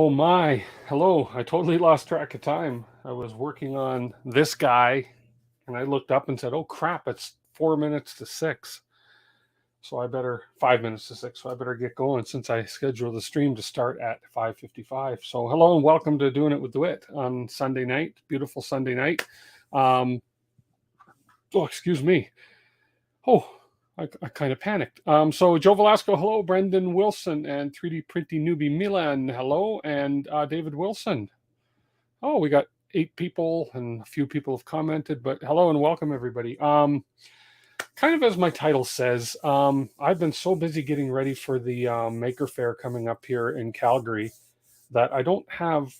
Oh my, hello. I totally lost track of time. I was working on this guy and I looked up and said, oh crap, it's 4 minutes to six. So I better 5 minutes to six. So I better get going since I scheduled the stream to start at 5:55. So hello and welcome to Doing It with DeWitt on Sunday night. Beautiful Sunday night. Excuse me. Oh, I kind of panicked. So Joe Velasco, hello. Brendan Wilson and 3D printing newbie Milan, hello. And David Wilson. Oh, we got 8 people and a few people have commented, but hello and welcome everybody. Kind of as my title says, I've been so busy getting ready for the Maker Faire coming up here in Calgary that I don't have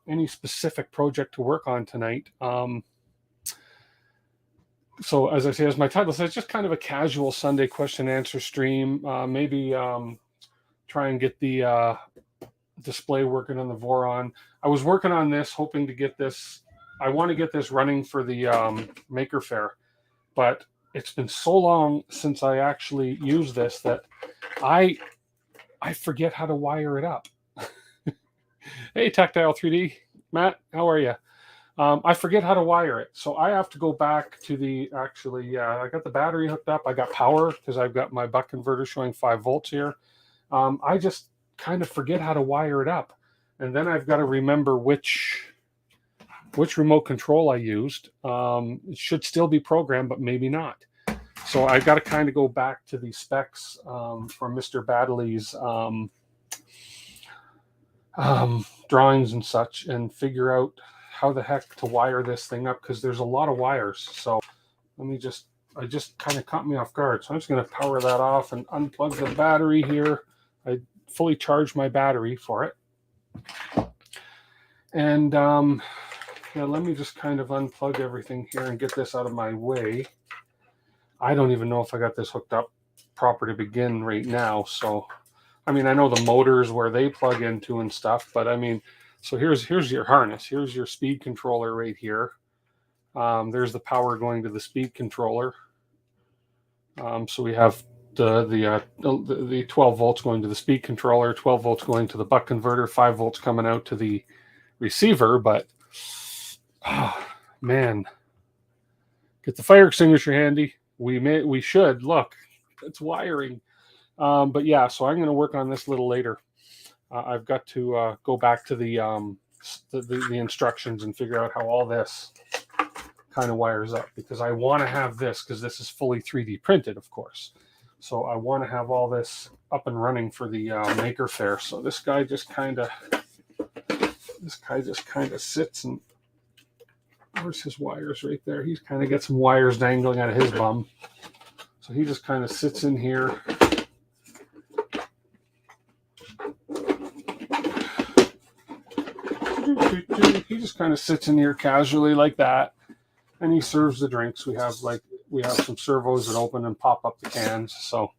any specific project to work on tonight. So as I say, as my title says, just kind of a casual Sunday question and answer stream. Maybe try and get the display working on the Voron. I was working on this, hoping to get this. I want to get this running for the Maker Faire, but it's been so long since I actually used this that I forget how to wire it up. Hey, Tactile 3D, Matt, how are you? I forget how to wire it. So I have to go back to the, I got the battery hooked up. I got power because I've got my buck converter showing 5 volts here. I just kind of forget how to wire it up. And then I've got to remember which remote control I used. It should still be programmed, but maybe not. So I've got to kind of go back to the specs from Mr. Baddeley's drawings and such and figure out how the heck to wire this thing up, because there's a lot of wires. So I just kind of caught me off guard. So I'm just going to power that off and unplug the battery here. I fully charged my battery for it. And yeah, let me just kind of unplug everything here and get this out of my way. I don't even know if I got this hooked up proper to begin right now. So, I mean, I know the motors where they plug into and stuff, but I mean, so here's your harness. Here's your speed controller right here. There's the power going to the speed controller. So we have the 12 volts going to the speed controller, 12 volts going to the buck converter, 5 volts coming out to the receiver. But man, get the fire extinguisher handy. We should look. It's wiring. But yeah, so I'm going to work on this a little later. I've got to go back to the instructions and figure out how all this kind of wires up, because I want to have this, because this is fully 3D printed, of course. So I want to have all this up and running for the Maker Faire. So this guy just kind of sits, and where's his wires? Right there. He's kind of got some wires dangling out of his bum. So he just kind of sits in here. He just kind of sits in here casually like that, and he serves the drinks. We have some servos that open and pop up the cans. So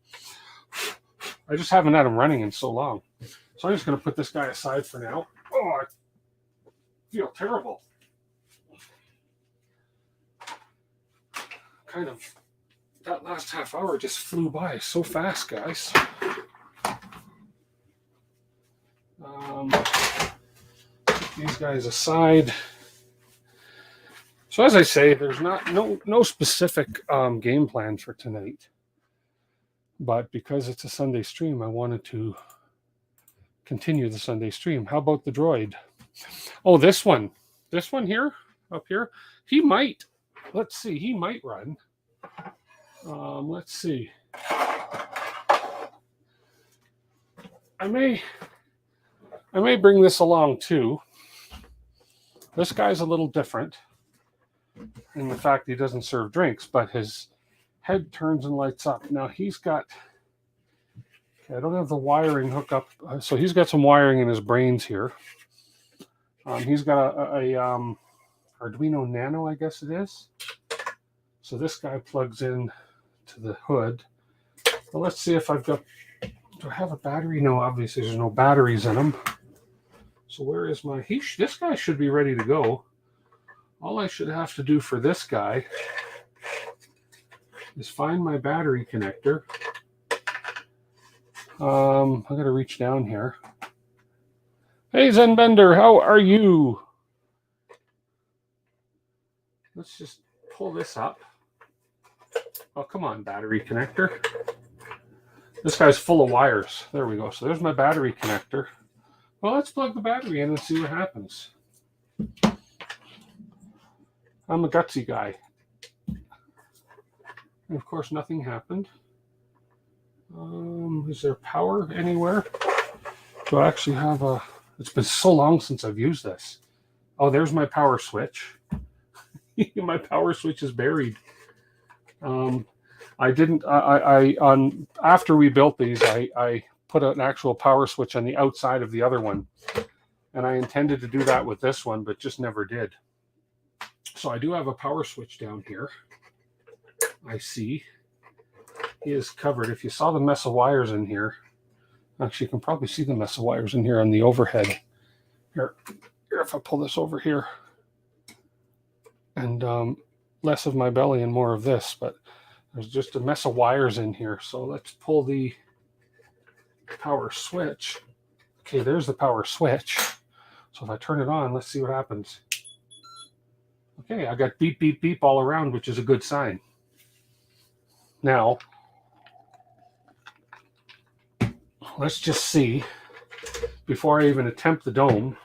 I just haven't had him running in so long. So I'm just going to put this guy aside for now. Oh, I feel terrible. Kind of, that last half hour just flew by so fast, guys. These guys aside. So as I say, there's no specific game plan for tonight, but because it's a Sunday stream, I wanted to continue the Sunday stream. How about the droid? Oh, this one here, up here, he might. Let's see, he might run. Let's see. I may bring this along too. This guy's a little different in the fact he doesn't serve drinks, but his head turns and lights up. Now he's got, okay, I don't have the wiring hooked up, so he's got some wiring in his brains here. He's got a Arduino Nano, I guess it is. So this guy plugs in to the hood. Well, let's see if I've got, do I have a battery? No, obviously there's no batteries in them. So where is my, this guy should be ready to go. All I should have to do for this guy is find my battery connector. I got to reach down here. Hey, Zenbender, how are you? Let's just pull this up. Oh, come on, battery connector. This guy's full of wires. There we go. So there's my battery connector. Well, let's plug the battery in and see what happens. I'm a gutsy guy. And of course, nothing happened. Is there power anywhere? Do I actually have a... It's been so long since I've used this. Oh, there's my power switch. My power switch is buried. I didn't... after we built these, I put an actual power switch on the outside of the other one. And I intended to do that with this one, but just never did. So I do have a power switch down here. I see. He is covered. If you saw the mess of wires in here, actually you can probably see the mess of wires in here on the overhead. Here if I pull this over here. And less of my belly and more of this, but there's just a mess of wires in here. So let's pull the power switch. Okay, there's the power switch. So if I turn it on, let's see what happens. Okay, I got beep, beep, beep all around, which is a good sign. Now, let's just see, before I even attempt the dome,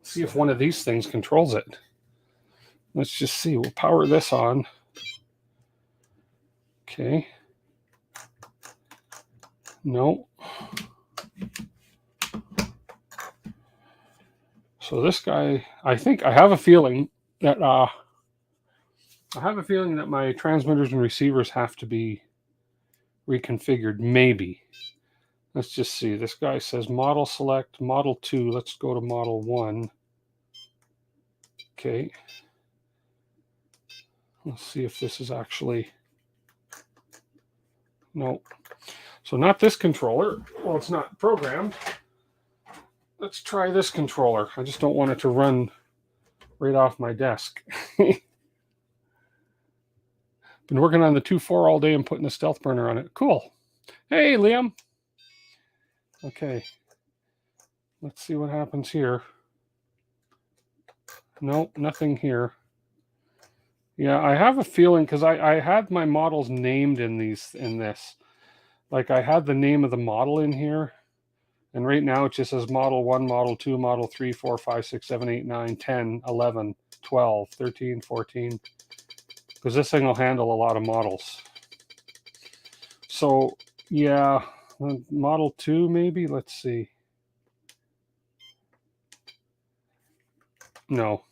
see if one of these things controls it. Let's just see. We'll power this on. Okay. No. So this guy, I have a feeling that my transmitters and receivers have to be reconfigured. Maybe. Let's just see. This guy says model select, model 2. Let's go to model 1. Okay. Let's see if this is actually... No. So not this controller. Well, it's not programmed. Let's try this controller. I just don't want it to run right off my desk. Been working on the 2.4 all day and putting a stealth burner on it. Cool. Hey, Liam. Okay. Let's see what happens here. Nope, nothing here. Yeah, I have a feeling, because I had my models named in this. Like, I had the name of the model in here. And right now it just says model 1, model 2, model 3, 4, 5, 6, 7, 8, 9, 10, 11, 12, 13, 14. Because this thing will handle a lot of models. So, yeah, model 2 maybe? Let's see. No.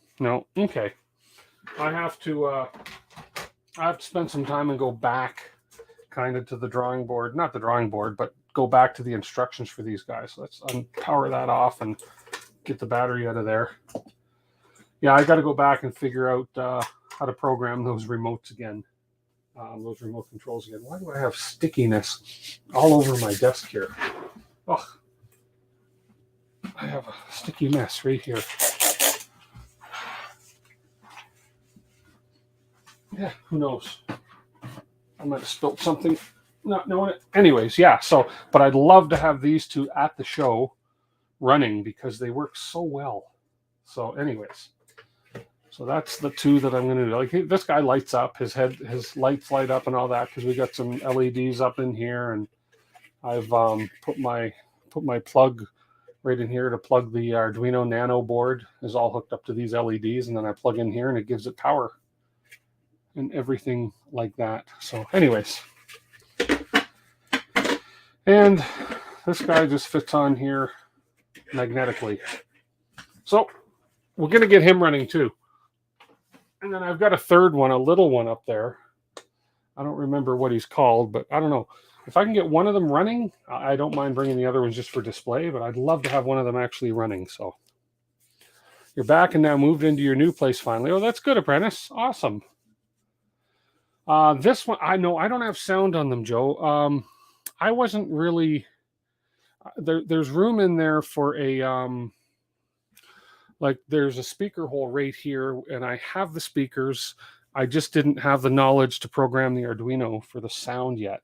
Okay. I have to spend some time and go back kind of to the drawing board. Not the drawing board, but go back to the instructions for these guys. Let's power that off and get the battery out of there. Yeah, I got to go back and figure out how to program those remotes again. Those remote controls again. Why do I have stickiness all over my desk here? Oh, I have a sticky mess right here. Yeah, who knows? I might have spilled something not knowing it. Anyways, yeah, so, but I'd love to have these two at the show running because they work so well. So anyways, so that's the two that I'm going to do. Like, this guy lights up, his lights light up and all that because we got some LEDs up in here, and I've put my plug right in here to plug the Arduino Nano board is all hooked up to these LEDs, and then I plug in here and it gives it power and everything like that. So anyways, and this guy just fits on here magnetically. So we're going to get him running too. And then I've got a third one, a little one up there. I don't remember what he's called, but I don't know. If I can get one of them running, I don't mind bringing the other ones just for display, but I'd love to have one of them actually running. So you're back and now moved into your new place finally. Oh, that's good, Apprentice. Awesome. This one, I know I don't have sound on them, Joe. I wasn't really... There's room in there for a... like, there's a speaker hole right here, and I have the speakers. I just didn't have the knowledge to program the Arduino for the sound yet.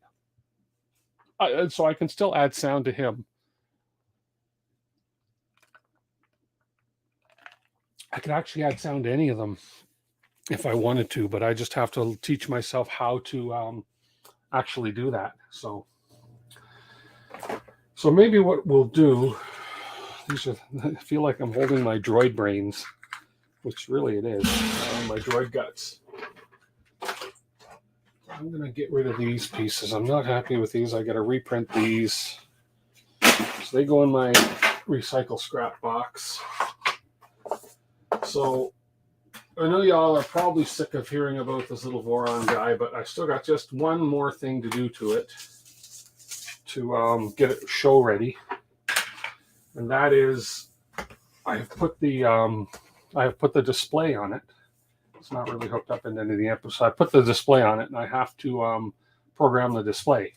So I can still add sound to him. I could actually add sound to any of them if I wanted to, but I just have to teach myself how to actually do that. So maybe what we'll do, I feel like I'm holding my droid brains, which really it is, my droid guts. I'm going to get rid of these pieces. I'm not happy with these. I got to reprint these. So they go in my recycle scrap box. So I know y'all are probably sick of hearing about this little Voron guy, but I still got just one more thing to do to it to get it show ready. And that is I have put the display on it. It's not really hooked up into any of the amp, so I put the display on it, and I have to program the display.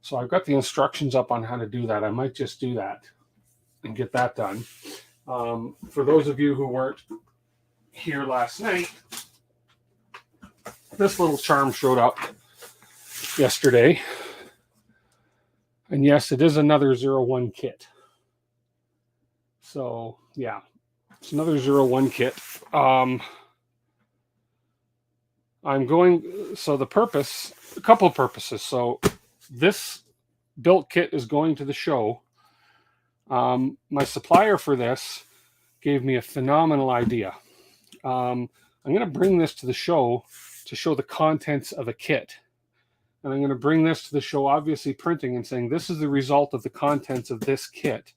So I've got the instructions up on how to do that. I might just do that and get that done. For those of you who weren't here last night, this little charm showed up yesterday. And yes, it is another 01 kit. So yeah, it's another 01 kit. The purpose, a couple of purposes. So this built kit is going to the show. My supplier for this gave me a phenomenal idea. I'm going to bring this to the show to show the contents of a kit. And I'm going to bring this to the show, obviously printing and saying, this is the result of the contents of this kit.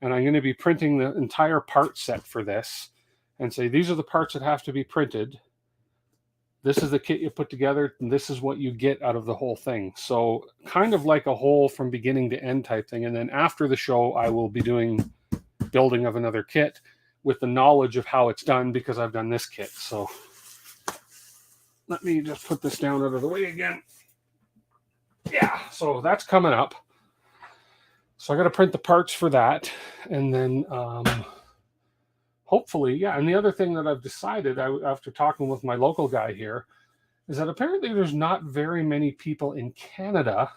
And I'm going to be printing the entire part set for this and say, these are the parts that have to be printed. This is the kit you put together, and this is what you get out of the whole thing. So kind of like a whole from beginning to end type thing. And then after the show, I will be doing building of another kit with the knowledge of how it's done because I've done this kit. So let me just put this down out of the way again. Yeah, so that's coming up. So I got to print the parts for that. And then hopefully, yeah. And the other thing that I've decided after talking with my local guy here is that apparently there's not very many people in Canada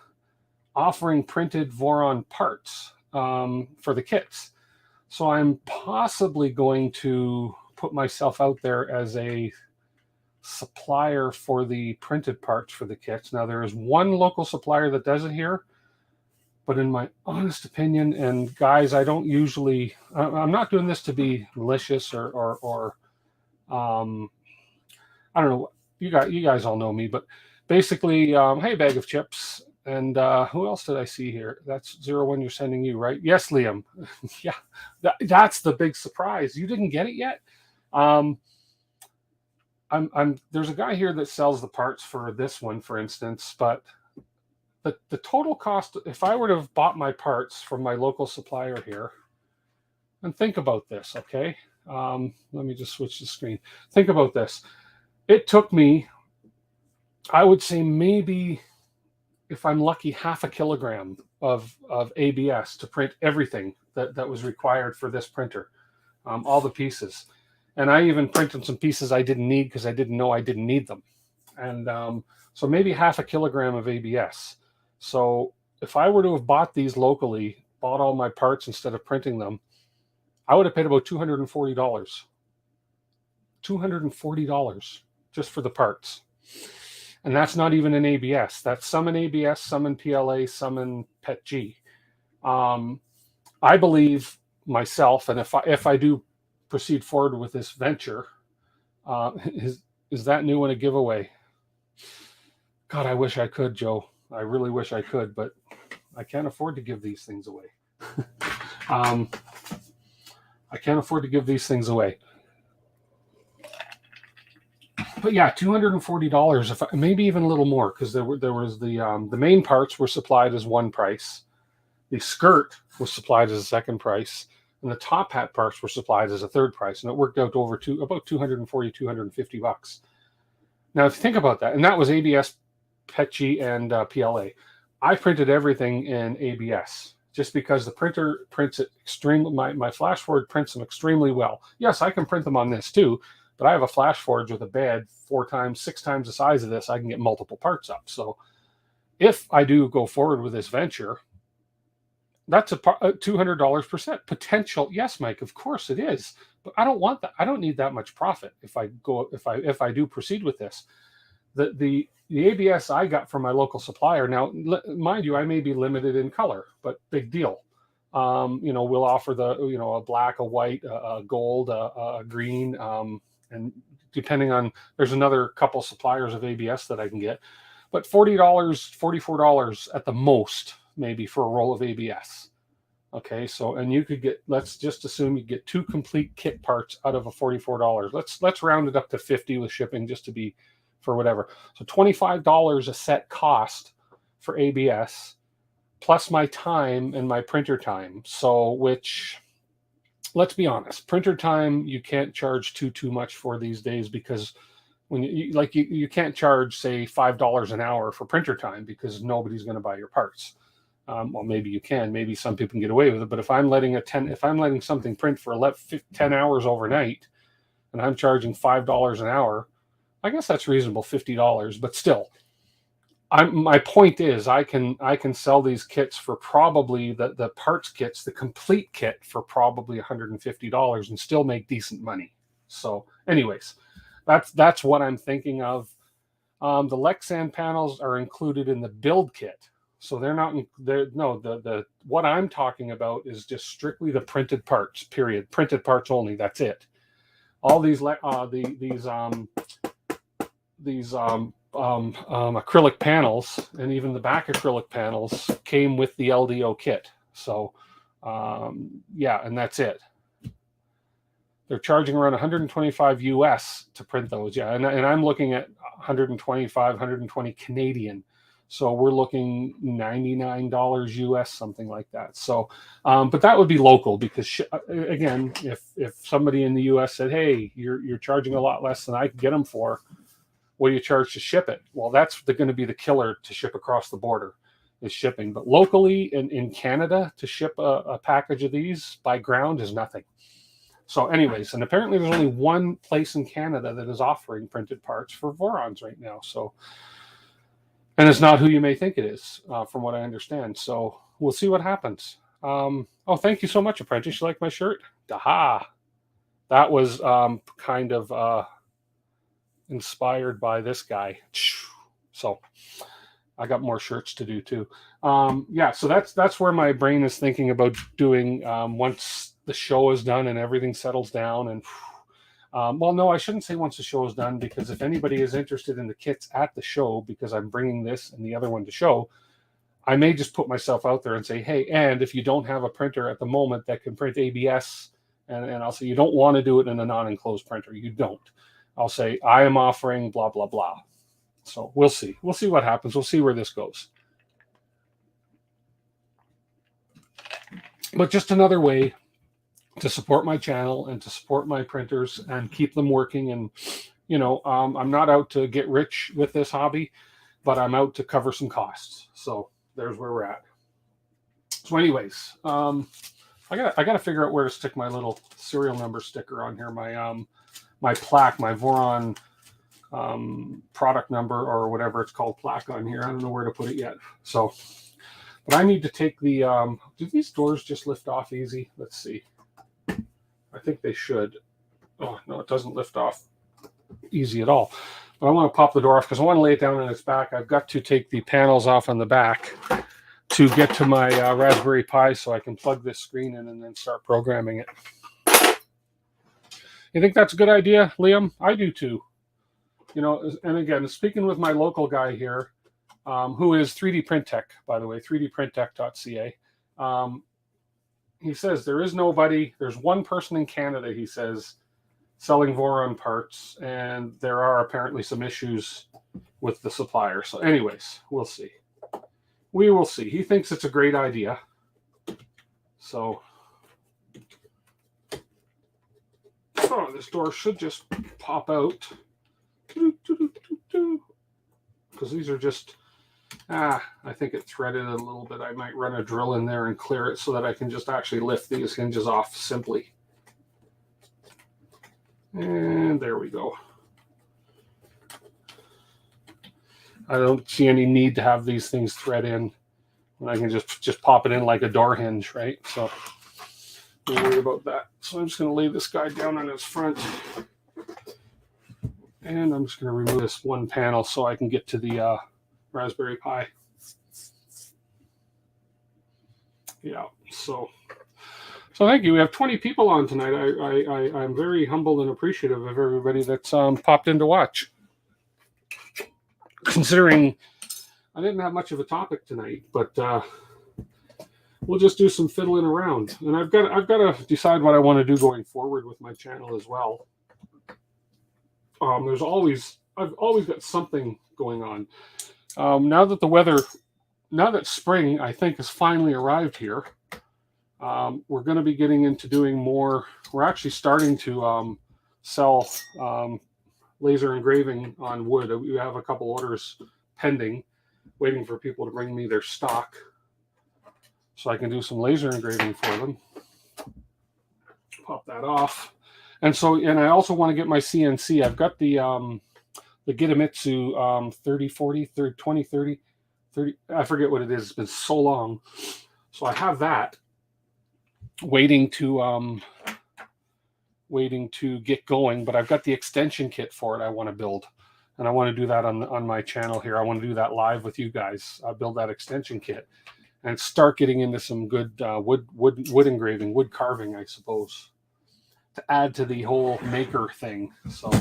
offering printed Voron parts for the kits. So I'm possibly going to put myself out there as a supplier for the printed parts for the kits. Now there is one local supplier that does it here, but in my honest opinion, and guys, I don't usually, I'm not doing this to be malicious or I don't know. You guys all know me, but basically, hey, bag of chips. And who else did I see here? That's 01 you're sending you, right? Yes, Liam. Yeah, that's the big surprise. You didn't get it yet? There's a guy here that sells the parts for this one, for instance, but the total cost, if I were to have bought my parts from my local supplier here, and think about this, okay? Let me just switch the screen. Think about this. It took me, I would say maybe, if I'm lucky, half a kilogram of ABS to print everything that was required for this printer, all the pieces. And I even printed some pieces I didn't need because I didn't know I didn't need them. And so maybe half a kilogram of ABS. So if I were to have bought these locally, bought all my parts instead of printing them, I would have paid about $240. $240 just for the parts. And that's not even in ABS. That's some in ABS, some in PLA, some in PETG. I believe myself, and if I do proceed forward with this venture, is that new one a giveaway? God, I wish I could, Joe. I really wish I could, but I can't afford to give these things away. I can't afford to give these things away. But yeah, $240, maybe even a little more, because there was the main parts were supplied as one price, the skirt was supplied as a second price, and the top hat parts were supplied as a third price, and it worked out to about $240, $250. Now, if you think about that, and that was ABS, PETG, and PLA. I printed everything in ABS just because the printer prints it extremely. My flash forward prints them extremely well. Yes, I can print them on this too, but I have a flash forge with a bed 6 times the size of this. I can get multiple parts up. So if I do go forward with this venture, That's a $200 per set potential. Yes, Mike, of course it is, but I don't want that. I don't need that much profit if I do proceed with this. The ABS I got from my local supplier. Now, mind you, I may be limited in color, but big deal. We'll offer a black, a white, a gold, a green, and depending on, there's another couple suppliers of ABS that I can get, but $40, $44 at the most, maybe, for a roll of ABS. Okay, so, and you could get, let's just assume you get 2 complete kit parts out of a $44. Let's round it up to 50 with shipping, just to be, for whatever. So $25 a set cost for ABS, plus my time and my printer time. So, which, let's be honest, printer time you can't charge too much for these days, because when you can't charge, say, $5 an hour for printer time, because nobody's going to buy your parts. Well, maybe you can. Maybe some people can get away with it. But if I'm letting something print for 10 hours overnight, and I'm charging $5 an hour, I guess that's reasonable, $50. But still, my point is, I can sell these kits for probably the parts kits, the complete kit, for probably $150 and still make decent money. So, anyways, that's what I'm thinking of. The Lexan panels are included in the build kit. So they're not, what I'm talking about is just strictly the printed parts, period. Printed parts only, that's it. All these acrylic panels, and even the back acrylic panels, came with the LDO kit. So, yeah, and that's it. They're charging around 125 US to print those. Yeah, and I'm looking at 125, 120 Canadian. So we're looking $99 US, something like that. So, but that would be local, because again, if somebody in the US said, "Hey, you're charging a lot less than I can get them for, what do you charge to ship it?" Well, that's going to be the killer to ship across the border, is shipping. But locally in Canada, to ship a package of these by ground is nothing. So, anyways, and apparently there's only one place in Canada that is offering printed parts for Vorons right now. So. And it's not who you may think it is, from what I understand. So we'll see what happens. Oh, thank you so much, Apprentice. You like my shirt? Aha! That was kind of inspired by this guy. So I got more shirts to do too. Yeah, so that's where my brain is thinking about doing once the show is done and everything settles down. And well, no, I shouldn't say once the show is done, because if anybody is interested in the kits at the show, because I'm bringing this and the other one to show, I may just put myself out there and say, hey, and if you don't have a printer at the moment that can print ABS, and I'll say you don't want to do it in a non-enclosed printer, you don't. I'll say I am offering blah, blah, blah. So we'll see. We'll see what happens. We'll see where this goes. But just another way to support my channel and to support my printers and keep them working. And, I'm not out to get rich with this hobby, but I'm out to cover some costs. So there's where we're at. So anyways, I gotta figure out where to stick my little serial number sticker on here. My plaque, my Voron product number, or whatever it's called, plaque on here. I don't know where to put it yet. So, but I need to take the, do these doors just lift off easy? Let's see. I think they should. Oh, no, it doesn't lift off easy at all. But I want to pop the door off because I want to lay it down on its back. I've got to take the panels off on the back to get to my Raspberry Pi so I can plug this screen in and then start programming it. You think that's a good idea, Liam? I do too. And again, speaking with my local guy here, who is 3D Print Tech, by the way, 3dprinttech.ca. He says there's one person in Canada, he says, selling Voron parts, and there are apparently some issues with the supplier. So anyways, we'll see. We will see. He thinks it's a great idea. So, this door should just pop out. Because these are just, I think it threaded a little bit. I might run a drill in there and clear it so that I can just actually lift these hinges off simply. And there we go. I don't see any need to have these things thread in And I can just pop it in like a door hinge, right? So don't worry about that. So I'm just going to lay this guy down on his front. And I'm just going to remove this one panel so I can get to the Raspberry Pi. Yeah, so thank you. We have 20 people on tonight. I'm very humbled and appreciative of everybody that's popped in to watch. Considering I didn't have much of a topic tonight, but we'll just do some fiddling around. And I've got to decide what I want to do going forward with my channel as well. I've always got something going on. Now that spring, I think, has finally arrived here, we're going to be getting into doing more. We're actually starting to sell laser engraving on wood. We have a couple orders pending, waiting for people to bring me their stock so I can do some laser engraving for them. Pop that off. And I also want to get my CNC. I've got the Gitamitsu 3040, 2030, 30. I forget what it is. It's been so long. So I have that waiting to get going. But I've got the extension kit for it I want to build. And I want to do that on my channel here. I want to do that live with you guys. Build that extension kit and start getting into some good wood engraving, wood carving, I suppose, to add to the whole maker thing. So,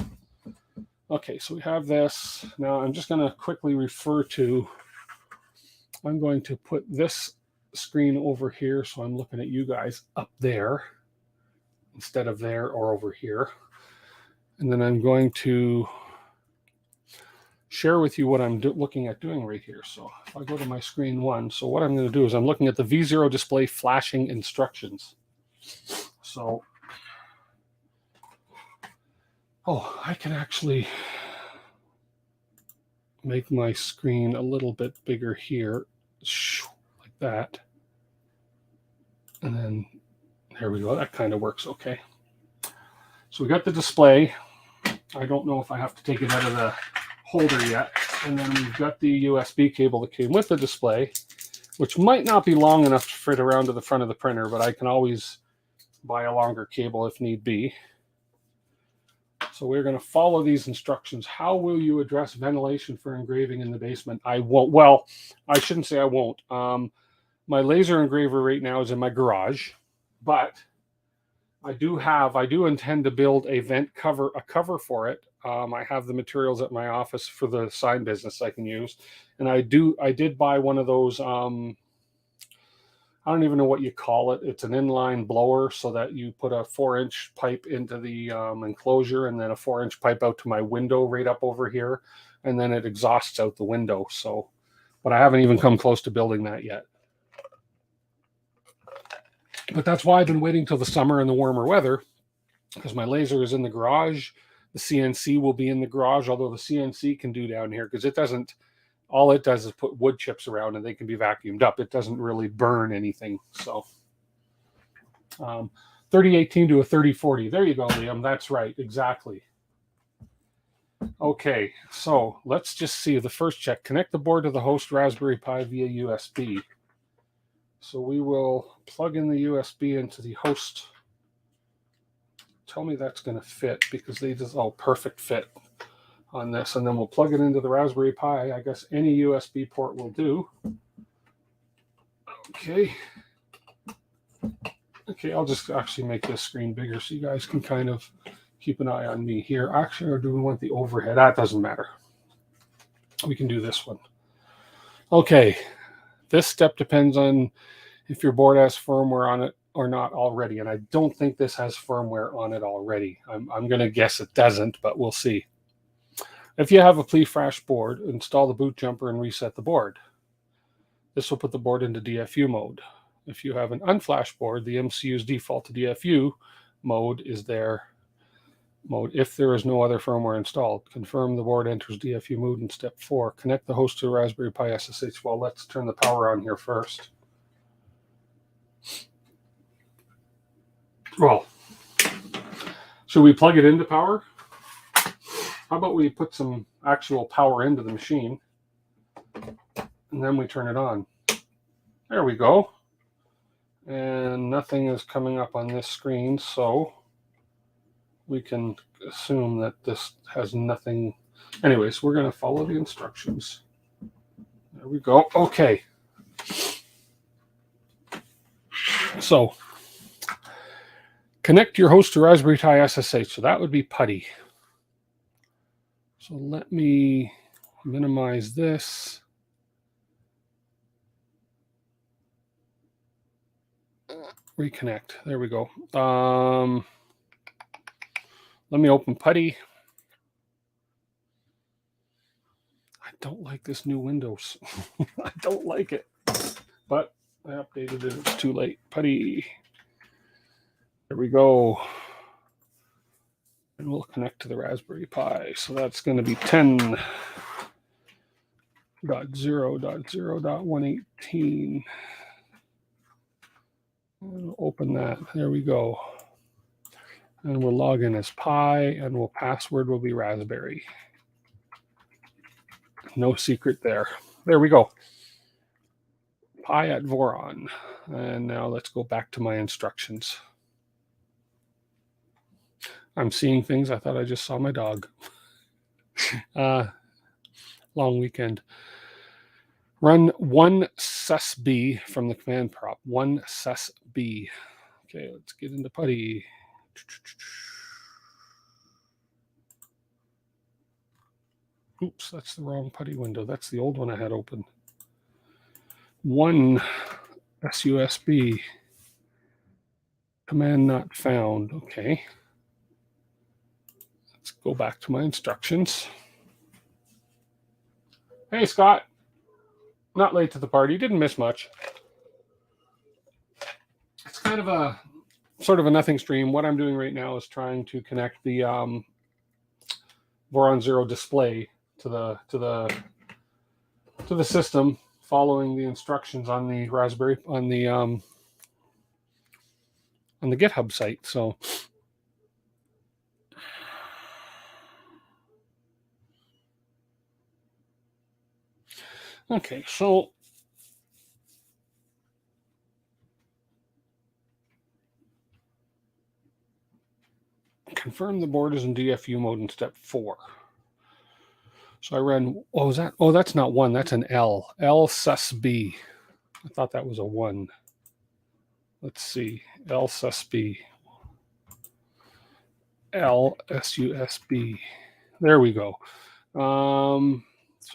okay, so we have this. Now I'm just going to quickly refer to, I'm going to put this screen over here so I'm looking at you guys up there instead of there or over here. And then I'm going to share with you what I'm looking at doing right here. So if I go to my screen 1, so what I'm going to do is I'm looking at the V0 display flashing instructions. So, I can actually make my screen a little bit bigger here, like that. And then there we go. That kind of works okay. So we got the display. I don't know if I have to take it out of the holder yet. And then we've got the USB cable that came with the display, which might not be long enough to fit around to the front of the printer, but I can always buy a longer cable if need be. So we're going to follow these instructions. How will you address ventilation for engraving in the basement? I won't. Well, I shouldn't say I won't. My laser engraver right now is in my garage, but I do intend to build a cover for it. I have the materials at my office for the sign business I can use. And I did buy one of those, I don't even know what you call it. It's an inline blower so that you put a 4-inch pipe into the enclosure and then a 4-inch pipe out to my window right up over here. And then it exhausts out the window. So, but I haven't even come close to building that yet. But that's why I've been waiting till the summer and the warmer weather, because my laser is in the garage. The CNC will be in the garage, although the CNC can do down here because it doesn't, all it does is put wood chips around and they can be vacuumed up. It doesn't really burn anything. So 3018 to a 3040. There you go, Liam. That's right. Exactly. Okay, so let's just see the first check. Connect the board to the host Raspberry Pi via USB. So we will plug in the USB into the host. Tell me that's going to fit because they just, perfect fit on this. And then we'll plug it into the Raspberry Pi. I guess any USB port will do. Okay. Okay, I'll just actually make this screen bigger so you guys can kind of keep an eye on me here. Actually, or do we want the overhead? That doesn't matter. We can do this one. Okay. This step depends on if your board has firmware on it or not already. And I don't think this has firmware on it already. I'm going to guess it doesn't, but we'll see. If you have a pre-flash board, install the boot jumper and reset the board. This will put the board into DFU mode. If you have an unflashed board, the MCU's default to DFU mode is their mode if there is no other firmware installed. Confirm the board enters DFU mode in step 4. Connect the host to the Raspberry Pi SSH. Well, let's turn the power on here first. Well, should we plug it into power? How about we put some actual power into the machine and then we turn it on? There we go. And nothing is coming up on this screen, so we can assume that this has nothing. Anyways, we're going to follow the instructions. There we go. Okay. So connect your host to Raspberry Pi SSH. So that would be Putty. So let me minimize this. Reconnect. There we go. Let me open Putty. I don't like this new Windows. I don't like it. But I updated it. It's too late. Putty. There we go. And we'll connect to the Raspberry Pi. So that's going to be 10.0.0.118. We'll open that. There we go. And we'll log in as Pi, and password will be Raspberry. No secret there. There we go. Pi at Voron. And now let's go back to my instructions. I'm seeing things. I thought I just saw my dog. Long weekend. Run one susb from the command prompt. One susb. Okay, let's get into Putty. Oops, that's the wrong Putty window. That's the old one I had open. One susb. Command not found. Okay. Let's go back to my instructions. Hey, Scott. Not late to the party. Didn't miss much. It's kind of a sort of a nothing stream. What I'm doing right now is trying to connect the Voron Zero display to the system, following the instructions on the Raspberry on the GitHub site. So okay, so confirm the board is in DFU mode in step 4. So I ran, that's not 1, that's an L. L susb. I thought that was a 1. Let's see, L susb. L susb. There we go. So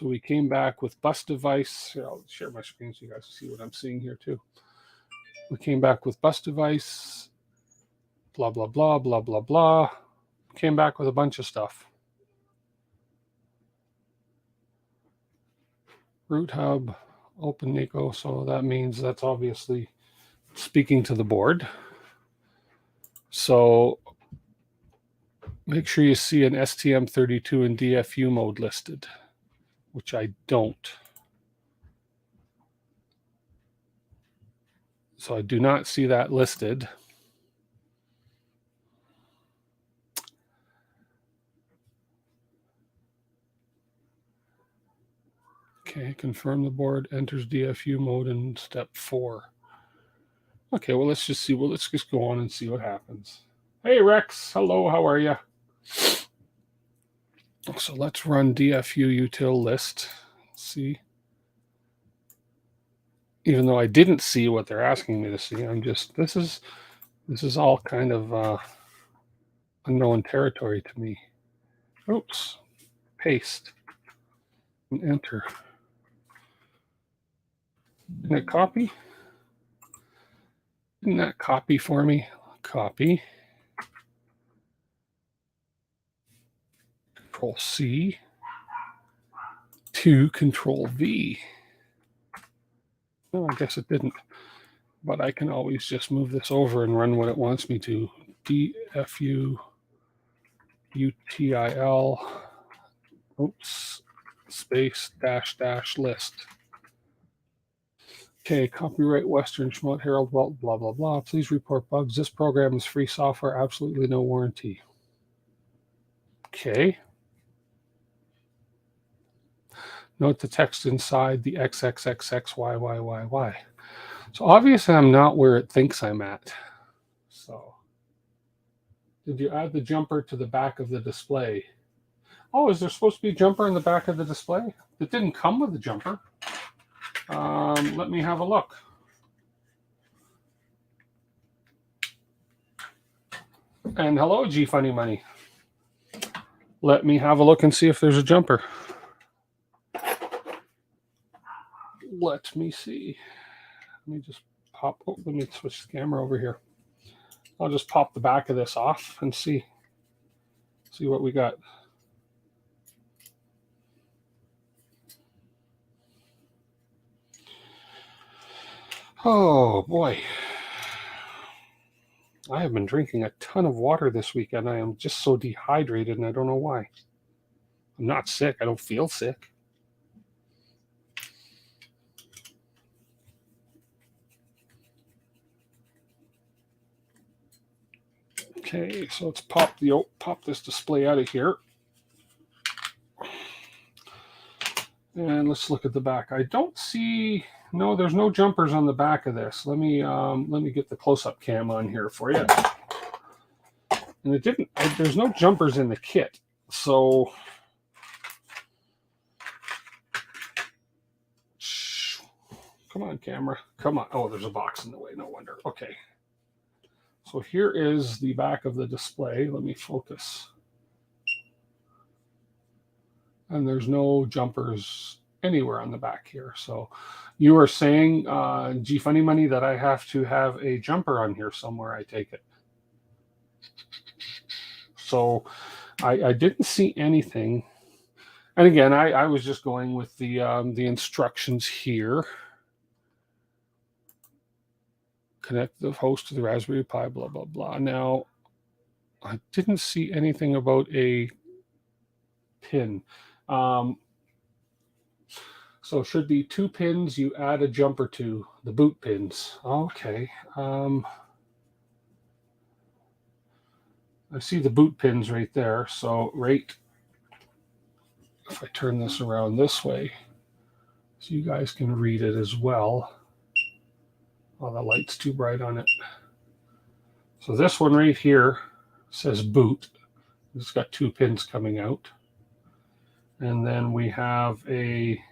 we came back with bus device. Here, I'll share my screen so you guys can see what I'm seeing here too. We came back with bus device, blah, blah, blah, blah, blah, blah. Came back with a bunch of stuff. Root hub, open Nico. So that means that's obviously speaking to the board. So make sure you see an STM32 in DFU mode listed, which I don't. So I do not see that listed. Okay, confirm the board enters DFU mode in step 4. Okay, well, let's just see. Well, let's just go on and see what happens. Hey, Rex. Hello, how are you? So let's run DFU util list. See. Even though I didn't see what they're asking me to see, I'm just, this is all kind of unknown territory to me. Oops. Paste. And enter. Didn't it copy? Didn't that copy for me? Copy. Control C to Control V. No, I guess it didn't. But I can always just move this over and run what it wants me to. DFU util. Oops. Space -- list. Okay, copyright Western Schmott Herald Welt, blah, blah, blah. Please report bugs. This program is free software, absolutely no warranty. Okay. Note the text inside the XXXXYYYY. So obviously I'm not where it thinks I'm at. So did you add the jumper to the back of the display? Oh, is there supposed to be a jumper in the back of the display? It didn't come with a jumper. Let me have a look. And hello, G Funny Money. Let me have a look and see if there's a jumper. Let me see. Let me just pop. Oh, let me switch the camera over here. I'll just pop the back of this off and see what we got. Oh boy. I have been drinking a ton of water this weekend. I am just so dehydrated and I don't know why. I'm not sick. I don't feel sick. Okay, so let's pop this display out of here. And let's look at the back. I don't see, no, there's no jumpers on the back of this. Let me get the close-up cam on here for you. And it didn't, there's no jumpers in the kit. So come on, camera. Come on. Oh, there's a box in the way. No wonder. Okay. So here is the back of the display. Let me focus. And there's no jumpers anywhere on the back here. So you are saying, G Funny Money, that I have to have a jumper on here somewhere, I take it. So I didn't see anything. And again, I was just going with the instructions here. Connect the host to the Raspberry Pi, blah, blah, blah. Now, I didn't see anything about a pin. So should be 2 pins you add a jumper to, the boot pins. Okay. I see the boot pins right there. So if I turn this around this way, so you guys can read it as well. Oh, the light's too bright on it. So this one right here says boot. It's got 2 pins coming out. And then we have a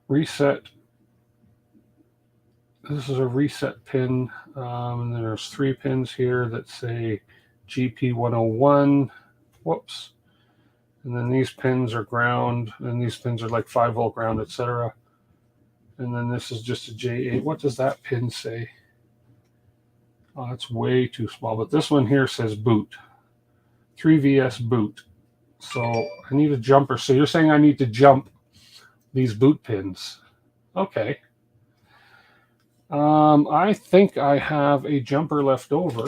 reset. This is a reset pin. And then there's 3 pins here that say GP101. Whoops. And then these pins are ground, and these pins are like 5-volt ground, etc. And then this is just a J8. What does that pin say? Oh, that's way too small. But this one here says boot. 3VS boot. So I need a jumper. So you're saying I need to jump these boot pins. Okay. I think I have a jumper left over.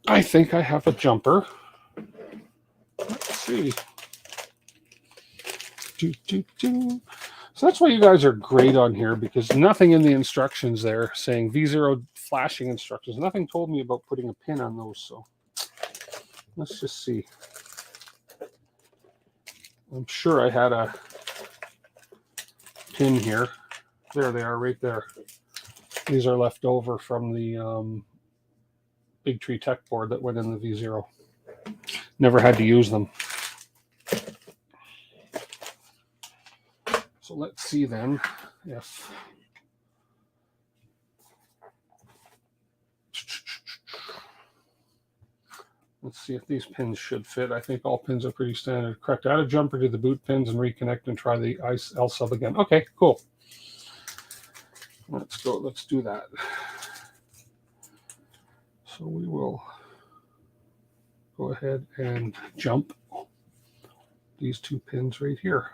I think I have a jumper. Let's see. So that's why you guys are great on here, because nothing in the instructions there saying V0 flashing instructions. Nothing told me about putting a pin on those. So let's just see. I'm sure I had a pin here. There they are right there. These are left over from the Big Tree Tech board that went in the V0. Never had to use them. So let's see then if these pins should fit. I think all pins are pretty standard. Correct. Add a jumper to the boot pins and reconnect and try the L sub again. Okay, cool. Let's go. Let's do that. So we will go ahead and jump these 2 pins right here.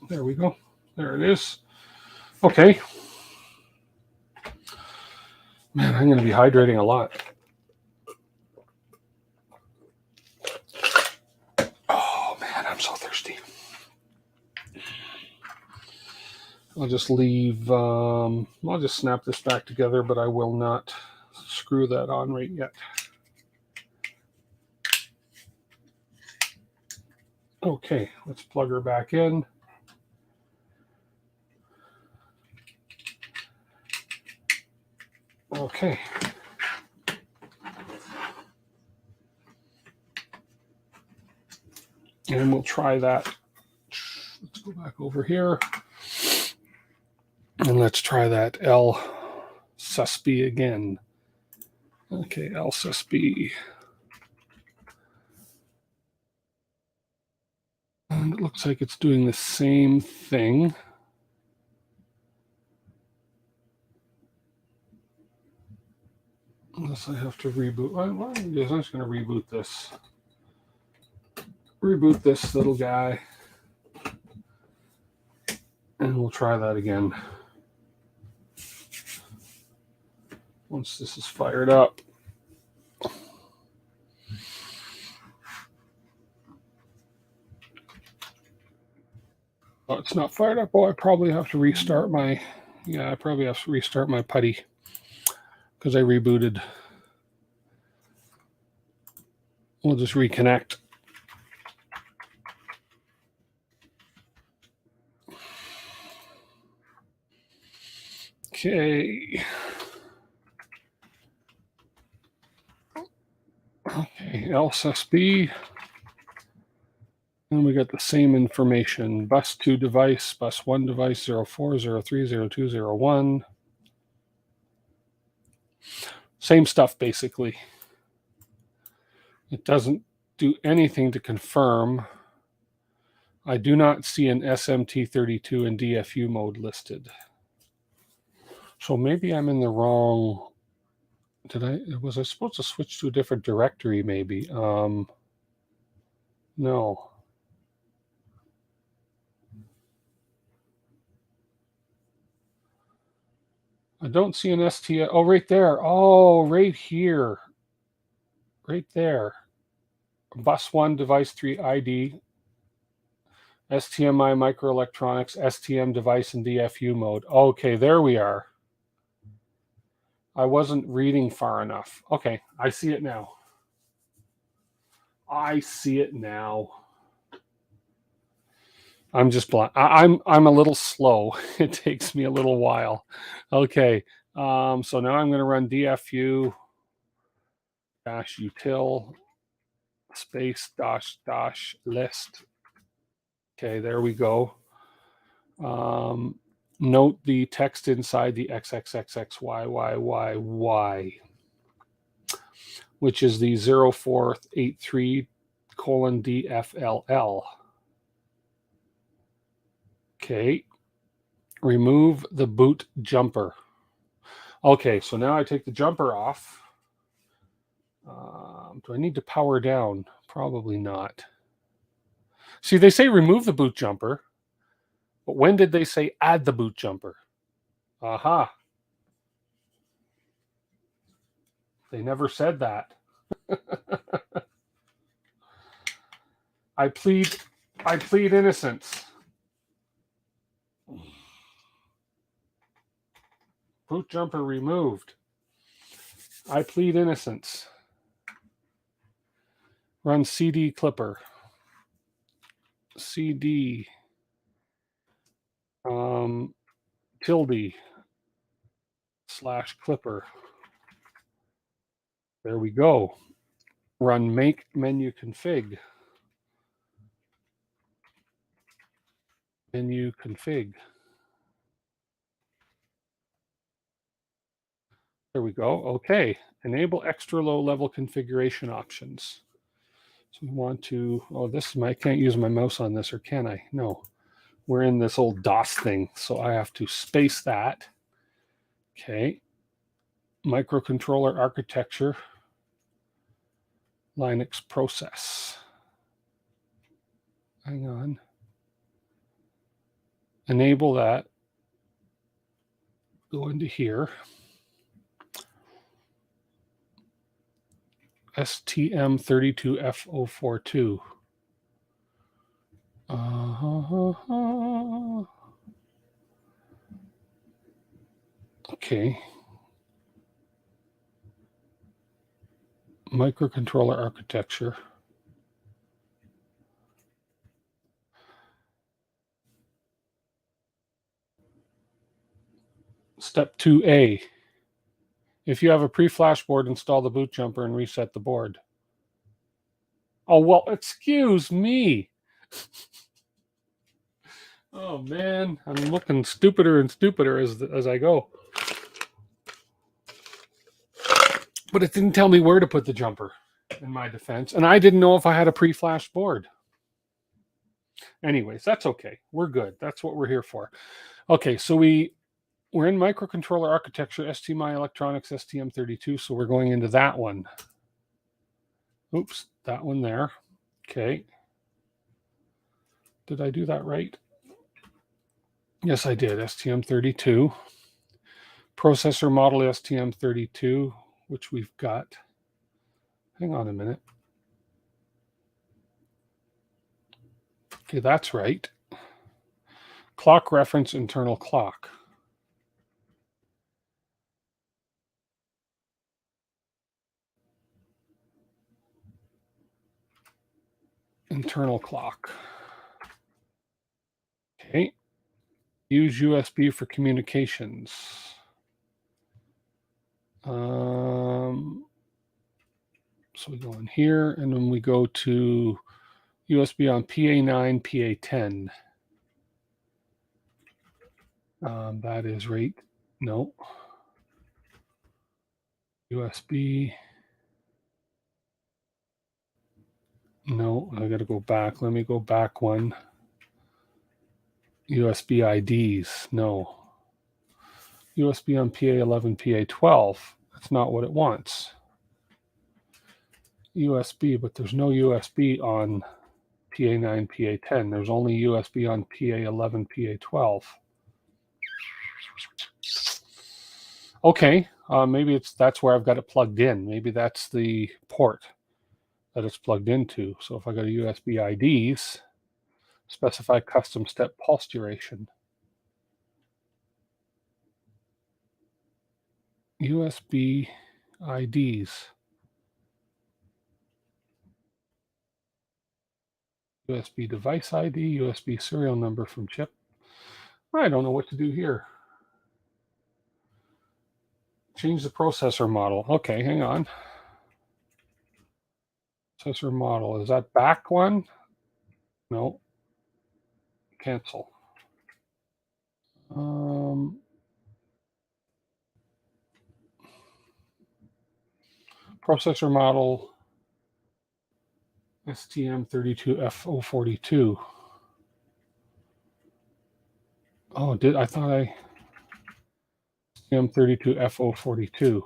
There we go. There it is. Okay. Man, I'm going to be hydrating a lot. Oh, man, I'm so thirsty. I'll just leave, I'll just snap this back together, but I will not screw that on right yet. Okay, let's plug her back in. Okay. And we'll try that. Let's go back over here. And let's try that L sus-B again. Okay, L sus-B. And it looks like it's doing the same thing. Unless I have to reboot. Well, I'm just going to reboot this. Reboot this little guy. And we'll try that again. Once this is fired up. Oh, it's not fired up. Oh, I probably have to restart my... Yeah, I probably have to restart my Putty. Because I rebooted. We'll just reconnect. Okay. Okay, LSSB. And we got the same information. Bus 2 device, bus 1 device, 04030201. Same stuff, basically. It doesn't do anything to confirm. I do not see an SMT32 in DFU mode listed. So maybe I'm in the wrong... Was I supposed to switch to a different directory, maybe? No. I don't see an ST. Oh, right there. Oh, right here. Right there. Bus 1, device 3 ID. STMI microelectronics, STM device in DFU mode. Okay, there we are. I wasn't reading far enough. Okay, I see it now. I see it now. I'm just blind. I'm a little slow. It takes me a little while. Okay, so now I'm going to run DFU -util space dash list. Okay, there we go. Note the text inside the XXXXYYYY, which is the 0483:DFLL. Okay, remove the boot jumper. Okay, so now I take the jumper off. Do I need to power down? Probably not. See, they say remove the boot jumper, but when did they say add the boot jumper? Aha. They never said that. I plead innocence. Boot jumper removed. I plead innocence. Run CD clipper. CD tilde / clipper. There we go. Run make menu config. Menu config. There we go. Okay. Enable extra low level configuration options. So we want to, oh, this is my, I can't use my mouse on this, or can I? No. We're in this old DOS thing, so I have to space that. Okay. Microcontroller architecture. Linux process. Hang on. Enable that. Go into here. STM32F042. Okay. Microcontroller architecture. Step 2A. If you have a pre-flash board, install the boot jumper and reset the board. Oh, well, excuse me. Oh, man. I'm looking stupider and stupider as I go. But it didn't tell me where to put the jumper, in my defense. And I didn't know if I had a pre-flash board. Anyways, that's okay. We're good. That's what we're here for. Okay, so we're in microcontroller architecture, STMI electronics, STM32. So we're going into that one. Oops, that one there. Okay. Did I do that right? Yes, I did. STM32. Processor model STM32, which we've got. Hang on a minute. Okay, that's right. Clock reference, internal clock. Internal clock. Okay. Use USB for communications. So we go in here, and then we go to USB on PA9, PA10. That is right. No. USB. No, I got to go back. Let me go back one. USB IDs. No. USB on PA11, PA12. That's not what it wants. USB, but there's no USB on PA9, PA10. There's only USB on PA11, PA12. Okay, maybe that's where I've got it plugged in. Maybe that's the port that it's plugged into. So if I go to USB IDs, specify custom step pulse duration. USB IDs. USB device ID, USB serial number from chip. I don't know what to do here. Change the processor model. Okay, hang on. Processor model. Is that back one? No. Cancel. Processor model STM32F042. Oh, I thought I STM32F042.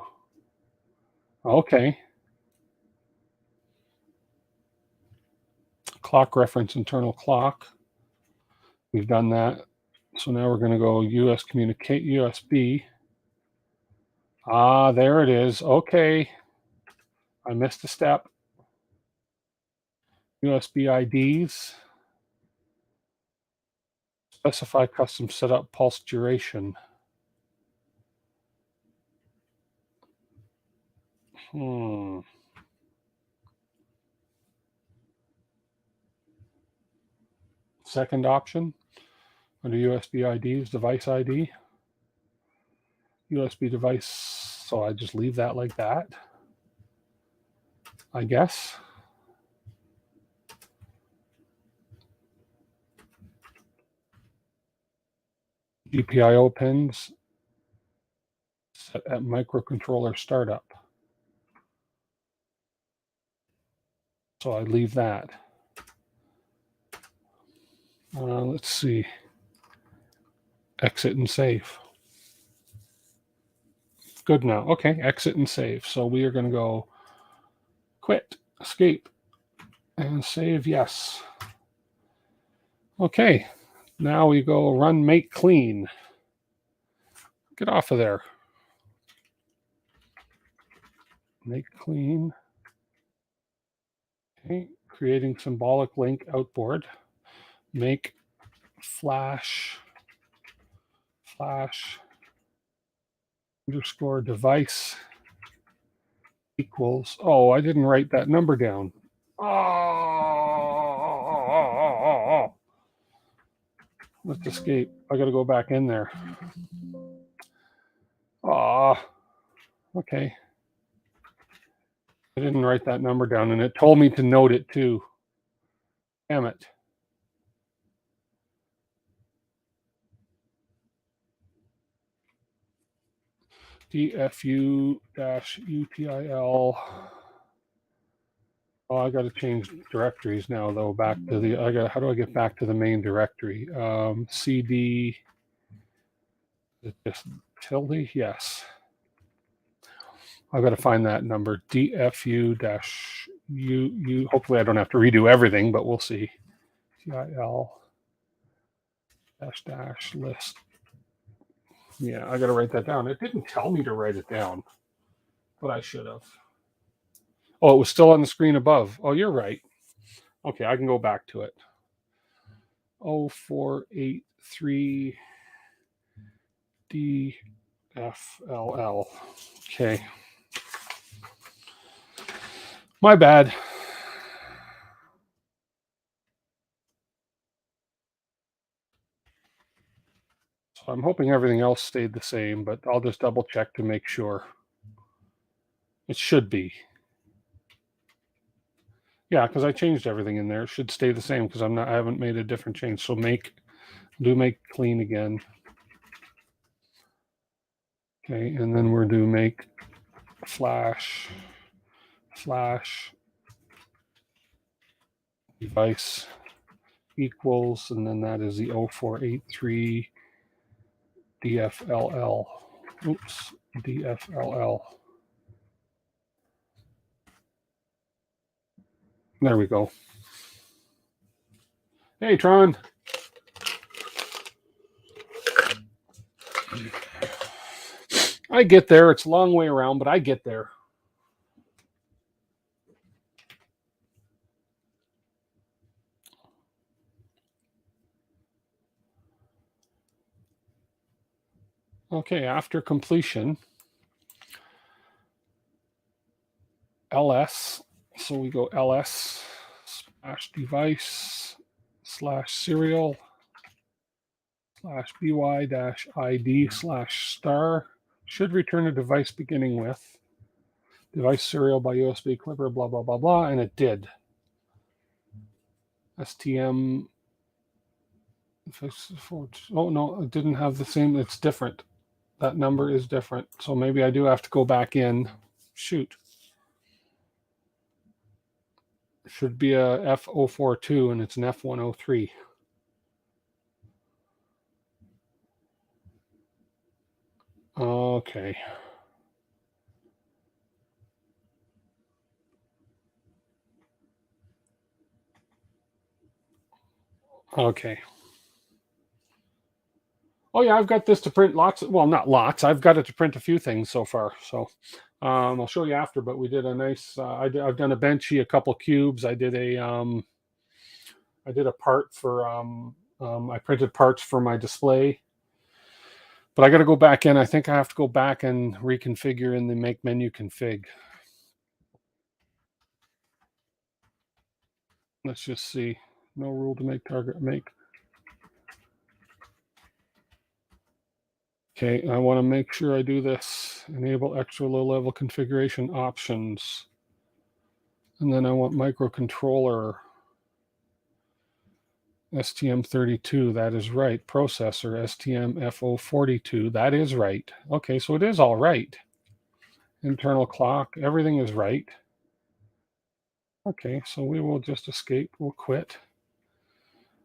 Okay. Clock reference, internal clock. We've done that. So now we're going to go US communicate USB. Ah, there it is. Okay. I missed a step. USB IDs. Specify custom setup pulse duration. Second option under USB IDs, device ID. USB device, so I just leave that like that, I guess. GPIO pins set at microcontroller startup. So I leave that. Let's see. Exit and save. Good now. Okay, exit and save. So we are going to go quit, escape, and save yes. Okay, now we go run make clean. Get off of there. Make clean. Okay, creating symbolic link outboard. Make flash underscore device equals. Oh, I didn't write that number down. Oh, let's escape. I got to go back in there. Ah, okay. I didn't write that number down, and it told me to note it too. Damn it. DFU-UTIL. Oh, I got to change directories now, though. Back to the. How do I get back to the main directory? CD. Is it just tilde? Yes. I've got to find that number. DFU-U. Hopefully, I don't have to redo everything, but we'll see. TIL -- list. Yeah, I got to write that down. It didn't tell me to write it down, but I should have. Oh, it was still on the screen above. Oh, you're right. Okay, I can go back to it. 0483 DFLL. Okay. My bad. So I'm hoping everything else stayed the same, but I'll just double check to make sure. It should be. Yeah, because I changed everything in there. It should stay the same because I haven't made a different change. So make clean again. Okay, and then we're do make flash device equals, and then that is the 0483 DFLL. Oops, DFLL. There we go. Hey, Tron. I get there. It's a long way around, but I get there. Okay, after completion, ls. So we go ls / device / serial / by -id /star. Should return a device beginning with device serial by USB clipper, blah, blah, blah, blah. And it did. STM. Oh, no, it didn't have the same. It's different. That number is different. So maybe I do have to go back in. Shoot. It should be a F042 and it's an F103. Okay. Okay. Oh yeah, I've got this to print lots. Well, not lots. I've got it to print a few things so far. So I'll show you after. But we did a nice. I've done a benchy, a couple cubes. I did a part for. I printed parts for my display. But I got to go back in. I think I have to go back and reconfigure in the make menu config. Let's just see. No rule to make target make. Okay, I want to make sure I do this. Enable extra low-level configuration options. And then I want microcontroller. STM32, that is right. Processor, STM F042, that is right. Okay, so it is all right. Internal clock, everything is right. Okay, so we will just escape, we'll quit.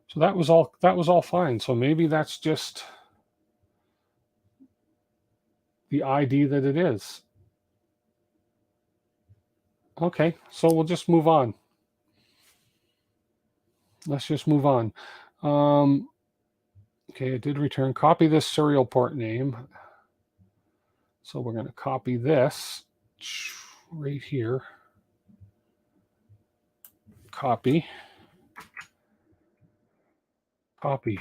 So that was all fine. So maybe that's just the ID that it is. Okay, so we'll just move on. Let's just move on. Okay, it did return. Copy this serial port name. So we're going to copy this right here. Copy. Copy.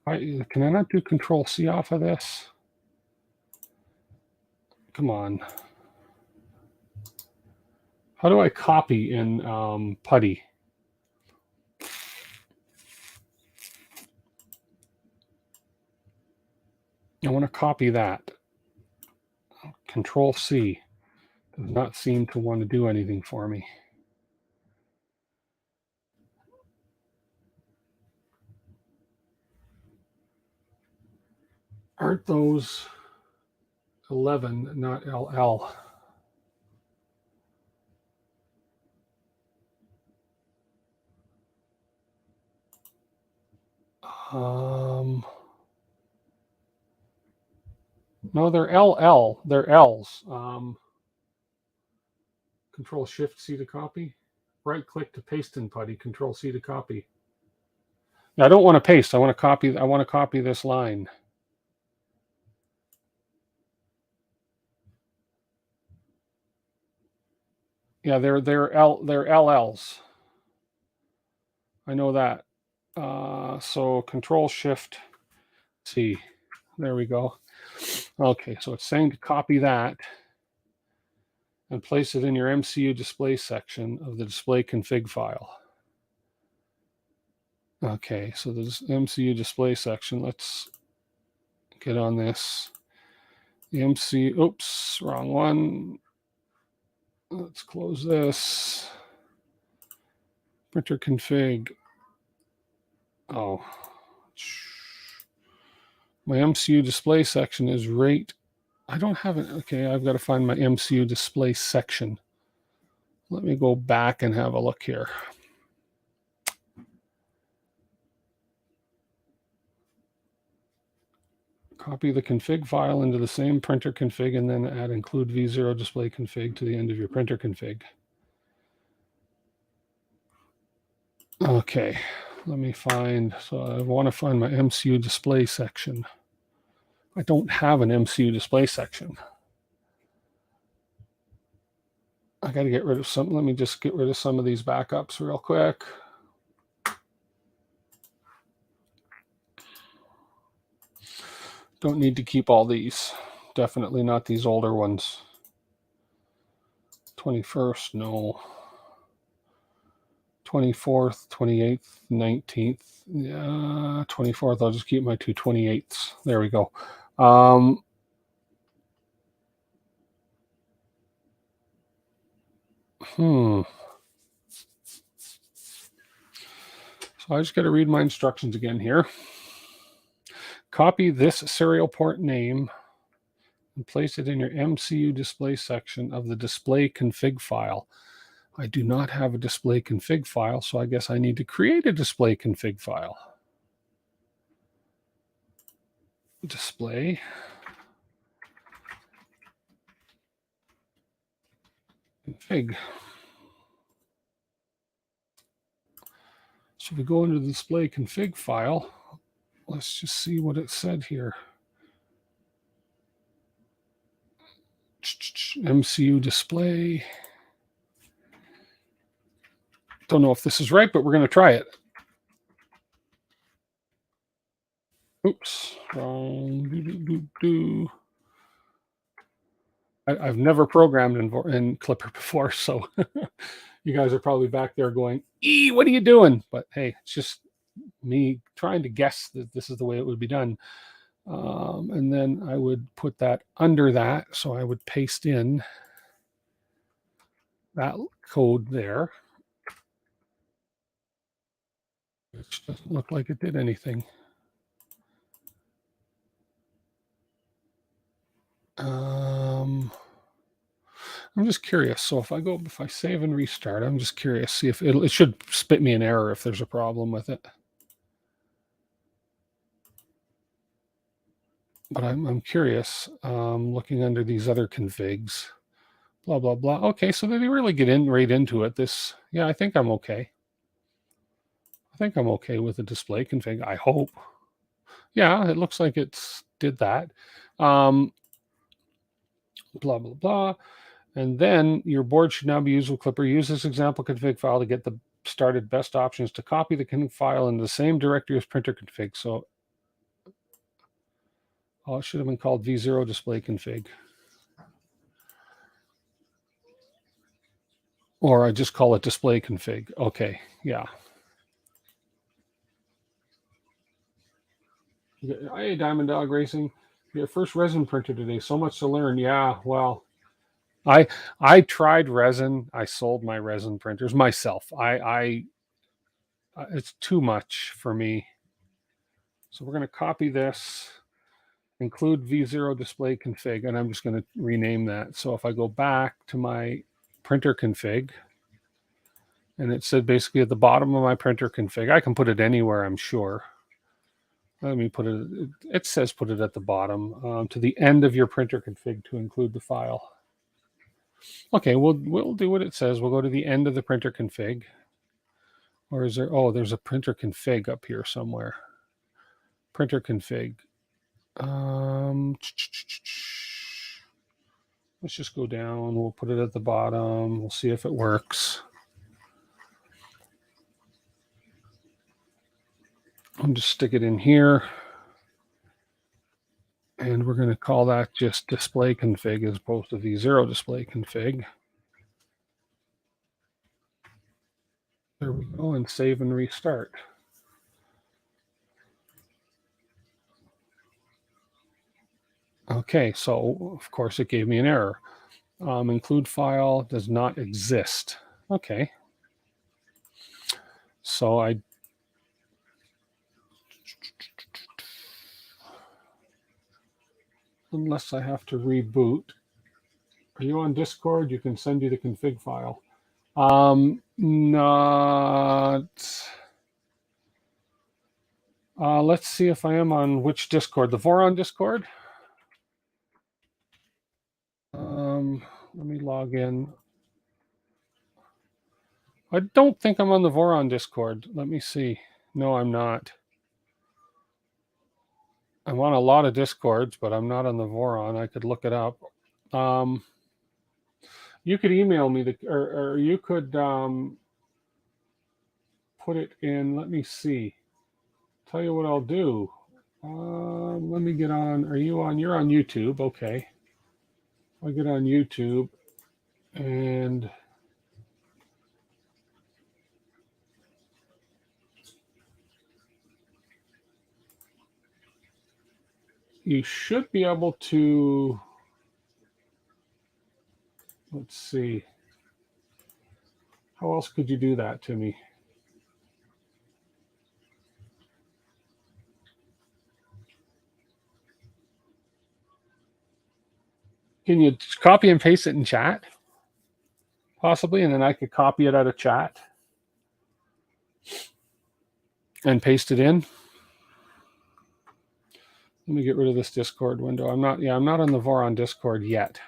Can I not do Control C off of this? Come on. How do I copy in Putty? I want to copy that. Control C. Does not seem to want to do anything for me. Aren't those 11, not LL? No, they're LL. They're L's. Control Shift C to copy. Right click to paste in Putty. Control C to copy. Now, I don't want to paste. I want to copy. I want to copy this line. Yeah, they're LLs. I know that. So Control Shift C. There we go. Okay, so it's saying to copy that and place it in your MCU display section of the display config file. Okay, so this MCU display section, let's get on this. The MCU, oops, wrong one. Let's close this. Printer config. Oh, my MCU display section is right. I don't have it. Okay, I've got to find my MCU display section. Let me go back and have a look here. Copy the config file into the same printer config and then add include V0 display config to the end of your printer config. Okay, let me find, so I want to find my MCU display section. I don't have an MCU display section. I got to get rid of some, let me just get rid of some of these backups real quick. Don't need to keep all these. Definitely not these older ones. 21st, no. 24th, 28th, 19th. Yeah, 24th, I'll just keep my two 28ths. There we go. So I just got to read my instructions again here. Copy this serial port name and place it in your MCU display section of the display config file. I do not have a display config file, so I guess I need to create a display config file. Display. Config. So if we go into the display config file, let's just see what it said here. MCU display. Don't know if this is right, but we're going to try it. Oops. I've never programmed in Clipper before, so you guys are probably back there going, "Ee, what are you doing?" But hey, it's just me trying to guess that this is the way it would be done. And then I would put that under that, so I would paste in that code there. Which doesn't look like it did anything. I'm just curious. So if I save and restart, I'm just curious, see if it should spit me an error if there's a problem with it. But I'm curious, looking under these other configs, blah, blah, blah. Okay, so they really get right into it. Yeah, I think I'm okay. I think I'm okay with the display config, I hope. Yeah, it looks like it's did that. Blah, blah, blah. And then your board should now be used with Clipper. Use this example config file to get the started best options to copy the config file into the same directory as printer config. So it should have been called V0 display config. Or I just call it display config. Okay, yeah. Hey, Diamond Dog Racing. Your first resin printer today. So much to learn. Yeah, well, I tried resin. I sold my resin printers myself. I it's too much for me. So we're going to copy this, include V0 display config, and I'm just going to rename that. So if I go back to my printer config, and it said basically at the bottom of my printer config, I can put it anywhere, I'm sure. Let me put it, it says put it at the bottom, to the end of your printer config to include the file. Okay, we'll do what it says. We'll go to the end of the printer config. Or is there, oh, there's a printer config up here somewhere. Printer config. Let's just go down. We'll put it at the bottom. We'll see if it works. I'll just stick it in here. And we're going to call that just display config as opposed to V0 display config. There we go, and save and restart. Okay, so of course it gave me an error. Include file does not exist. Okay. So unless I have to reboot. Are you on Discord? You can send you the config file. Not. Let's see if I am on which Discord. The Voron Discord? Let me log in. I don't think I'm on the Voron Discord. Let me see. No, I'm not. I'm on a lot of Discords, but I'm not on the Voron. I could look it up. You could email me, or you could put it in. Let me see. Tell you what I'll do. Let me get on. Are you on? You're on YouTube. Okay. I'll get on YouTube and you should be able to, let's see. How else could you do that to me? Can you copy and paste it in chat? Possibly, and then I could copy it out of chat and paste it in. Let me get rid of this Discord window. I'm not on the Voron Discord yet.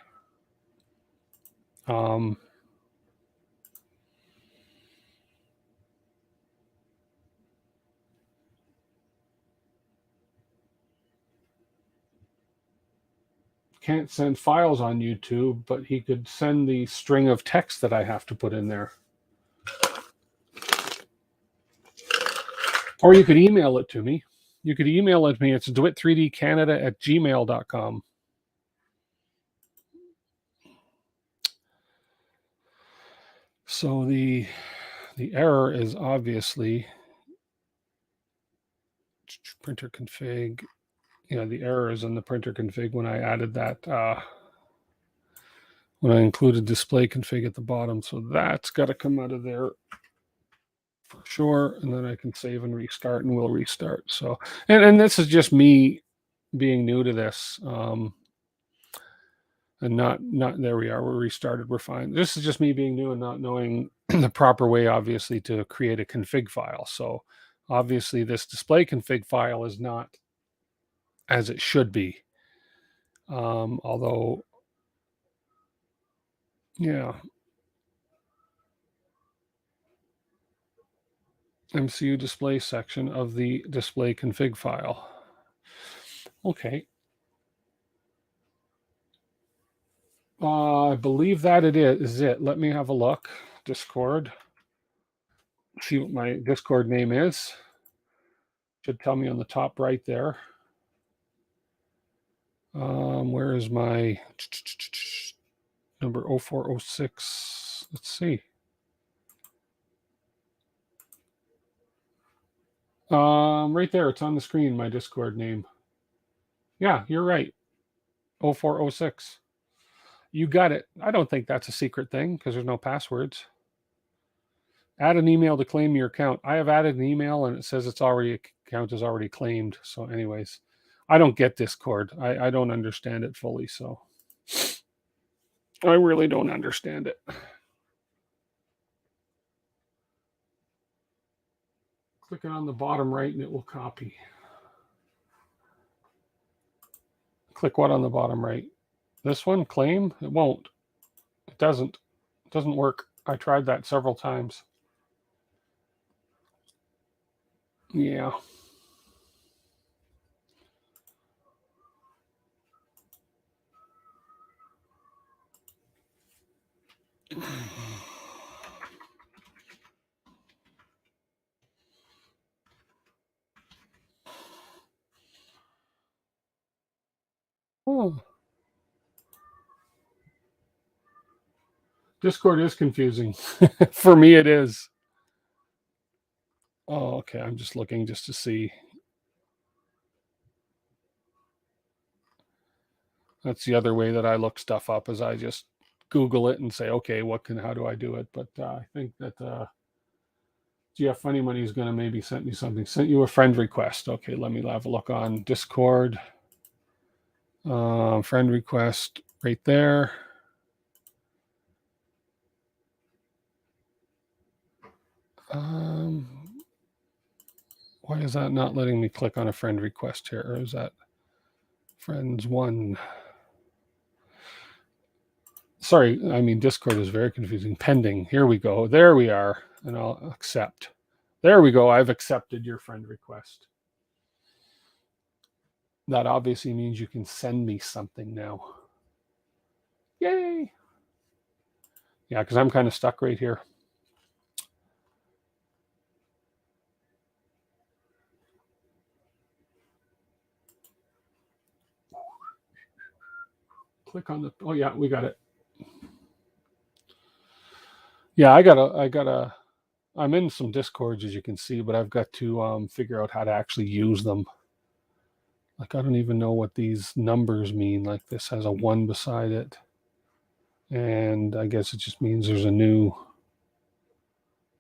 Can't send files on YouTube, but he could send the string of text that I have to put in there. Or you could email it to me. You could email it to me. It's dwit3dcanada@gmail.com. So the error is obviously printer config. Yeah, the error is in the printer config when I added that, when I included display config at the bottom. So that's got to come out of there for sure. And then I can save and restart, and we'll restart. So, and this is just me being new to this. And not there we are. We're restarted. We're fine. This is just me being new and not knowing the proper way, obviously, to create a config file. So obviously this display config file is not as it should be. Although, yeah. MCU display section of the display config file. Okay. I believe that it is it. Let me have a look. Discord. See what my Discord name is. Should tell me on the top right there. Where is my number 0406? Let's see. Right there. It's on the screen, my Discord name. Yeah, you're right. 0406. You got it. I don't think that's a secret thing because there's no passwords. Add an email to claim your account. I have added an email and it says account is already claimed. So, anyways, I don't get Discord. I don't understand it fully. So, I really don't understand it. Click it on the bottom right and it will copy. Click what on the bottom right? This one, claim? It won't. It doesn't. It doesn't work. I tried that several times. Yeah. Oh, Discord is confusing. For me, it is. Oh, okay. I'm just looking just to see. That's the other way that I look stuff up is I just Google it and say, okay, how do I do it? But I think that GF Funny Money is going to maybe send me something. Sent you a friend request. Okay, let me have a look on Discord. Friend request right there. Why is that not letting me click on a friend request here? Or is that friends one? Sorry, I mean, Discord is very confusing. Pending. Here we go. There we are. And I'll accept. There we go. I've accepted your friend request. That obviously means you can send me something now. Yay. Yeah, because I'm kind of stuck right here. Click on the, oh yeah, we got it. Yeah, I'm in some Discords as you can see, but I've got to figure out how to actually use them. Like, I don't even know what these numbers mean. Like, this has a 1 beside it. And I guess it just means there's a new,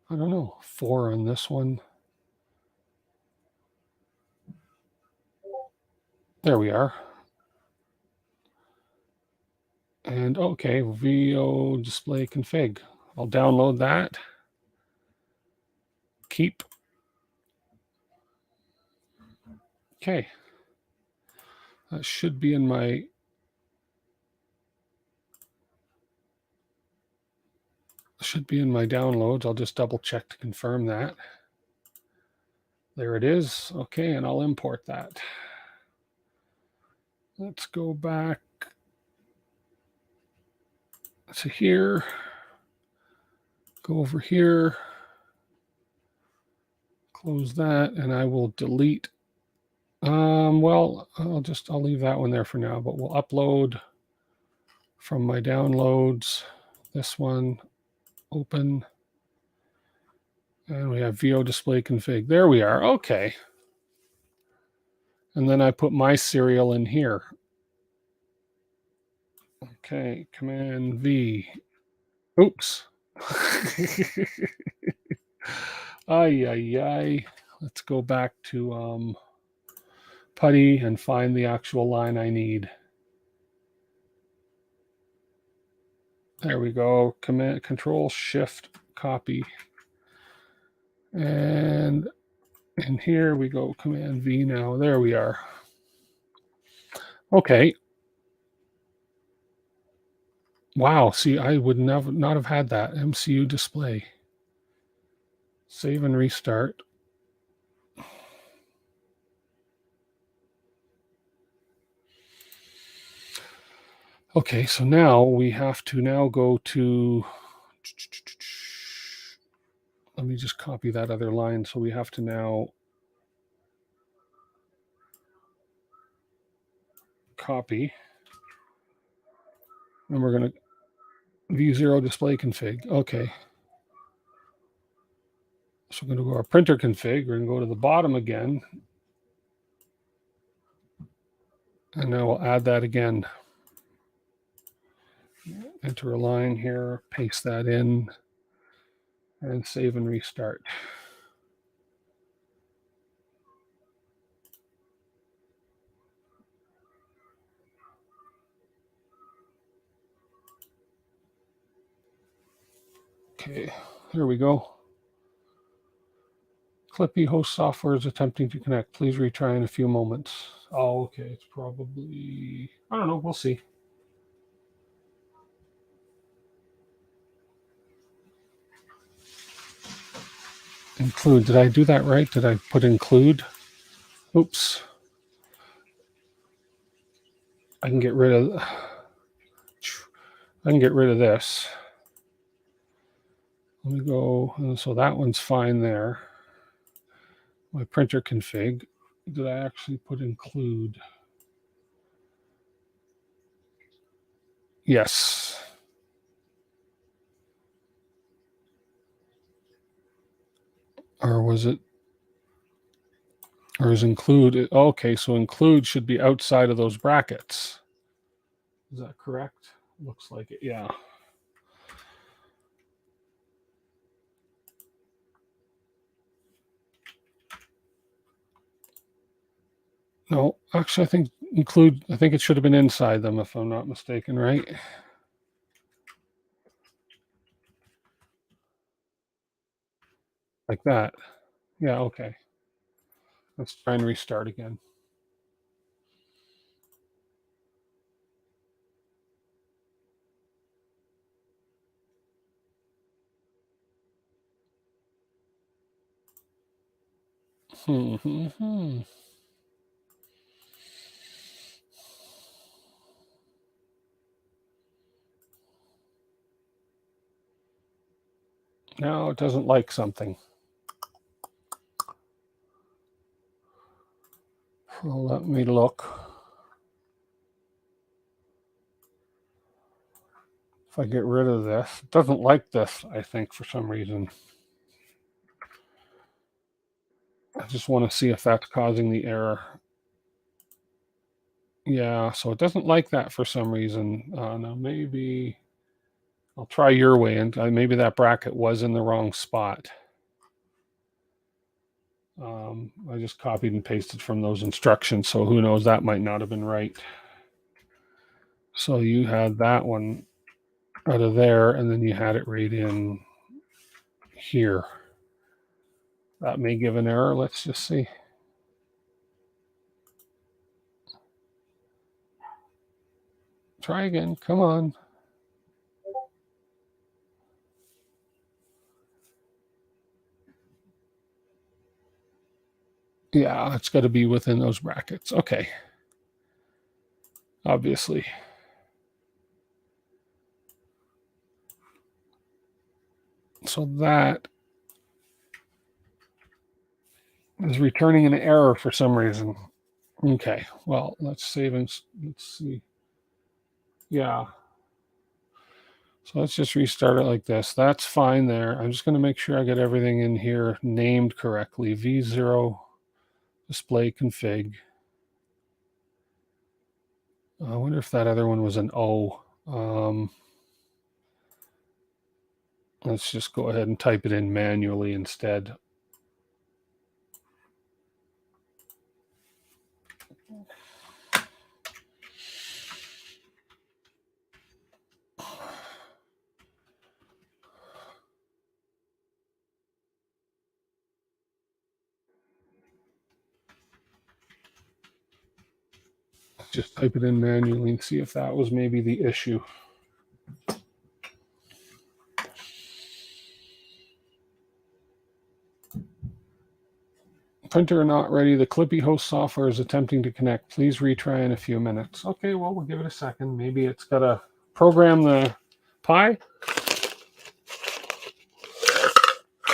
I don't know, 4 on this one. There we are. And okay, VO display config. I'll download that. Keep. Okay. That should be in my downloads. I'll just double check to confirm that. There it is. Okay, and I'll import that. Let's go back to here. Go over here. Close that, and I will delete. Well, I'll leave that one there for now, but we'll upload from my downloads. This one, open. And we have VO display config. There we are. Okay. And then I put my serial in here. Okay, Command V. Oops. Ay. Let's go back to Putty and find the actual line I need. There we go. Command Control Shift copy. And in here we go Command V now. There we are. Okay. Wow. See, I would not have had that MCU display. Save and restart. Okay, so now we have to now go to, let me just copy that other line. So we have to now copy, and we're going to V0 display config. Okay. So we're going to go to our printer config. We're going to go to the bottom again. And now we'll add that again. Enter a line here, paste that in, and save and restart. Okay, here we go. Clippy host software is attempting to connect. Please retry in a few moments. Oh, okay. It's probably, I don't know. We'll see. Include. Did I do that right? Did I put include? Oops. I can get rid of this. Let me go. So that one's fine there. My printer config. Did I actually put include? Yes. Or was it? Or is include? Okay, so include should be outside of those brackets. Is that correct? Looks like it. Yeah. No, actually, I think include. I think it should have been inside them, if I'm not mistaken, right? Like that. Yeah. Okay. Let's try and restart again. Now it doesn't like something. Well, let me look. If I get rid of this, it doesn't like this, I think, for some reason. I just want to see if that's causing the error. Yeah, so it doesn't like that for some reason. Now maybe I'll try your way, and maybe that bracket was in the wrong spot. I just copied and pasted from those instructions, so who knows, that might not have been right. So you had that one out of there, and then you had it right in here. That may give an error. Let's just see. Try again. Come on. Yeah, it's got to be within those brackets. Okay. Obviously. So that is returning an error for some reason. Okay. Well, let's save and let's see. Yeah. So let's just restart it like this. That's fine there. I'm just going to make sure I get everything in here named correctly. V0 display config. I wonder if that other one was an O. Let's just go ahead and type it in manually instead. Just type it in manually and see if that was maybe the issue. Printer not ready. The Clippy host software is attempting to connect. Please retry in a few minutes. Okay, well, we'll give it a second. Maybe it's got to program the Pi.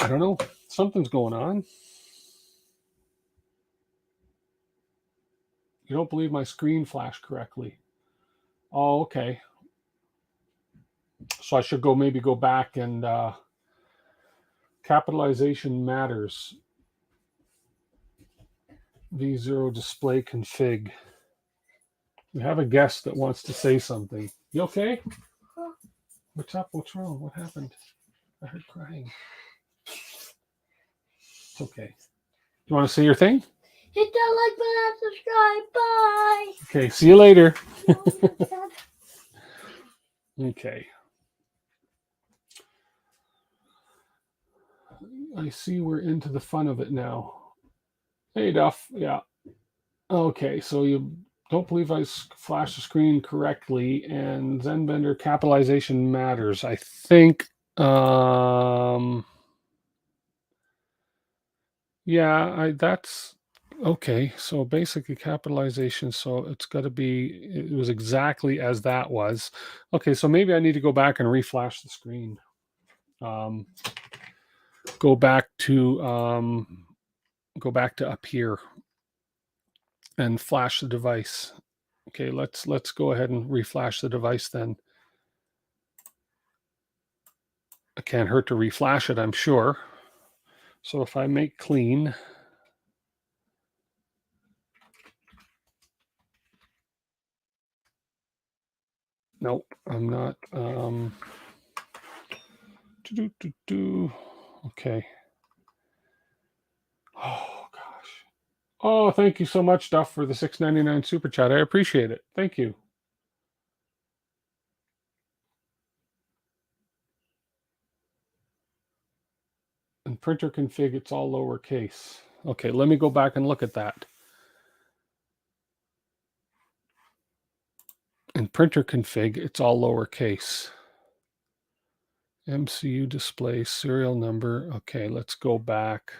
I don't know. Something's going on. You don't believe my screen flashed correctly. Oh, okay. So I should maybe go back and capitalization matters. V0 display config. We have a guest that wants to say something. You okay? What's up? What's wrong? What happened? I heard crying. It's okay. You want to say your thing? Hit that like button and subscribe. Bye. Okay, see you later. Okay. I see we're into the fun of it now. Hey, Duff. Yeah. Okay, so you don't believe I flashed the screen correctly, and Zenbender capitalization matters. I think, yeah, that's okay. So basically capitalization, so it's got to be, it was exactly as that was. Okay, so maybe I need to go back and reflash the screen. Go back to up here and flash the device. Okay, let's go ahead and reflash the device then. It can't hurt to reflash it, I'm sure. So if I make clean, nope, I'm not. Okay. Oh gosh. Oh, thank you so much, Duff, for the $6.99 super chat. I appreciate it. Thank you. And printer config, it's all lowercase. Okay, let me go back and look at that. In printer config, it's all lowercase. MCU display, serial number. Okay, let's go back.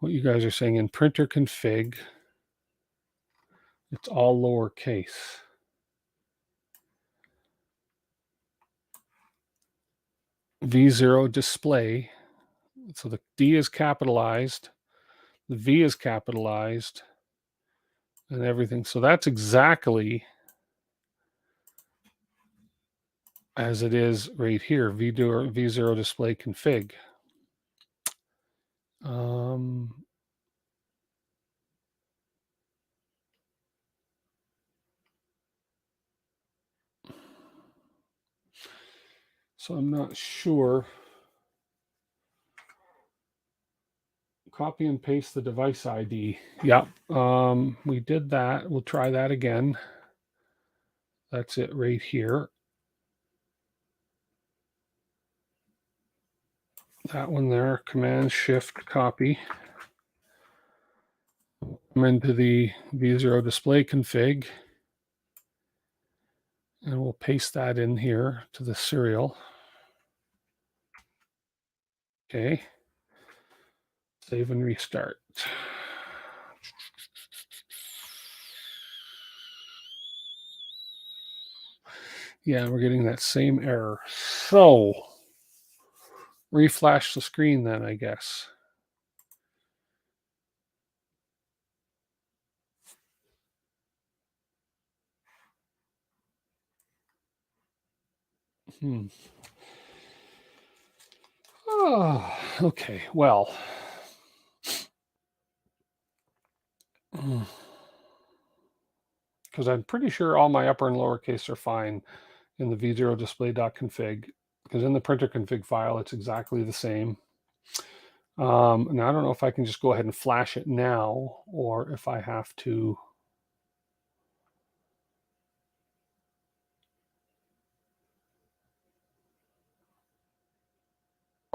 What you guys are saying in printer config, it's all lowercase. V0 display. So the D is capitalized, the V is capitalized, and everything. So that's exactly as it is right here, V0 display config. So I'm not sure. Copy and paste the device ID. Yep, we did that. We'll try that again. That's it right here. That one there, Command Shift copy. I'm into the V0 display config. And we'll paste that in here to the serial. Okay. Save and restart. Yeah, we're getting that same error. So, reflash the screen then, I guess. Oh, okay, well. Because I'm pretty sure all my upper and lowercase are fine in the v0 display.config. Because in the printer config file, it's exactly the same. And I don't know if I can just go ahead and flash it now, or if I have to.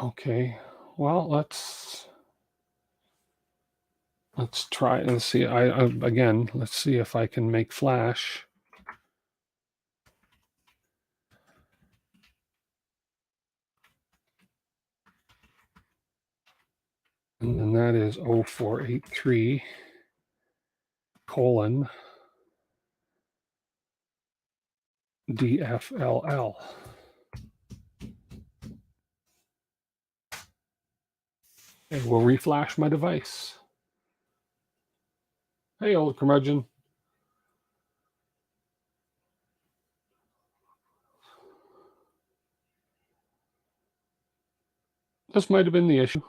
Okay, well, let's try and see. Again, let's see if I can make flash. And then that is 0483 colon DFLL. And we'll reflash my device. Hey, old curmudgeon. This might have been the issue.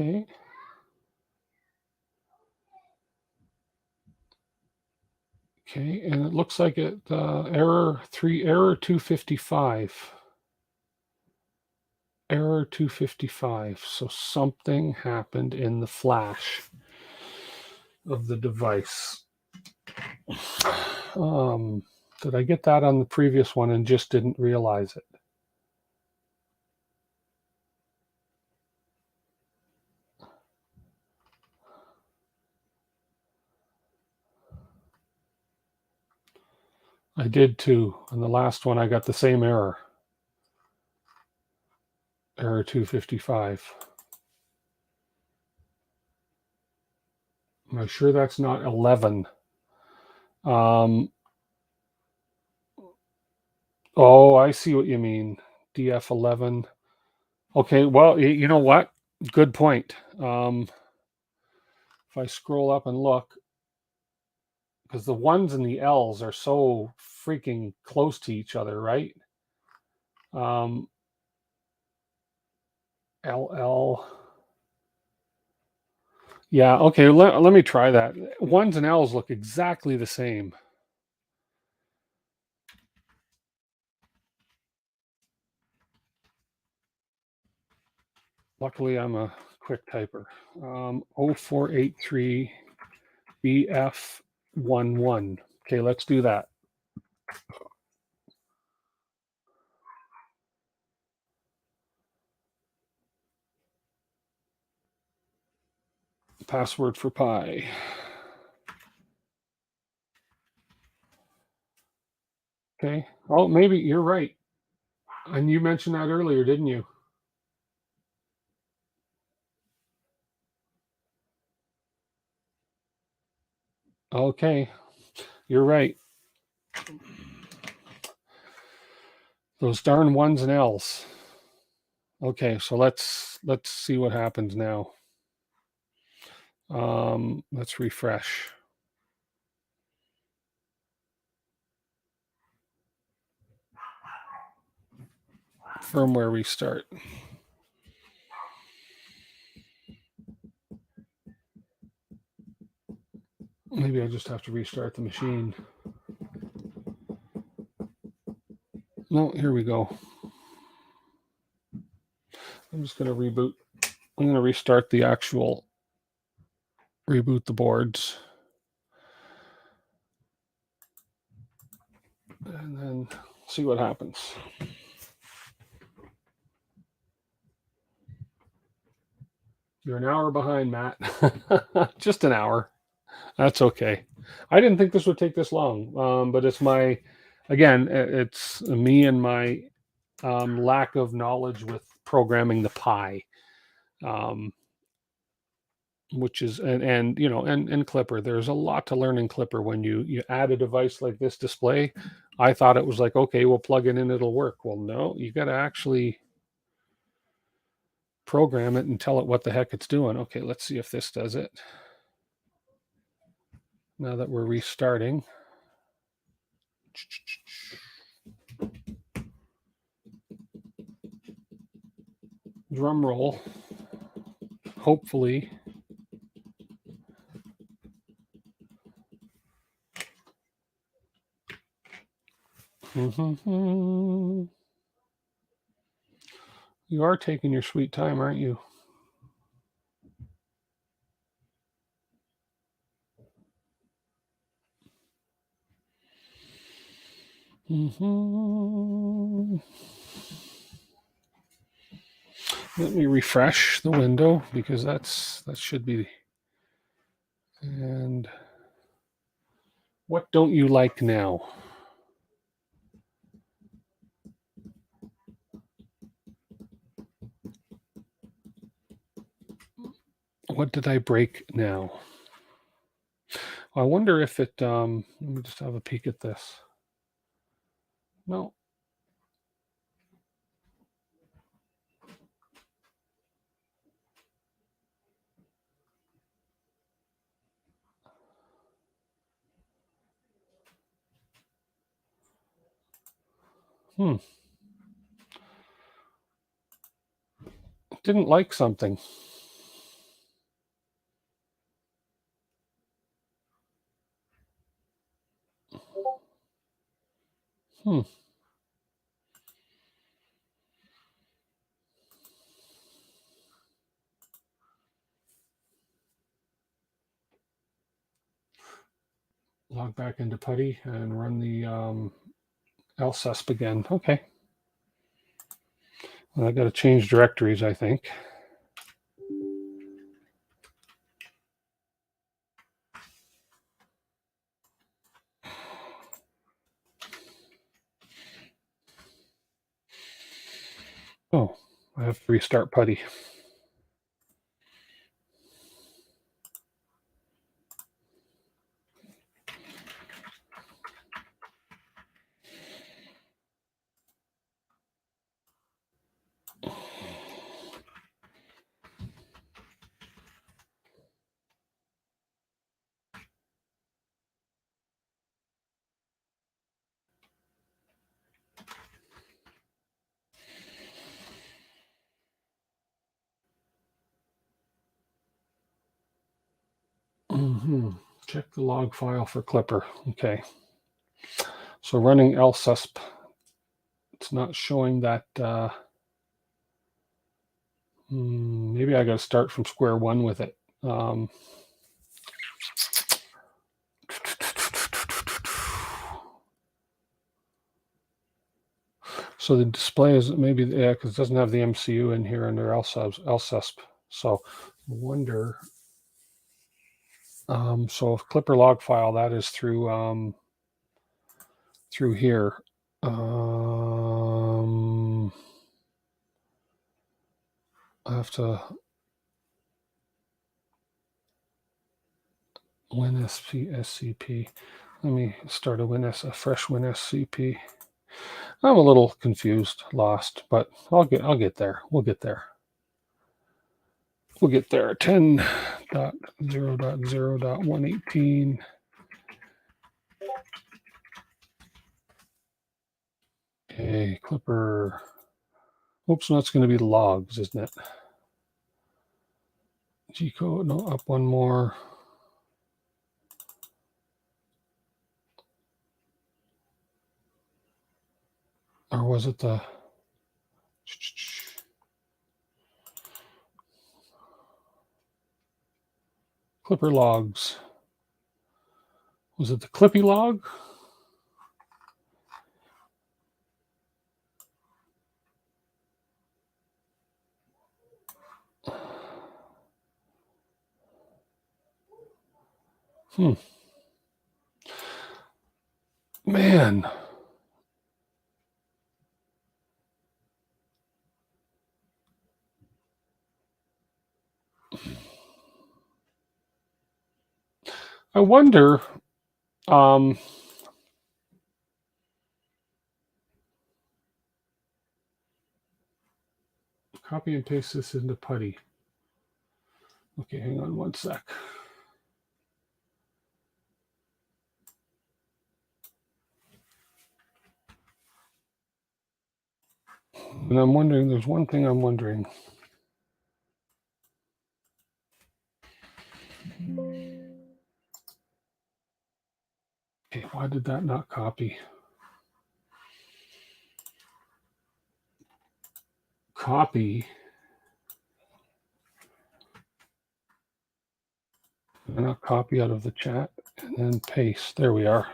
Okay. Okay, and it looks like it error 255. Error 255. So something happened in the flash of the device. Did I get that on the previous one and just didn't realize it? I did too. On the last one, I got the same error. Error 255. Am I sure that's not 11? Oh, I see what you mean. DF11. Okay, well, you know what? Good point. If I scroll up and look, because the ones and the L's are so freaking close to each other, right? LL. Yeah, okay, let me try that. Ones and L's look exactly the same. Luckily, I'm a quick typer. 0483 BF11. Okay, let's do that. Password for Pi. Okay. Oh, maybe you're right. And you mentioned that earlier, didn't you? Okay. You're right. Those darn ones and L's. Okay, so let's see what happens now. Let's refresh. Firmware restart. Maybe I just have to restart the machine. No, here we go. I'm just going to reboot. I'm going to restart the actual, reboot the boards. And then see what happens. You're an hour behind, Matt. Just an hour. That's okay. I didn't think this would take this long, but it's it's me and my lack of knowledge with programming the Pi, which is and Clipper. There's a lot to learn in Clipper when you add a device like this display. I thought it was like, okay, we'll plug it in, it'll work. Well, no, you got to actually program it and tell it what the heck it's doing. Okay, let's see if this does it. Now that we're restarting. Drum roll. Hopefully. You are taking your sweet time, aren't you? Let me refresh the window because that should be. And what don't you like now? What did I break now? I wonder if it, let me just have a peek at this. No. Didn't like something. Hmm. Log back into Putty and run the LSUSP again. Okay. Well, I got to change directories, I think. Oh, I have to restart Putty. Check the log file for Clipper. Okay. So running LSUSP, it's not showing that. Maybe I got to start from square one with it. So the display is maybe, yeah, because it doesn't have the MCU in here under LSUSP. So I wonder. So if Clipper log file, that is through here. I have to WinSCP. Let me start a fresh WinSCP. I'm a little confused, lost, but I'll get there. We'll get there. We'll get there. 10.0.0.118. Okay, Clipper. Oops, no, it's going to be logs, isn't it? G code, no, up one more. Or was it the Clipper logs? Was it the Clippy log? Man. I wonder, copy and paste this into Putty. Okay, hang on one sec. And I'm wondering, there's one thing I'm wondering. Okay, why did that not copy? Copy. And not copy out of the chat and then paste. There we are.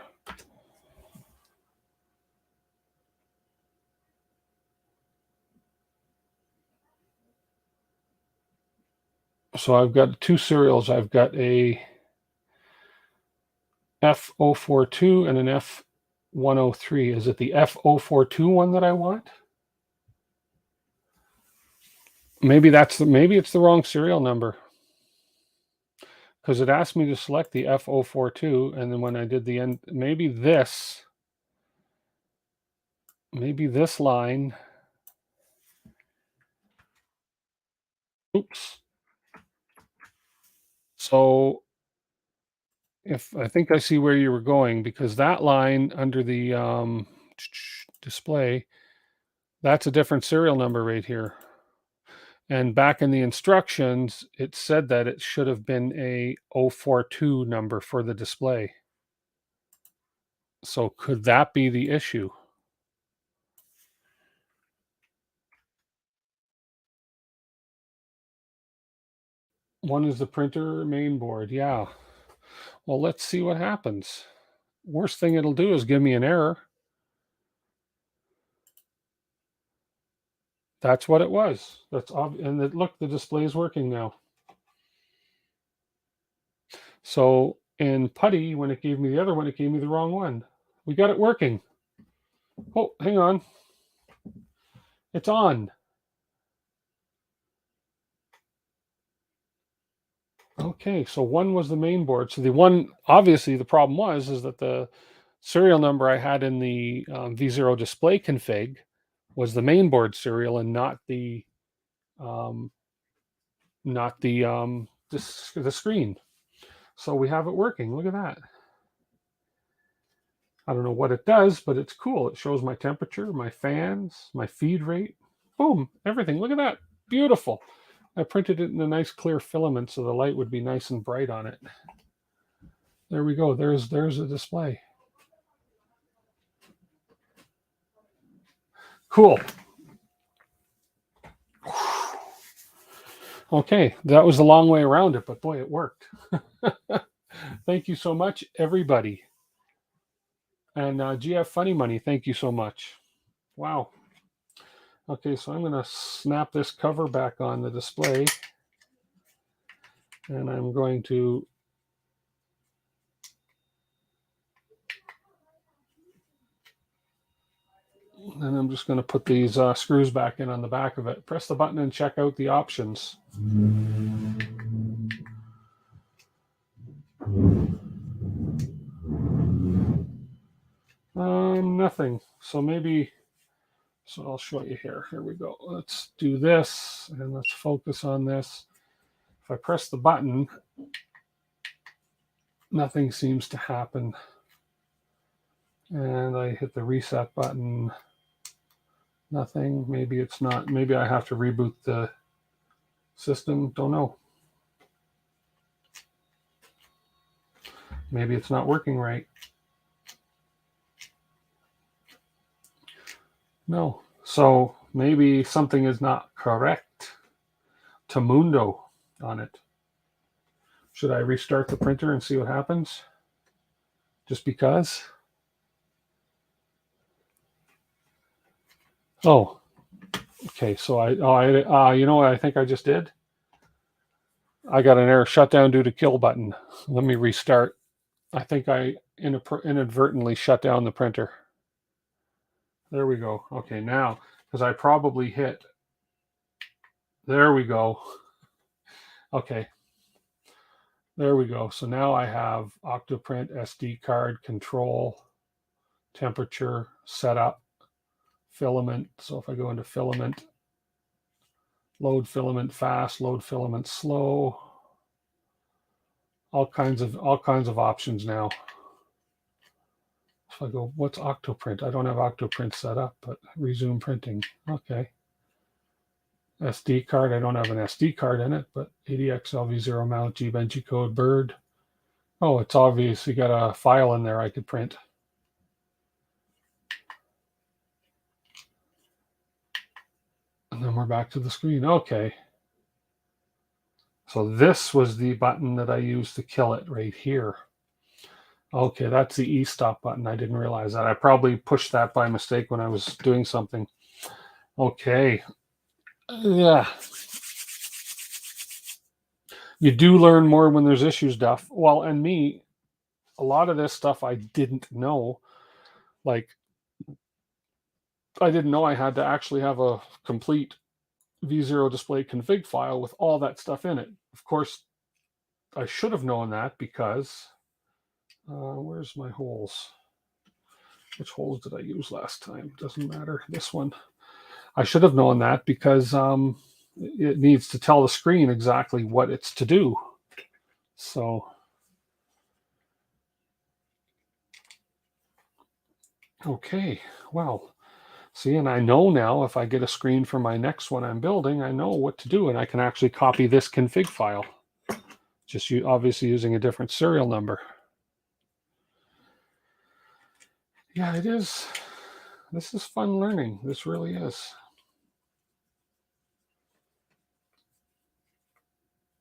So I've got two serials. I've got a F042 and an F103. Is it the F042 one that I want? Maybe it's the wrong serial number. Because it asked me to select the F042, and then when I did the end, maybe this line. Oops. So if I think I see where you were going, because that line under the display, that's a different serial number right here. And back in the instructions, it said that it should have been a 042 number for the display. So could that be the issue? One is the printer main board. Yeah. Well, let's see what happens. Worst thing it'll do is give me an error. That's what it was. That's obvious. And look, the display is working now. So in Putty, when it gave me the other one, it gave me the wrong one. We got it working. Oh, hang on. It's on. Okay, so one was the main board. So the one, obviously, the problem is that the serial number I had in the V0 display config was the main board serial and not the the screen. So we have it working. Look at that. I don't know what it does, but it's cool. It shows my temperature, my fans, my feed rate. Boom, everything. Look at that. Beautiful. I printed it in a nice clear filament so the light would be nice and bright on it. There we go. There's a display. Cool. Okay, that was a long way around it, but boy, it worked. Thank you so much, everybody. And GF Funny Money, thank you so much. Wow. Okay, so I'm going to snap this cover back on the display. And I'm going to I'm just going to put these screws back in on the back of it. Press the button and check out the options. Nothing. So maybe, so I'll show you here. Here we go. Let's do this and let's focus on this. If I press the button, nothing seems to happen. And I hit the reset button. Nothing. Maybe it's not. Maybe I have to reboot the system. Don't know. Maybe it's not working right. No. So maybe something is not correct. Tamundo on it. Should I restart the printer and see what happens? Just because? Oh, okay. So you know what I think I just did? I got an error shutdown due to kill button. Let me restart. I think I inadvertently shut down the printer. There we go. Okay, now, because I probably hit. There we go. Okay. There we go. So now I have Octoprint, SD card, control, temperature, setup, filament. So if I go into filament, load filament fast, load filament slow, all kinds of options now. So I go, what's Octoprint? I don't have Octoprint set up, but resume printing. Okay. SD card, I don't have an SD card in it, but ADXL V0 mount, G code, bird. Oh, it's obvious you got a file in there I could print. And then we're back to the screen. Okay. So this was the button that I used to kill it right here. Okay, that's the e-stop button. I didn't realize that. I probably pushed that by mistake when I was doing something. Okay. Yeah. You do learn more when there's issues, Duff. Well, and me, a lot of this stuff I didn't know. Like, I didn't know I had to actually have a complete V0 display config file with all that stuff in it. Of course, I should have known that because where's my holes? Which holes did I use last time? Doesn't matter. This one. I should have known that because it needs to tell the screen exactly what it's to do. So, okay, well, see, and I know now if I get a screen for my next one I'm building, I know what to do, and I can actually copy this config file. Just obviously using a different serial number. Yeah, it is. This is fun learning. This really is.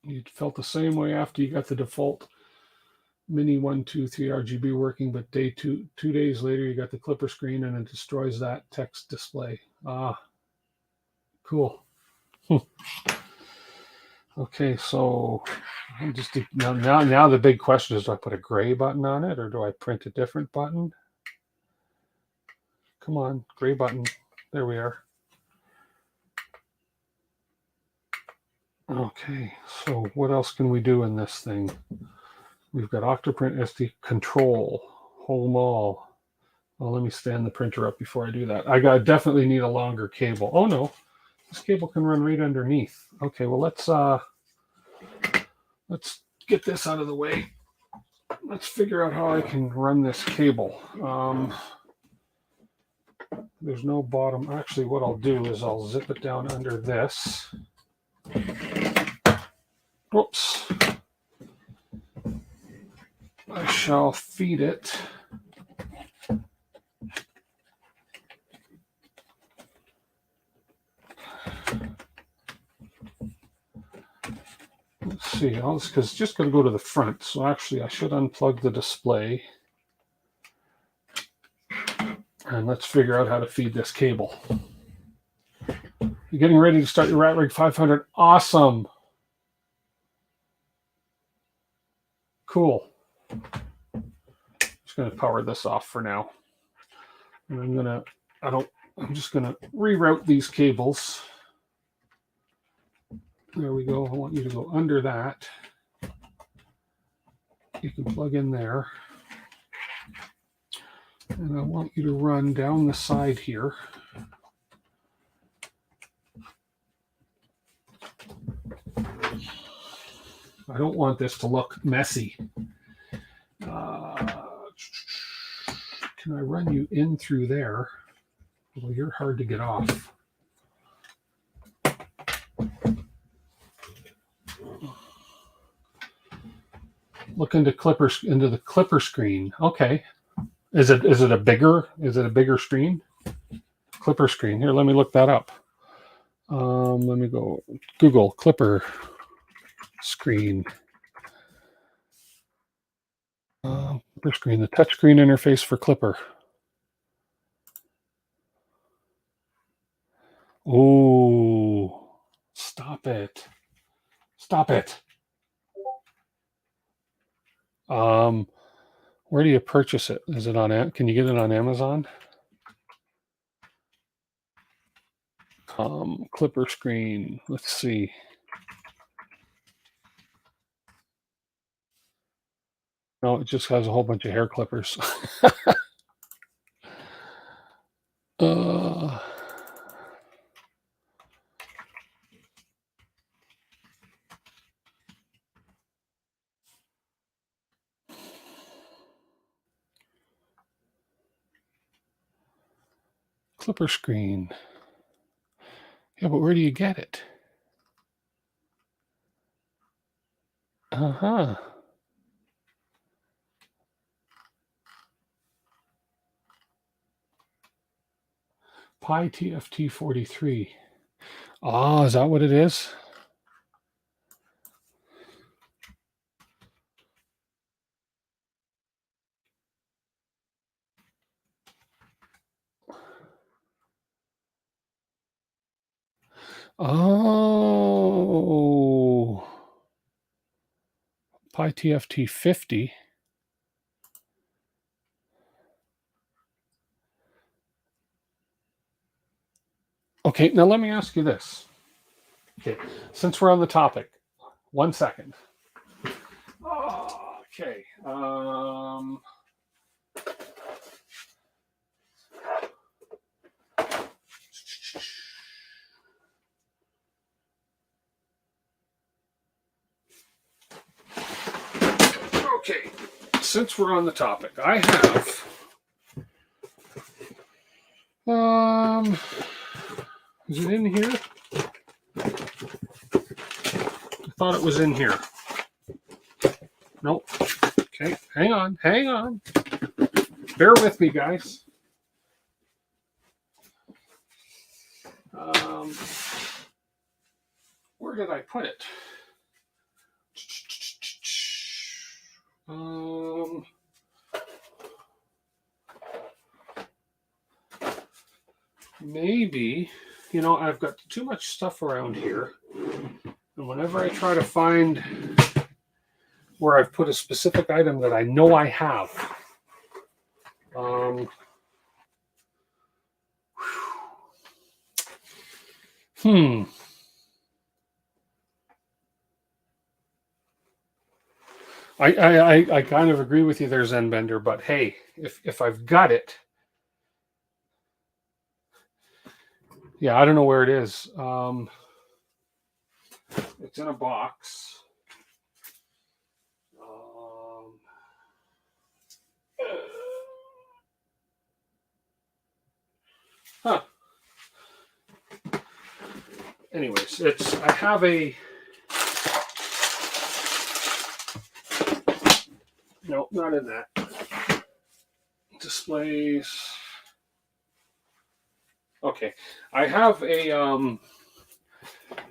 You felt the same way after you got the default Mini 1, 2, 3 RGB working, but two days later you got the clipper screen and it destroys that text display. Ah, cool. Okay, so I'm just now the big question is, do I put a gray button on it or do I print a different button? Come on, gray button. There we are. Okay, so what else can we do in this thing? We've got Octoprint SD Control, Home All. Well, let me stand the printer up before I do that. I definitely need a longer cable. Oh no, this cable can run right underneath. Okay, well let's get this out of the way. Let's figure out how I can run this cable. There's no bottom. Actually, what I'll do is I'll zip it down under this. Whoops. I shall feed it. Let's see, because it's just going to go to the front. So actually, I should unplug the display. And let's figure out how to feed this cable. You're getting ready to start your Rat Rig 500. Awesome. Cool. Just going to power this off for now. And I'm just going to reroute these cables. There we go. I want you to go under that. You can plug in there. And I want you to run down the side here. I don't want this to look messy. Can I run you in through there? Well, you're hard to get off. Look into the clipper screen. Okay. Is it a bigger screen? Clipper screen. Here, let me look that up. Let me go Google clipper screen. Clipper screen, the touchscreen interface for clipper. Oh, stop it. Stop it. Where do you purchase it? Is it on? Can you get it on Amazon? Clipper screen. Let's see. No, it just has a whole bunch of hair clippers. Clipper screen. Yeah, but where do you get it? Uh-huh. Pi TFT 43. Oh, is that what it is? Oh. Pi TFT 50. Okay, now let me ask you this. Okay, since we're on the topic, 1 second. Okay. Okay, since we're on the topic, I have is it in here? I thought it was in here. Nope. Okay, hang on. Bear with me, guys. Where did I put it? maybe, you know, I've got too much stuff around here. And whenever I try to find where I've put a specific item that I know I have, I kind of agree with you there, Zenbender, but hey, if I've got it, yeah, I don't know where it is. It's in a box. Huh. Anyways, I have a, no, not in that. Displays. Okay, I have a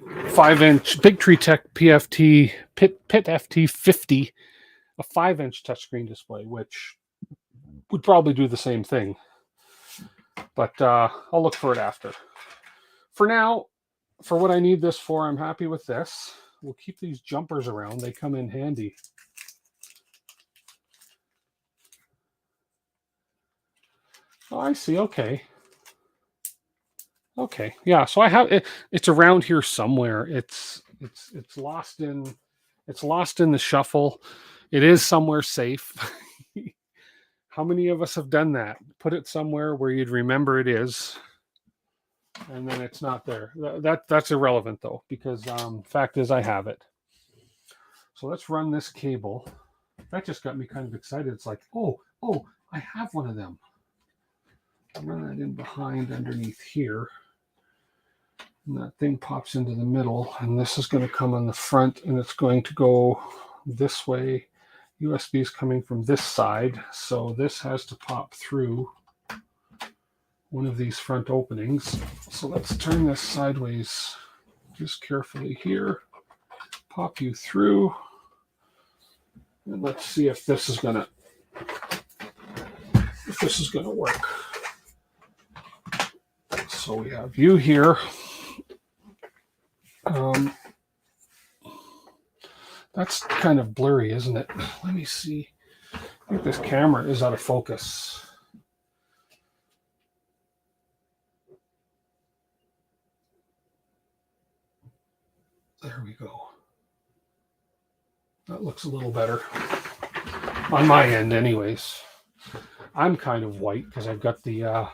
5-inch Big Tree Tech PFT Pit FT 50, a 5-inch touchscreen display, which would probably do the same thing. But I'll look for it after. For now, for what I need this for, I'm happy with this. We'll keep these jumpers around. They come in handy. Oh, I see. Okay. Okay. Yeah. So I have it. It's around here somewhere. It's lost in the shuffle. It is somewhere safe. How many of us have done that? Put it somewhere where you'd remember it is, and then it's not there. That's irrelevant though, because fact is I have it. So let's run this cable. That just got me kind of excited. It's like, oh, I have one of them. I'll run that in behind underneath here. And that thing pops into the middle, and this is going to come on the front, and it's going to go this way. USB is coming from this side, so this has to pop through one of these front openings. So let's turn this sideways just carefully here. Pop you through, and let's see if this is gonna work. So we have you here. That's kind of blurry, isn't it? Let me see. I think this camera is out of focus. There we go. That looks a little better. On my end, anyways. I'm kind of white because I've got the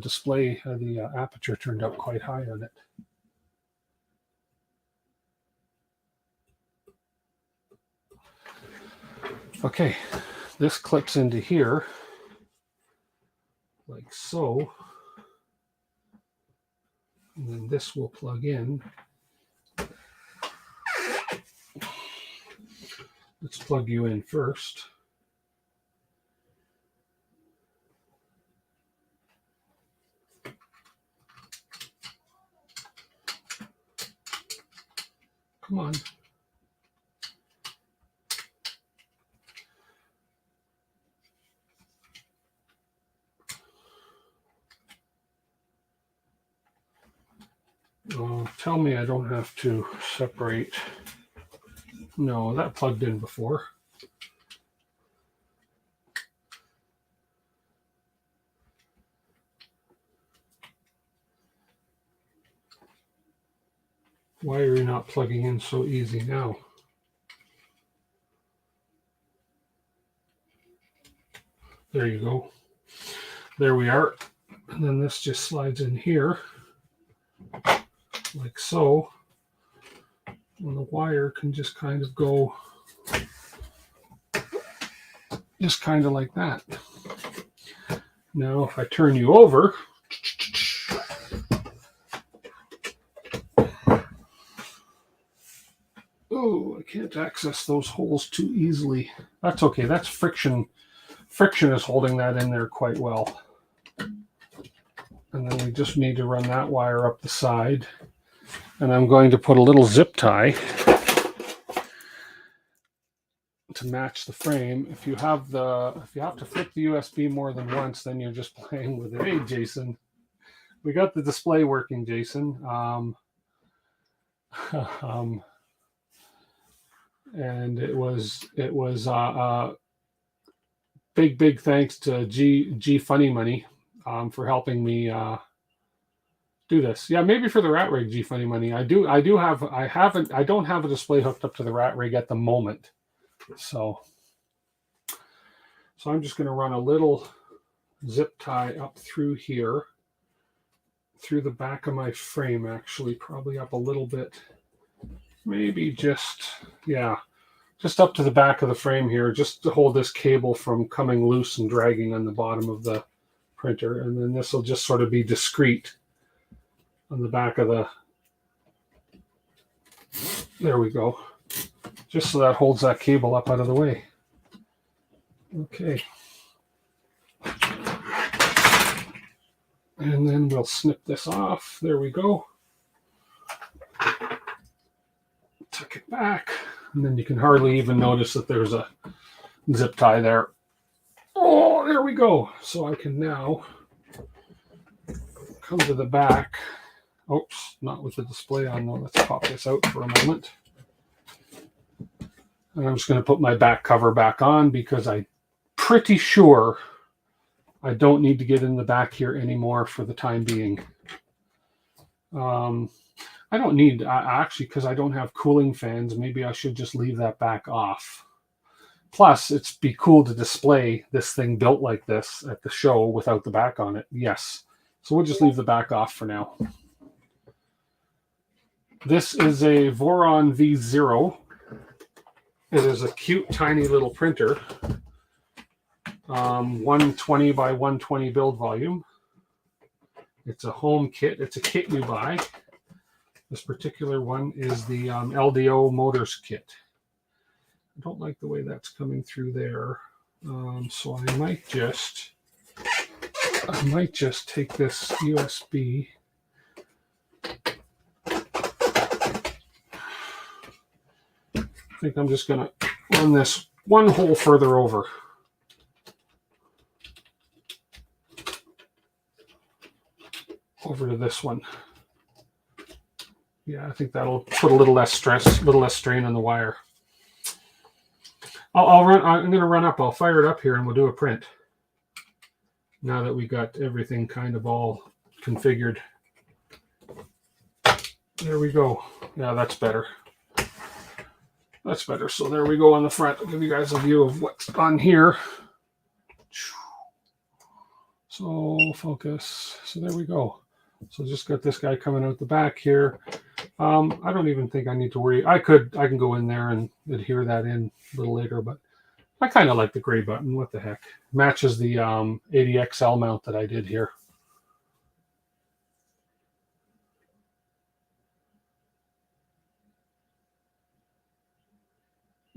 display, the aperture turned up quite high on it. Okay, this clips into here, like so. And then this will plug in. Let's plug you in first. Come on. Oh, tell me I don't have to separate. No, that plugged in before. Why are you not plugging in so easy now? There you go. There we are. And then this just slides in here, like so. And the wire can just kind of go, just kind of like that. Now, if I turn you over, oh, I can't access those holes too easily. That's okay. That's friction. Friction is holding that in there quite well. And then we just need to run that wire up the side. And I'm going to put a little zip tie to match the frame. If you have to flip the USB more than once, then you're just playing with it. Hey, Jason, we got the display working, Jason. And it was big thanks to G Funny Money for helping me do this. Yeah, maybe for the rat rig, G Funny Money. I don't have a display hooked up to the rat rig at the moment. So I'm just going to run a little zip tie up through here, through the back of my frame, actually, probably up a little bit. Maybe just up to the back of the frame here, just to hold this cable from coming loose and dragging on the bottom of the printer. And then this will just sort of be discreet on the back of the, there we go. Just so that holds that cable up out of the way. Okay. And then we'll snip this off. There we go. Tuck it back. And then you can hardly even notice that there's a zip tie there. Oh, there we go. So I can now come to the back. Oops, not with the display on though. Let's pop this out for a moment. And I'm just going to put my back cover back on because I'm pretty sure I don't need to get in the back here anymore for the time being. I don't need, actually, because I don't have cooling fans, maybe I should just leave that back off. Plus, it'd be cool to display this thing built like this at the show without the back on it. Yes. So we'll just leave the back off for now. This is a Voron V0. It is a cute, tiny little printer. 120 by 120 build volume. It's a home kit. It's a kit you buy. This particular one is the LDO Motors kit. I don't like the way that's coming through there. So I might just take this USB. I think I'm just going to run this one hole further over. Over to this one. Yeah, I think that'll put a little less stress, a little less strain on the wire. I'm going to run up. I'll fire it up here and we'll do a print. Now that we got everything kind of all configured. There we go. Yeah, that's better. That's better. So there we go on the front. I'll give you guys a view of what's on here. So focus. So there we go. So just got this guy coming out the back here. I don't even think I need to worry. I can go in there and adhere that in a little later, but I kind of like the gray button. What the heck? Matches the 80XL mount that I did here.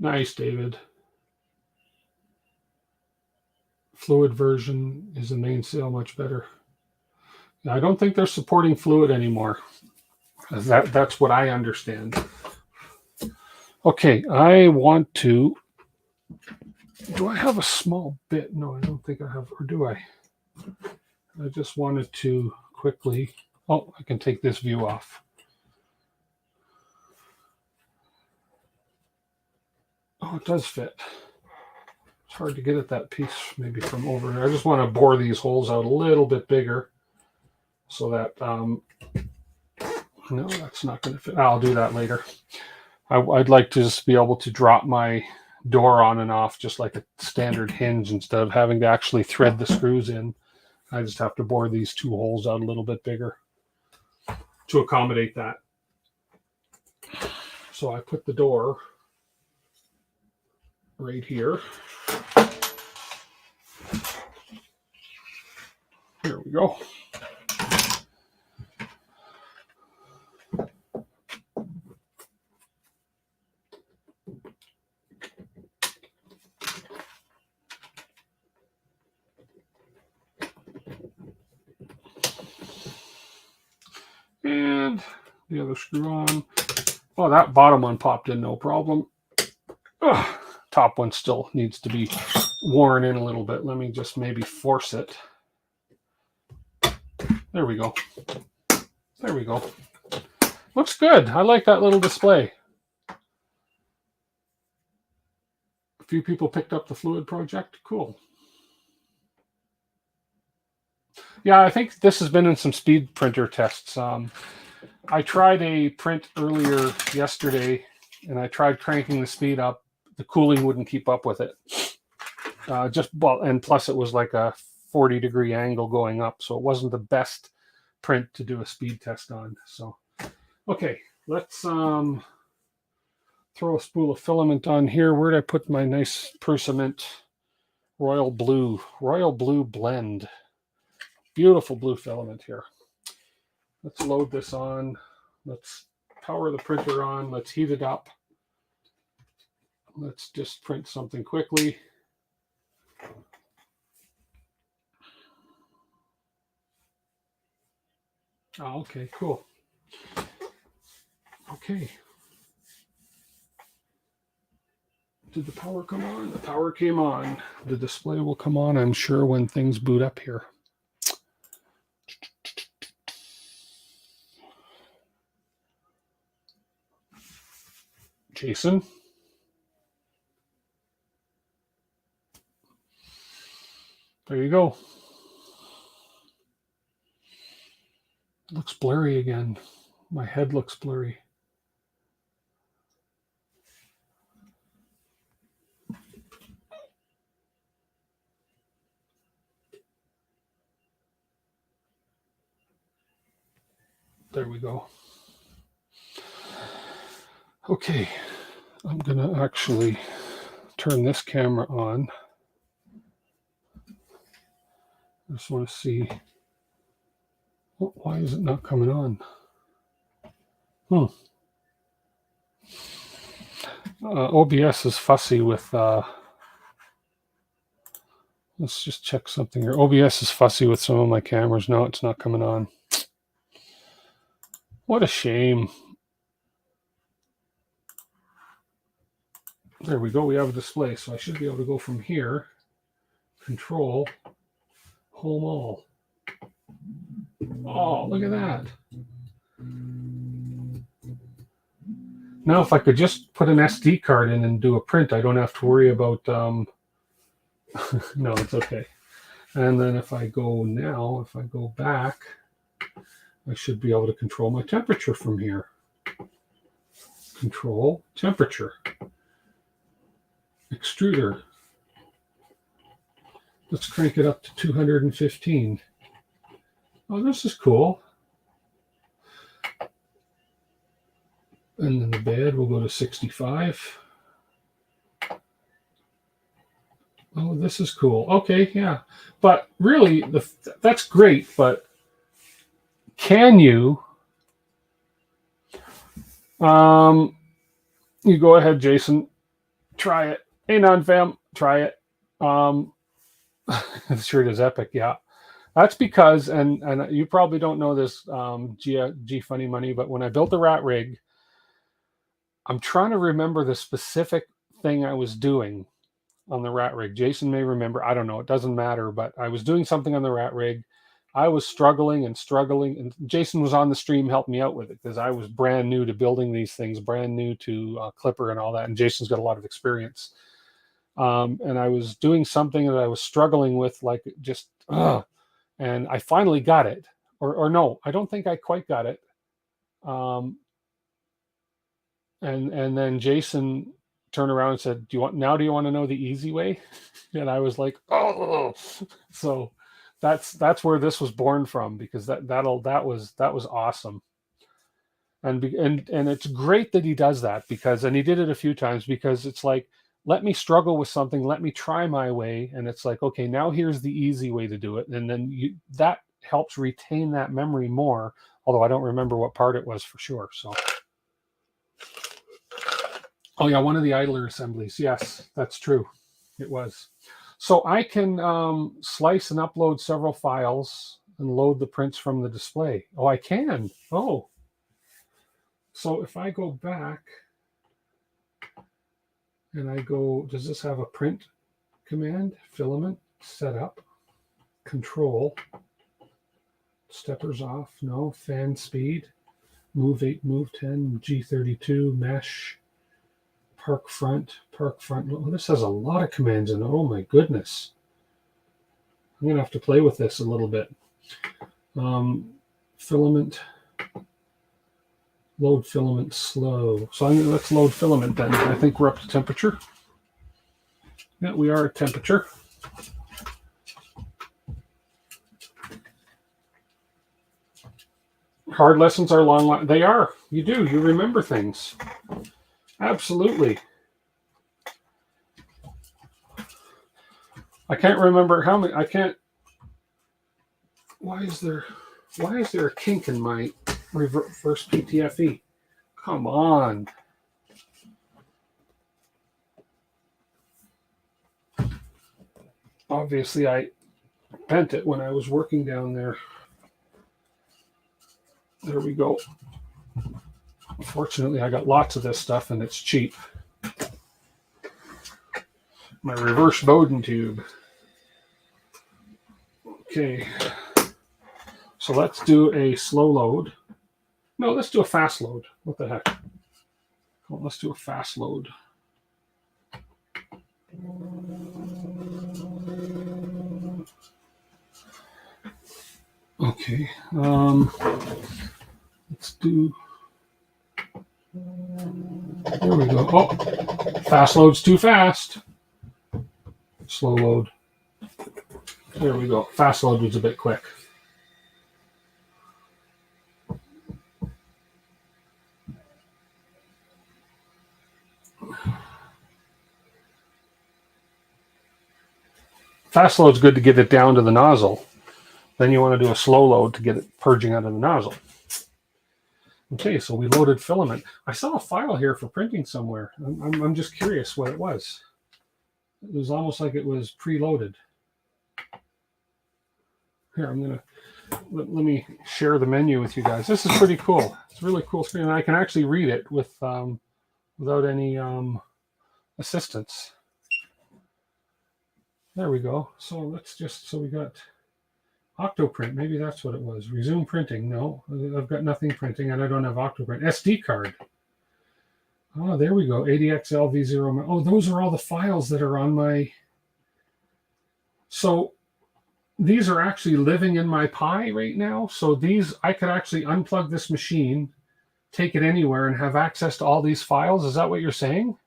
Nice, David. Fluid version is the mainsail much better. I don't think they're supporting fluid anymore. That's what I understand. Okay, I want to... Do I have a small bit? No, I don't think I have. Or do I? I just wanted to quickly... Oh, I can take this view off. Oh, it does fit. It's hard to get at that piece maybe from over here. I just want to bore these holes out a little bit bigger so that... no, that's not going to fit. I'll do that later. I'd like to just be able to drop my door on and off just like a standard hinge instead of having to actually thread the screws in. I just have to bore these two holes out a little bit bigger to accommodate that. So I put the door right here. Here we go. And the other screw on. Oh, that bottom one popped in, no problem. Ugh, top one still needs to be worn in a little bit. Let me just maybe force it. There we go. There we go. Looks good. I like that little display. A few people picked up the fluid project. Cool. Yeah, I think this has been in some speed printer tests. I tried a print earlier yesterday, and I tried cranking the speed up. The cooling wouldn't keep up with it. And plus it was like a 40-degree angle going up, so it wasn't the best print to do a speed test on. So, okay, let's throw a spool of filament on here. Where did I put my nice Percement royal blue blend? Beautiful blue filament here. Let's load this on. Let's power the printer on. Let's heat it up. Let's just print something quickly. Oh, okay, cool. Okay. Did the power come on? The power came on. The display will come on, I'm sure, when things boot up here. Jason? There you go. Looks blurry again. My head looks blurry. There we go. Okay, I'm gonna actually turn this camera on. I just want to see. Why is it not coming on? OBS is fussy with. Let's just check something here. OBS is fussy with some of my cameras. No, it's not coming on. What a shame. There we go. We have a display, so I should be able to go from here. Control, home all. Oh, look at that. Now, if I could just put an SD card in and do a print, I don't have to worry about... no, it's okay. And then if I go back, I should be able to control my temperature from here. Control temperature. Extruder. Let's crank it up to 215. Oh, this is cool. And then the bed will go to 65. Oh, this is cool. Okay, yeah. But really, that's great, but can you... you go ahead, Jason. Try it. Hey, non-fam, try it. The shirt is epic, yeah. That's because, and you probably don't know this, G Funny Money, but when I built the rat rig, I'm trying to remember the specific thing I was doing on the rat rig. Jason may remember. I don't know. It doesn't matter. But I was doing something on the rat rig. I was struggling, and Jason was on the stream helping me out with it because I was brand new to building these things, brand new to Clipper and all that. And Jason's got a lot of experience. And I was doing something that I was struggling with, like just, and I finally got it. Or no, I don't think I quite got it. And then Jason turned around and said, do you want to know the easy way? And I was like, oh. So that's where this was born from, because that was awesome. And it's great that he does that, because, and he did it a few times, because it's like, let me struggle with something, let me try my way, and it's like, okay, now here's the easy way to do it, and then that helps retain that memory more, although I don't remember what part it was for sure. So oh yeah, one of the idler assemblies. Yes, that's true. It was. So I can slice and upload several files and load the prints from the display. Oh, I can. Oh. So if I go back, and I go, does this have a print command? Filament, setup, control, steppers off, no, fan speed, move 8, move 10, G32, mesh, park front. Oh, this has a lot of commands in it. Oh my goodness. I'm going to have to play with this a little bit. Filament, load filament slow. So let's load filament then. I think we're up to temperature. Yeah, we are at temperature. Hard lessons are long. They are. You do. You remember things. Absolutely. I can't remember how many. I can't. Why is there a kink in my reverse PTFE? Come on. Obviously, I bent it when I was working down there. There we go. Fortunately, I got lots of this stuff and it's cheap. My reverse Bowden tube. Okay. So let's do a slow load. No, let's do a fast load. What the heck? Well, let's do a fast load. Okay. Let's do. There we go. Oh, fast load's too fast. Slow load. There we go. Fast load was a bit quick. Fast load's good to get it down to the nozzle. Then you want to do a slow load to get it purging out of the nozzle. Okay, so we loaded filament. I saw a file here for printing somewhere. I'm just curious what it was. It was almost like it was preloaded. Here, I'm gonna let me share the menu with you guys. This is pretty cool. It's a really cool screen, and I can actually read it with without any assistance. There we go. So let's just, so we got Octoprint. Maybe that's what it was. Resume printing. No, I've got nothing printing, and I don't have Octoprint. SD card. Oh, there we go. ADXL V0. Oh, those are all the files that are on my. So these are actually living in my Pi right now. So these, I could actually unplug this machine, take it anywhere, and have access to all these files. Is that what you're saying?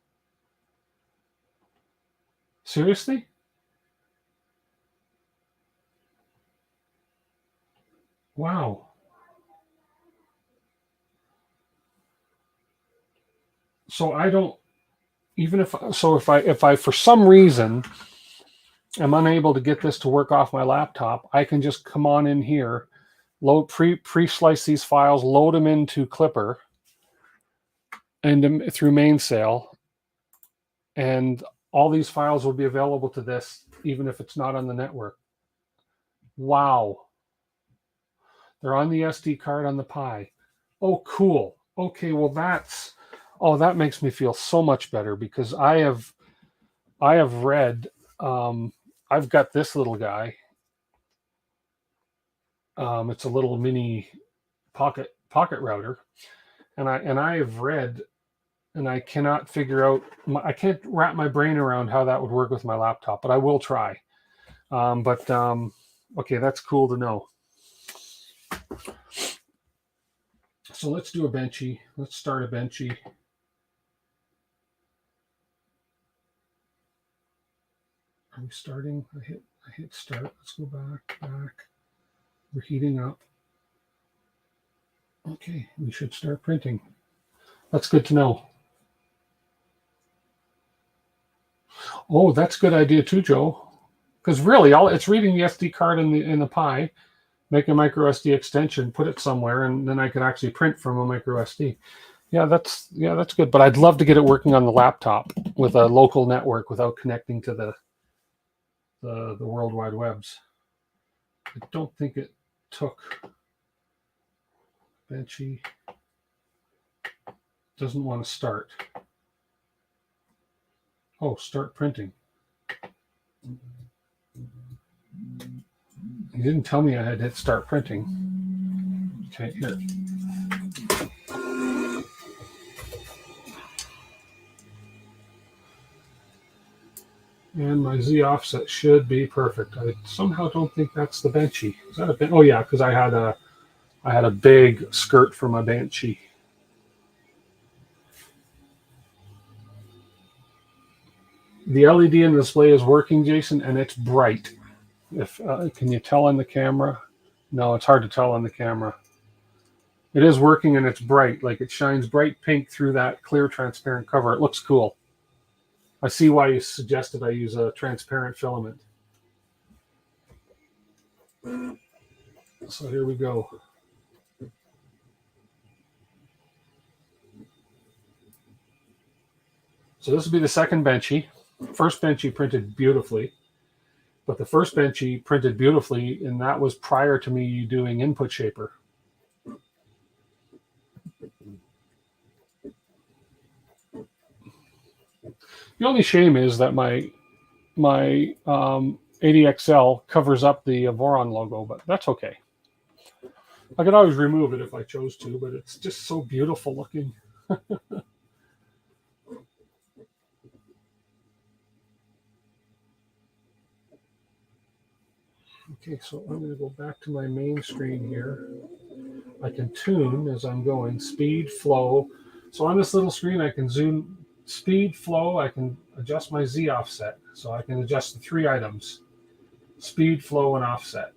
Seriously? Wow. So I don't, even if I for some reason am unable to get this to work off my laptop, I can just come on in here, load pre-slice these files, load them into Clipper and through Mainsail, and all these files will be available to this even if it's not on the network. Wow. They're on the SD card on the Pi. Oh, cool. Okay, well that makes me feel so much better, because I have read, I've got this little guy. It's a little mini pocket router, and I have read, and I cannot figure out. I can't wrap my brain around how that would work with my laptop, but I will try. Okay, that's cool to know. So let's do a benchy. Let's start a benchy. Are we starting? I hit start. Let's go back. We're heating up. Okay, we should start printing. That's good to know. Oh, that's a good idea too, Joe. Because really, it's reading the SD card in the Pi, make a micro SD extension, put it somewhere, and then I could actually print from a micro SD. Yeah, that's good. But I'd love to get it working on the laptop with a local network without connecting to the World Wide Webs. I don't think it took. Benchy doesn't want to start. Oh, start printing. He didn't tell me I had hit start printing. Okay, here. And my Z offset should be perfect. I somehow don't think that's the Benchy. Is that a ben? Oh yeah, because I had a big skirt for my Benchy. The LED in the display is working, Jason, and it's bright. If can you tell on the camera? No, it's hard to tell on the camera. It is working and it's bright. Like it shines bright pink through that clear transparent cover. It looks cool. I see why you suggested I use a transparent filament. So here we go. So this will be the second Benchy. First Benchy printed beautifully, but the first Benchy printed beautifully, and that was prior to me doing input shaper. The only shame is that my 80XL covers up the Voron logo, but that's okay. I could always remove it if I chose to, but it's just so beautiful looking. Okay, so I'm going to go back to my main screen here. I can tune as I'm going, speed, flow. So on this little screen, I can zoom speed, flow. I can adjust my Z offset. So I can adjust the 3 items, speed, flow, and offset.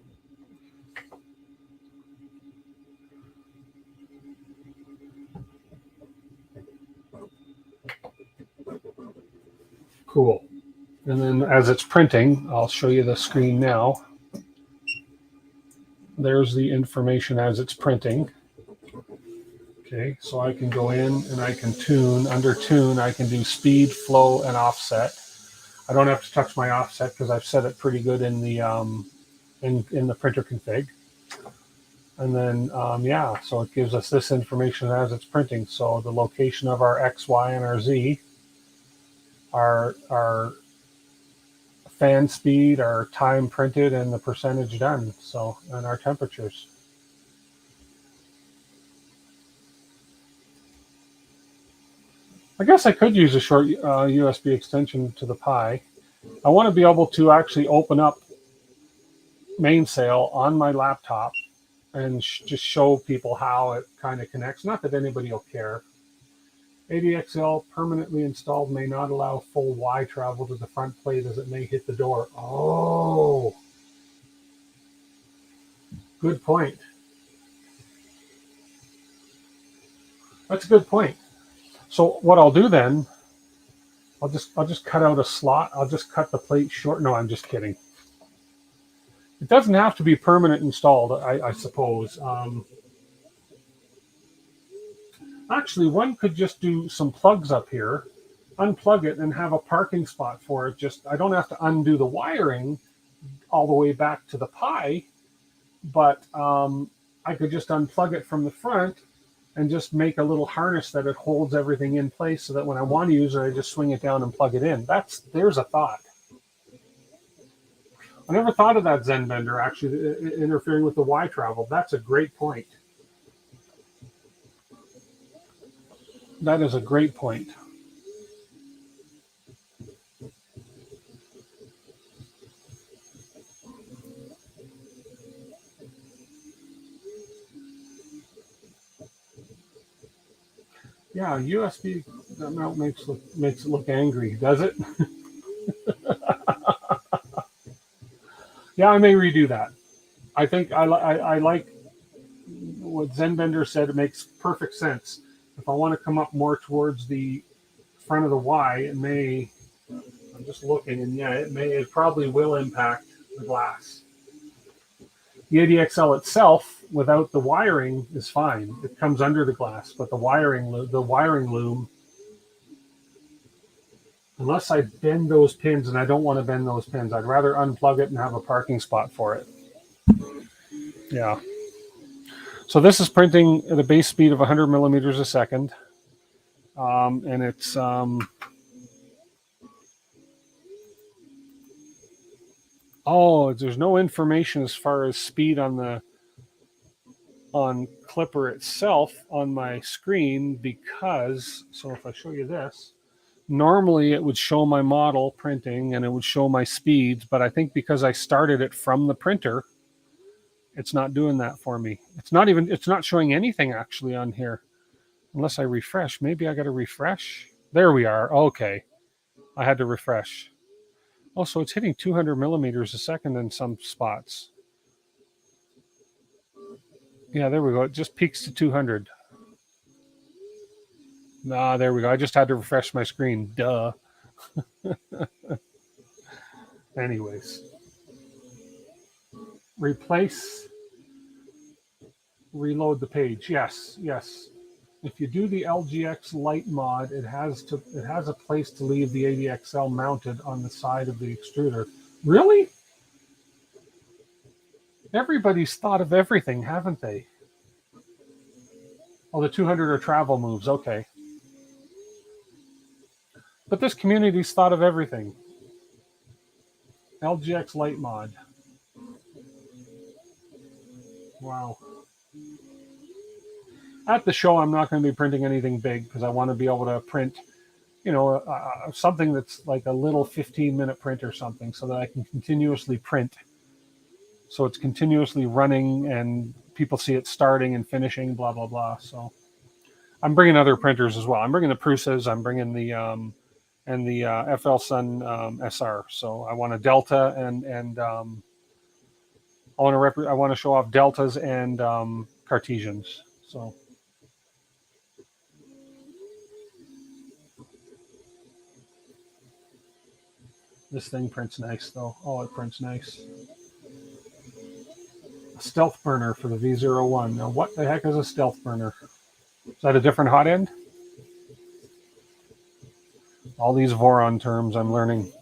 Cool. And then as it's printing, I'll show you the screen now. There's the information as it's printing. Okay, so I can go in and I can tune. Under tune, I can do speed, flow, and offset. I don't have to touch my offset because I've set it pretty good in the in the printer config. And then yeah, so it gives us this information as it's printing. So the location of our X, Y, and our Z, our fan speed, our time printed, and the percentage done. So, and our temperatures. I guess I could use a short USB extension to the Pi. I want to be able to actually open up Mainsail on my laptop and just show people how it kind of connects. Not that anybody will care. 80XL permanently installed may not allow full Y travel to the front plate as it may hit the door. Oh, good point. That's a good point. So what I'll do then, I'll just cut out a slot. I'll just cut the plate short. No, I'm just kidding. It doesn't have to be permanent installed, I suppose. Actually, one could just do some plugs up here, unplug it, and have a parking spot for it. Just I don't have to undo the wiring all the way back to the Pi, but I could just unplug it from the front and just make a little harness that it holds everything in place so that when I want to use it, I just swing it down and plug it in. There's a thought. I never thought of that Zenbender actually interfering with the Y travel. That's a great point. That is a great point. Yeah, USB that mount makes it look angry, does it? Yeah, I may redo that. I think I like what Zenbender said. It makes perfect sense. If I want to come up more towards the front of the Y, it may. I'm just looking, and yeah, it probably will impact the glass. The 80XL itself, without the wiring, is fine. It comes under the glass, but the wiring loom, unless I bend those pins, and I don't want to bend those pins, I'd rather unplug it and have a parking spot for it. Yeah. So this is printing at a base speed of 100 millimeters a second, and it's Oh, there's no information as far as speed on Clipper itself on my screen because, so if I show you this, normally it would show my model printing and it would show my speeds, but I think because I started it from the printer, it's not doing that for me. It's not showing anything actually on here unless I refresh. Maybe I got to refresh. There we are. Okay. I had to refresh. Oh, so it's hitting 200 millimeters a second in some spots. Yeah, there we go. It just peaks to 200. Ah, there we go. I just had to refresh my screen. Duh. Anyways. Replace, reload the page. Yes, yes. If you do the LGX light mod, it has a place to leave the ADXL mounted on the side of the extruder. Really? Everybody's thought of everything, haven't they? Oh, the 200 are travel moves. Okay. But this community's thought of everything. LGX light mod. Wow. At the show, I'm not going to be printing anything big because I want to be able to print, something that's like a little 15-minute print or something so that I can continuously print. So it's continuously running and people see it starting and finishing, blah, blah, blah. So I'm bringing other printers as well. I'm bringing the Prusas. I'm bringing the FL Sun SR. So I want a Delta and I want to show off Deltas and Cartesians. So. This thing prints nice, though. Oh, it prints nice. A stealth burner for the V01. Now, what the heck is a stealth burner? Is that a different hot end? All these Voron terms I'm learning.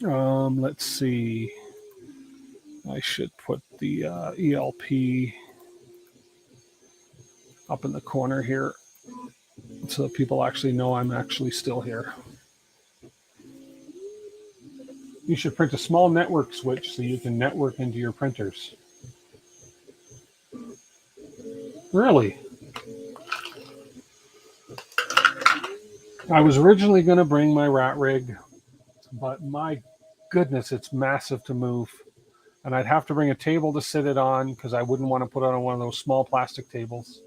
Let's see. I should put the ELP up in the corner here so that people actually know I'm actually still here. You should print a small network switch so you can network into your printers. Really? I was originally going to bring my rat rig, but my goodness, it's massive to move. And I'd have to bring a table to sit it on because I wouldn't want to put it on one of those small plastic tables.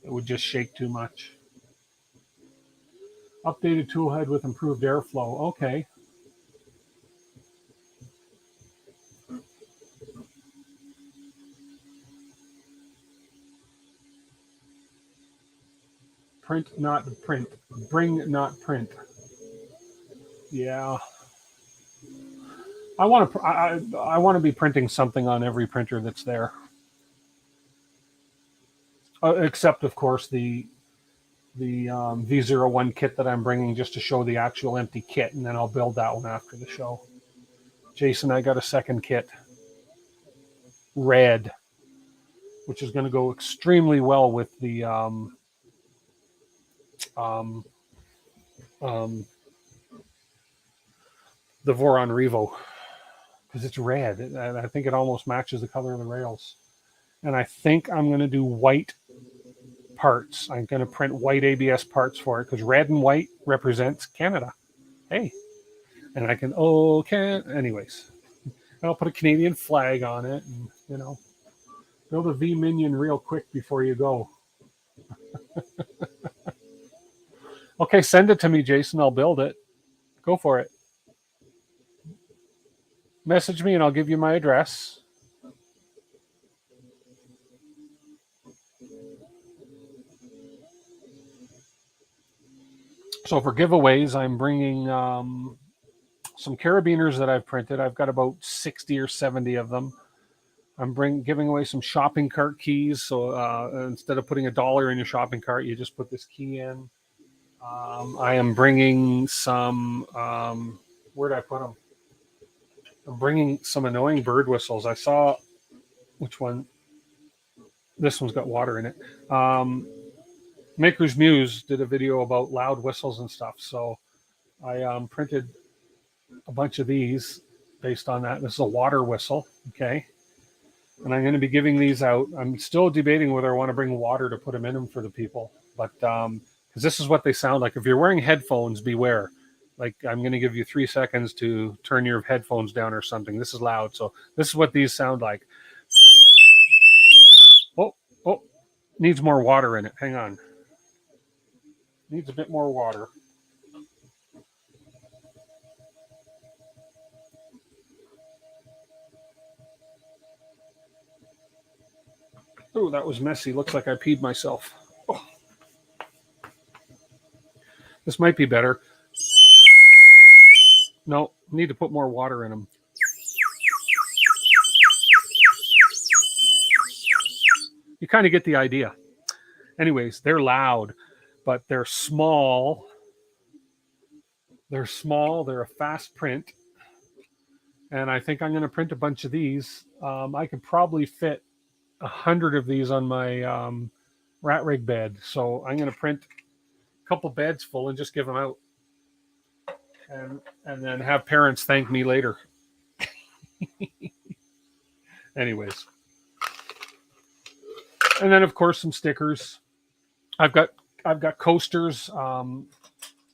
It would just shake too much. Updated tool head with improved airflow. Okay. Print, not print. Bring, not print. Yeah. I want to be printing something on every printer that's there. Except, of course, the V01 kit that I'm bringing just to show the actual empty kit, and then I'll build that one after the show. Jason, I got a second kit. Red, which is going to go extremely well with the Voron Revo, because it's red, and I think it almost matches the color of the rails. And I think I'm going to do white parts. I'm going to print white ABS parts for it because red and white represents Canada. Hey, and I can anyways. I'll put a Canadian flag on it, and build a V minion real quick before you go. Okay, send it to me, Jason. I'll build it. Go for it. Message me and I'll give you my address. So for giveaways, I'm bringing some carabiners that I've printed. I've got about 60 or 70 of them. I'm giving away some shopping cart keys. So instead of putting $1 in your shopping cart, you just put this key in. I am bringing some, where did I put them? I'm bringing some annoying bird whistles. I saw, which one? This one's got water in it. Maker's Muse did a video about loud whistles and stuff. So I printed a bunch of these based on that. This is a water whistle, okay? And I'm going to be giving these out. I'm still debating whether I want to bring water to put them in them for the people. But because this is what they sound like. If you're wearing headphones, beware. Like, I'm going to give you 3 seconds to turn your headphones down or something. This is loud. So this is what these sound like. Oh, needs more water in it. Hang on. Needs a bit more water. Oh, that was messy. Looks like I peed myself. Oh. This might be better. No, need to put more water in them. You kind of get the idea. Anyways, they're loud, but they're small. They're small. They're a fast print. And I think I'm going to print a bunch of these. I could probably fit 100 of these on my rat rig bed. So I'm going to print a couple beds full and just give them out. And then have parents thank me later. Anyways. And then, of course, some stickers. I've got coasters. I'm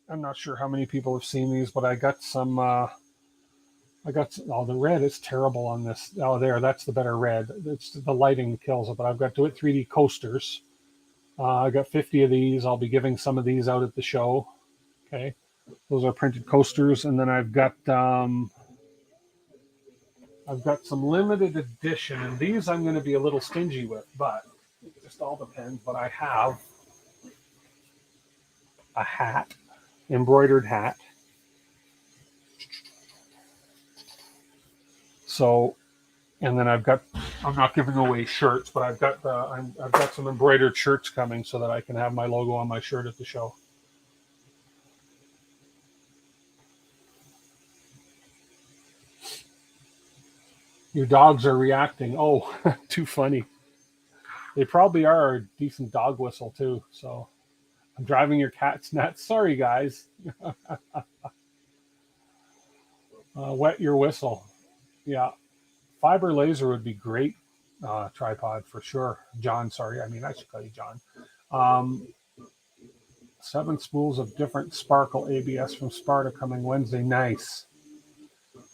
not sure how many people have seen these, but I got some. The red is terrible on this. Oh, that's the better red. It's the lighting kills it, but I've got Do It 3D coasters. I got 50 of these. I'll be giving some of these out at the show. Okay, those are printed coasters, and then I've got some limited edition, and these I'm going to be a little stingy with, but it just all depends. But I have a hat, embroidered hat. So, and then I'm not giving away shirts, but I've got some embroidered shirts coming so that I can have my logo on my shirt at the show. Your dogs are reacting. Oh, too funny. They probably are a decent dog whistle too. So I'm driving your cat's nuts. Sorry, guys. Wet your whistle. Yeah. Fiber laser would be great. Tripod for sure. John, sorry. I mean, I should call you John. 7 spools of different Sparkle ABS from Sparta coming Wednesday. Nice.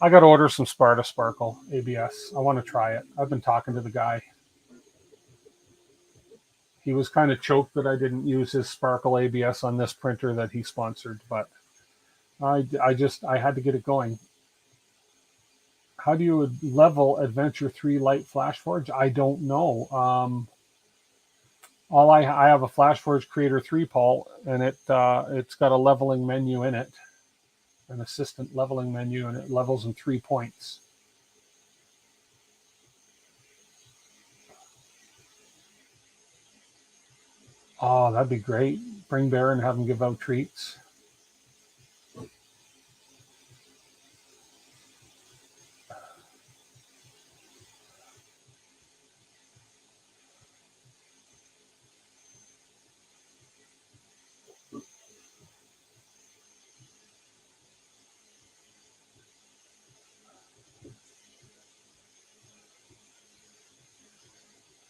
I got to order some Sparta Sparkle ABS. I want to try it. I've been talking to the guy. He was kind of choked that I didn't use his Sparkle ABS on this printer that he sponsored, but I had to get it going. How do you level Adventure 3 Light FlashForge? I don't know. I have a FlashForge Creator 3, Paul, and it's got a leveling menu in it, an assistant leveling menu, and it levels in 3 points. Oh, that'd be great. Bring Bear and have him give out treats.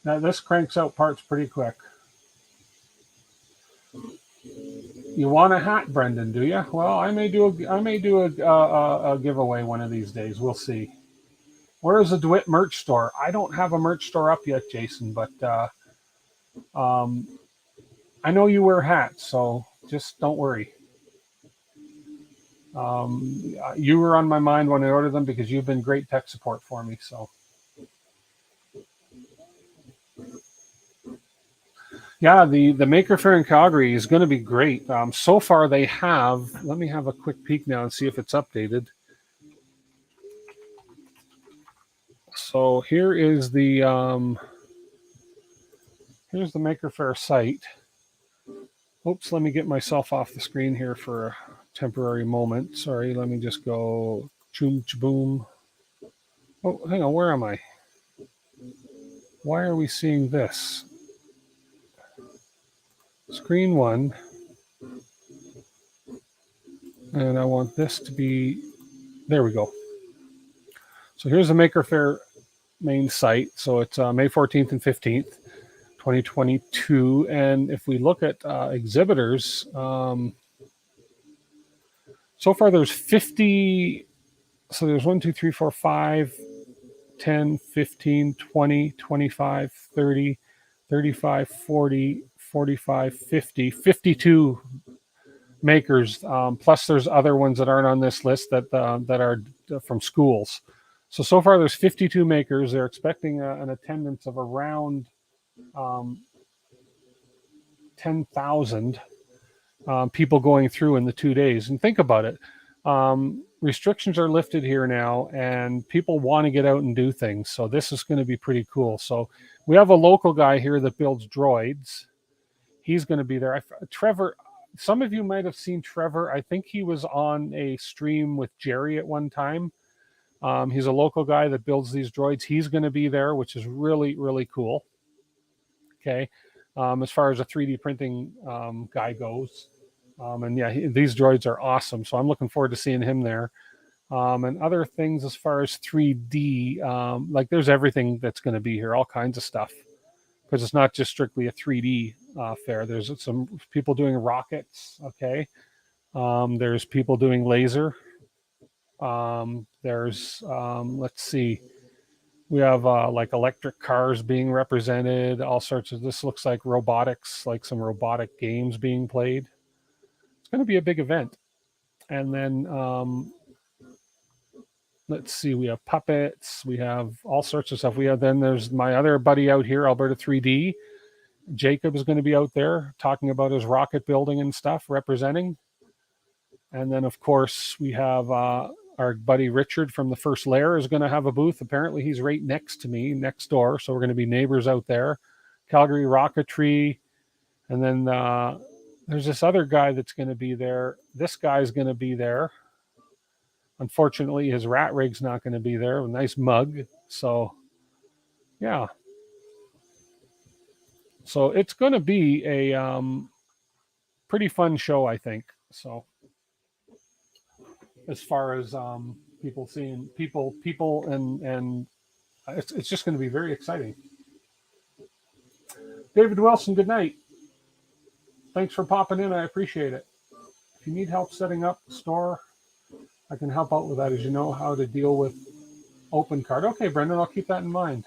Now this cranks out parts pretty quick. You want a hat, Brendan? Do you? Well, I may do a giveaway one of these days. We'll see. Where is the DeWitt merch store? I don't have a merch store up yet, Jason, but I know you wear hats, so just don't worry. You were on my mind when I ordered them because you've been great tech support for me. So, yeah, the Maker Faire in Calgary is going to be great. So far, they have. Let me have a quick peek now and see if it's updated. So here is here's the Maker Faire site. Oops, let me get myself off the screen here for a temporary moment. Sorry, let me just go choom boom. Oh, hang on, where am I? Why are we seeing this? Screen 1. And I want this to be There we go. So here's the Maker Faire main site. So it's May 14th and 15th, 2022. And if we look at exhibitors, so far there's 50. So there's 1, 2, 3, 4, 5, 10, 15, 20, 25, 30, 35, 40, 45, 50, 52 makers. Plus there's other ones that aren't on this list that are from schools. So far there's 52 makers. They're expecting an attendance of around 10,000 people going through in the 2 days. And think about it. Restrictions are lifted here now, and people want to get out and do things. So this is going to be pretty cool. So we have a local guy here that builds droids. He's going to be there. Trevor, some of you might have seen Trevor. I think he was on a stream with Jerry at one time. He's a local guy that builds these droids. He's going to be there, which is really, really cool. Okay. As far as a 3D printing guy goes. And yeah, these droids are awesome. So I'm looking forward to seeing him there. And other things as far as 3D, like there's everything that's going to be here, all kinds of stuff. Because it's not just strictly a 3D fair. There's some people doing rockets, okay? There's people doing laser. There's, let's see, we have like electric cars being represented, all sorts of, this looks like robotics, like some robotic games being played. It's going to be a big event. And then let's see, we have puppets, we have all sorts of stuff. Then there's my other buddy out here, Alberta 3D. Jacob is going to be out there talking about his rocket building and stuff, representing. And then, of course, we have our buddy Richard from the First Layer is going to have a booth. Apparently, he's right next to me, next door. So we're going to be neighbors out there. Calgary Rocketry. And then there's this other guy that's going to be there. This guy's going to be there. Unfortunately, his rat rig's not going to be there. A nice mug. So, yeah. So it's going to be a pretty fun show, I think. So, as far as people seeing people, and it's just going to be very exciting. David Wilson, good night. Thanks for popping in. I appreciate it. If you need help setting up the store, I can help out with that, as you know how to deal with open card. Okay, Brendan, I'll keep that in mind.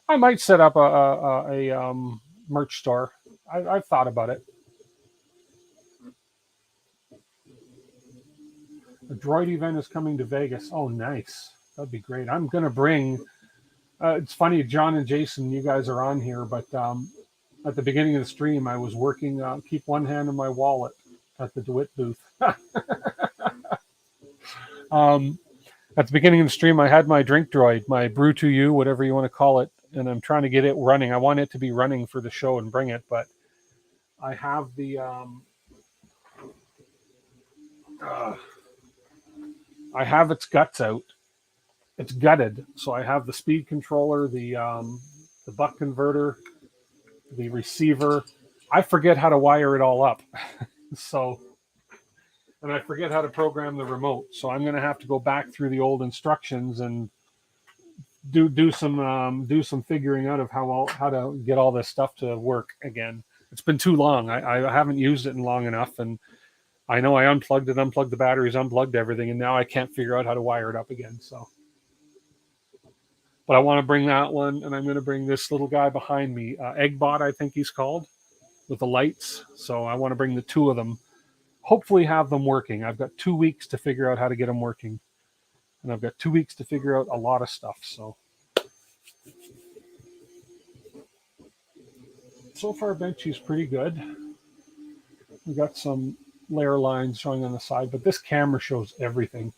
I might set up a merch store. I've thought about it. A droid event is coming to Vegas. Oh, nice. That'd be great. I'm going to bring, it's funny, John and Jason, you guys are on here, but at the beginning of the stream, I was working, keep one hand in my wallet at the DeWitt booth. At the beginning of the stream, I had my drink droid, my Brew to You, whatever you want to call it, and I'm trying to get it running. I want it to be running for the show and bring it, but I have the I have its guts out. It's gutted, so I have the speed controller, the buck converter, the receiver. I forget how to wire it all up, so. And I forget how to program the remote, so I'm going to have to go back through the old instructions and do some figuring out of how to get all this stuff to work again. It's been too long. I haven't used it in long enough, and I know I unplugged the batteries, unplugged everything, and now I can't figure out how to wire it up again. So, but I want to bring that one, and I'm going to bring this little guy behind me, Eggbot, I think he's called, with the lights. So I want to bring the two of them. Hopefully have them working. I've got 2 weeks to figure out how to get them working. And I've got 2 weeks to figure out a lot of stuff. So far, Benchy's pretty good. We got some layer lines showing on the side, but this camera shows everything.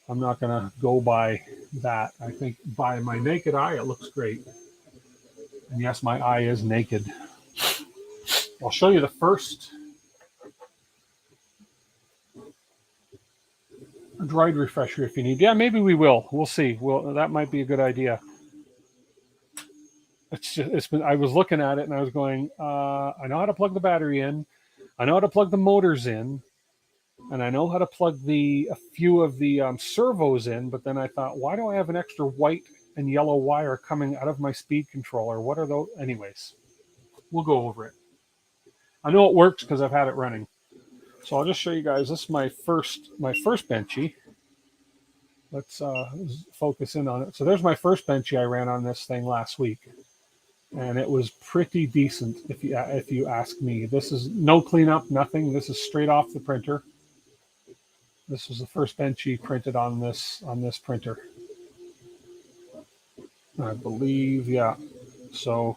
I'm not going to go by that. I think by my naked eye, it looks great. And yes, my eye is naked. I'll show you the first droid refresher if you need. Yeah, maybe we will. We'll see. That might be a good idea. I was looking at it and I was going, I know how to plug the battery in. I know how to plug the motors in. And I know how to plug a few of the servos in, but then I thought, why do I have an extra white and yellow wire coming out of my speed controller? What are those? Anyways, we'll go over it. I know it works because I've had it running. So I'll just show you guys. This is my first benchy. Let's focus in on it. So there's my first benchy I ran on this thing last week, and it was pretty decent if you ask me. This is no cleanup, nothing. This is straight off the printer. This was the first benchy printed on this printer, I believe. Yeah. So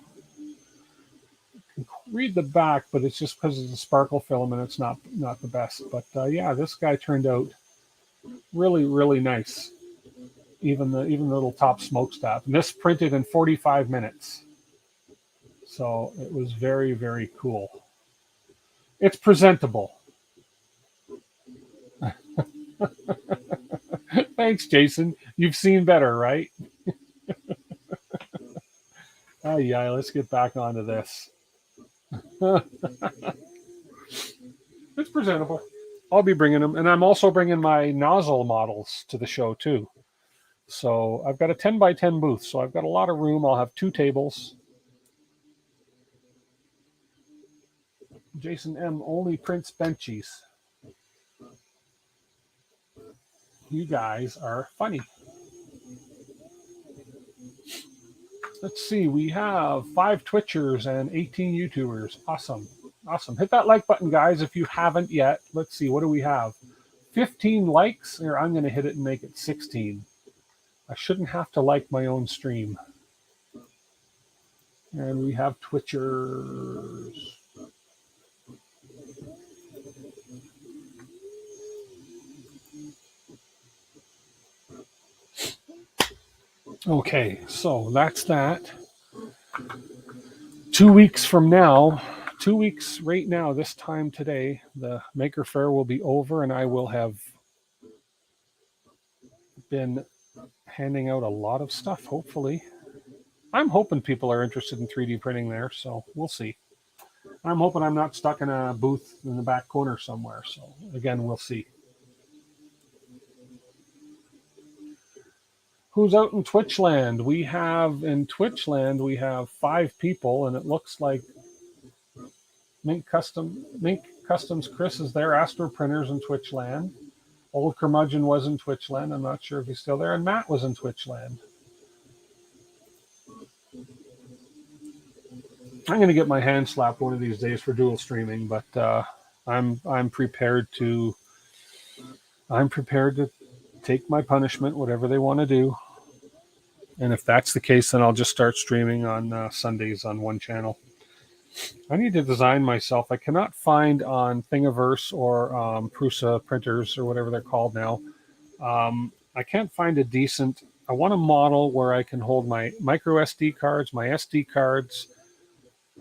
you can read the back, but it's just because of the sparkle filament. It's not the best. But yeah, this guy turned out really, really nice. Even the little top smokestack. And this printed in 45 minutes. So it was very, very cool. It's presentable. Thanks, Jason. You've seen better, right? Yeah, let's get back onto this. It's presentable. I'll be bringing them. And I'm also bringing my nozzle models to the show, too. So I've got a 10 by 10 booth. So I've got a lot of room. I'll have 2 tables. Jason M. only prints benchies. You guys are funny. Let's see. We have 5 Twitchers and 18 YouTubers. Awesome. Awesome. Hit that like button, guys, if you haven't yet. Let's see. What do we have? 15 likes. Here, I'm going to hit it and make it 16. I shouldn't have to like my own stream. And we have Twitchers. Okay, so that's that. 2 weeks from now, 2 weeks right now, this time today, the Maker Faire will be over and I will have been handing out a lot of stuff, hopefully. I'm hoping people are interested in 3D printing there, so we'll see. I'm hoping I'm not stuck in a booth in the back corner somewhere, so again, we'll see. Who's out in Twitchland? In Twitchland, we have 5 people, and it looks like Mink Customs Chris is there. Astro Printers in Twitchland. Old Curmudgeon was in Twitchland. I'm not sure if he's still there. And Matt was in Twitchland. I'm going to get my hand slapped one of these days for dual streaming, but I'm prepared to take my punishment, whatever they want to do. And if that's the case, then I'll just start streaming on Sundays on one channel. I need to design myself. I cannot find on Thingiverse or Prusa printers or whatever they're called now. I can't find a decent. I want a model where I can hold my micro SD cards, my SD cards,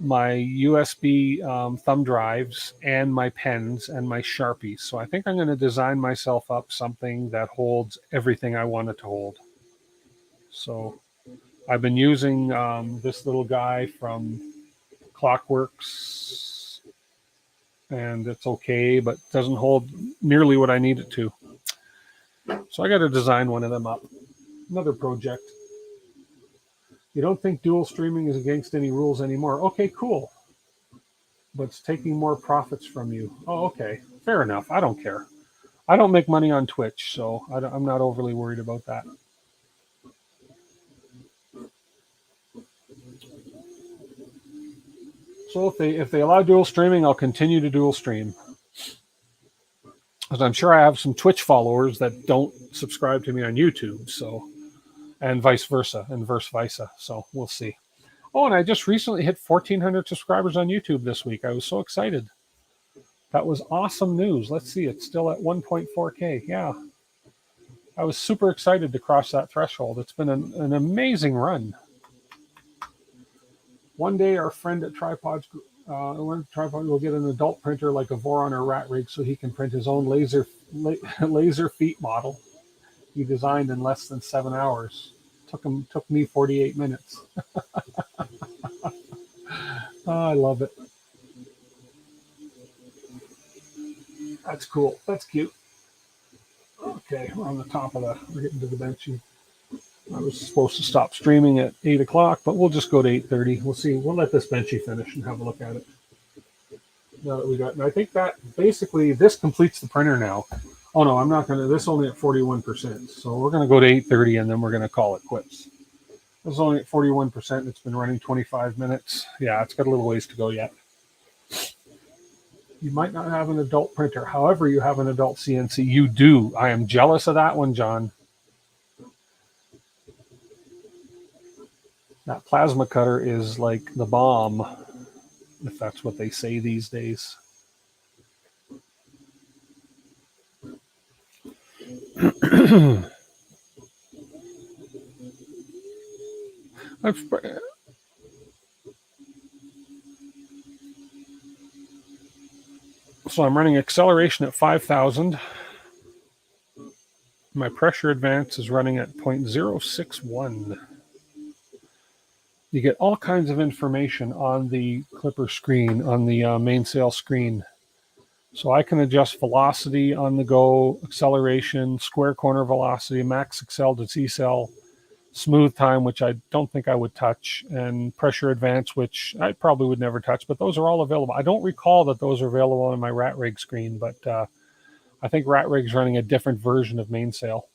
my USB thumb drives, and my pens and my Sharpies. So I think I'm going to design myself up something that holds everything I want it to hold. So I've been using this little guy from Clockworks, and it's okay, but doesn't hold nearly what I need it to. So I got to design one of them up. Another project. You don't think dual streaming is against any rules anymore? Okay, cool. But it's taking more profits from you. Oh, okay. Fair enough. I don't care. I don't make money on Twitch, so I'm not overly worried about that. So if they allow dual streaming, I'll continue to dual stream. Because I'm sure I have some Twitch followers that don't subscribe to me on YouTube, so, and vice versa, and vice versa. So we'll see. Oh, and I just recently hit 1,400 subscribers on YouTube this week. I was so excited. That was awesome news. Let's see, it's still at 1.4K. Yeah. I was super excited to cross that threshold. It's been an amazing run. One day, our friend at Tripods will get an adult printer like a Voron or Rat Rig so he can print his own laser feet model he designed in less than 7 hours. Took me 48 minutes. Oh, I love it. That's cool. That's cute. Okay, we're on the top of we're getting to the benchy. I was supposed to stop streaming at 8 o'clock, but we'll just go to 8:30. We'll see. We'll let this benchy finish and have a look at it. Now that we got, and I think that basically this completes the printer now. Oh no, I'm not going to, this only at 41%. So we're going to go to 8:30 and then we're going to call it quits. This is only at 41%. It's been running 25 minutes. Yeah, it's got a little ways to go yet. You might not have an adult printer. However, you have an adult CNC. You do. I am jealous of that one, John. That plasma cutter is like the bomb, if that's what they say these days. So I'm running acceleration at 5,000. My pressure advance is running at 0.061. You get all kinds of information on the clipper screen, on the mainsail screen. So I can adjust velocity on the go, acceleration, square corner velocity, max accel to decel, smooth time, which I don't think I would touch, and pressure advance, which I probably would never touch, but those are all available. I don't recall that those are available on my Rat Rig screen, but I think Rat Rig's running a different version of mainsail.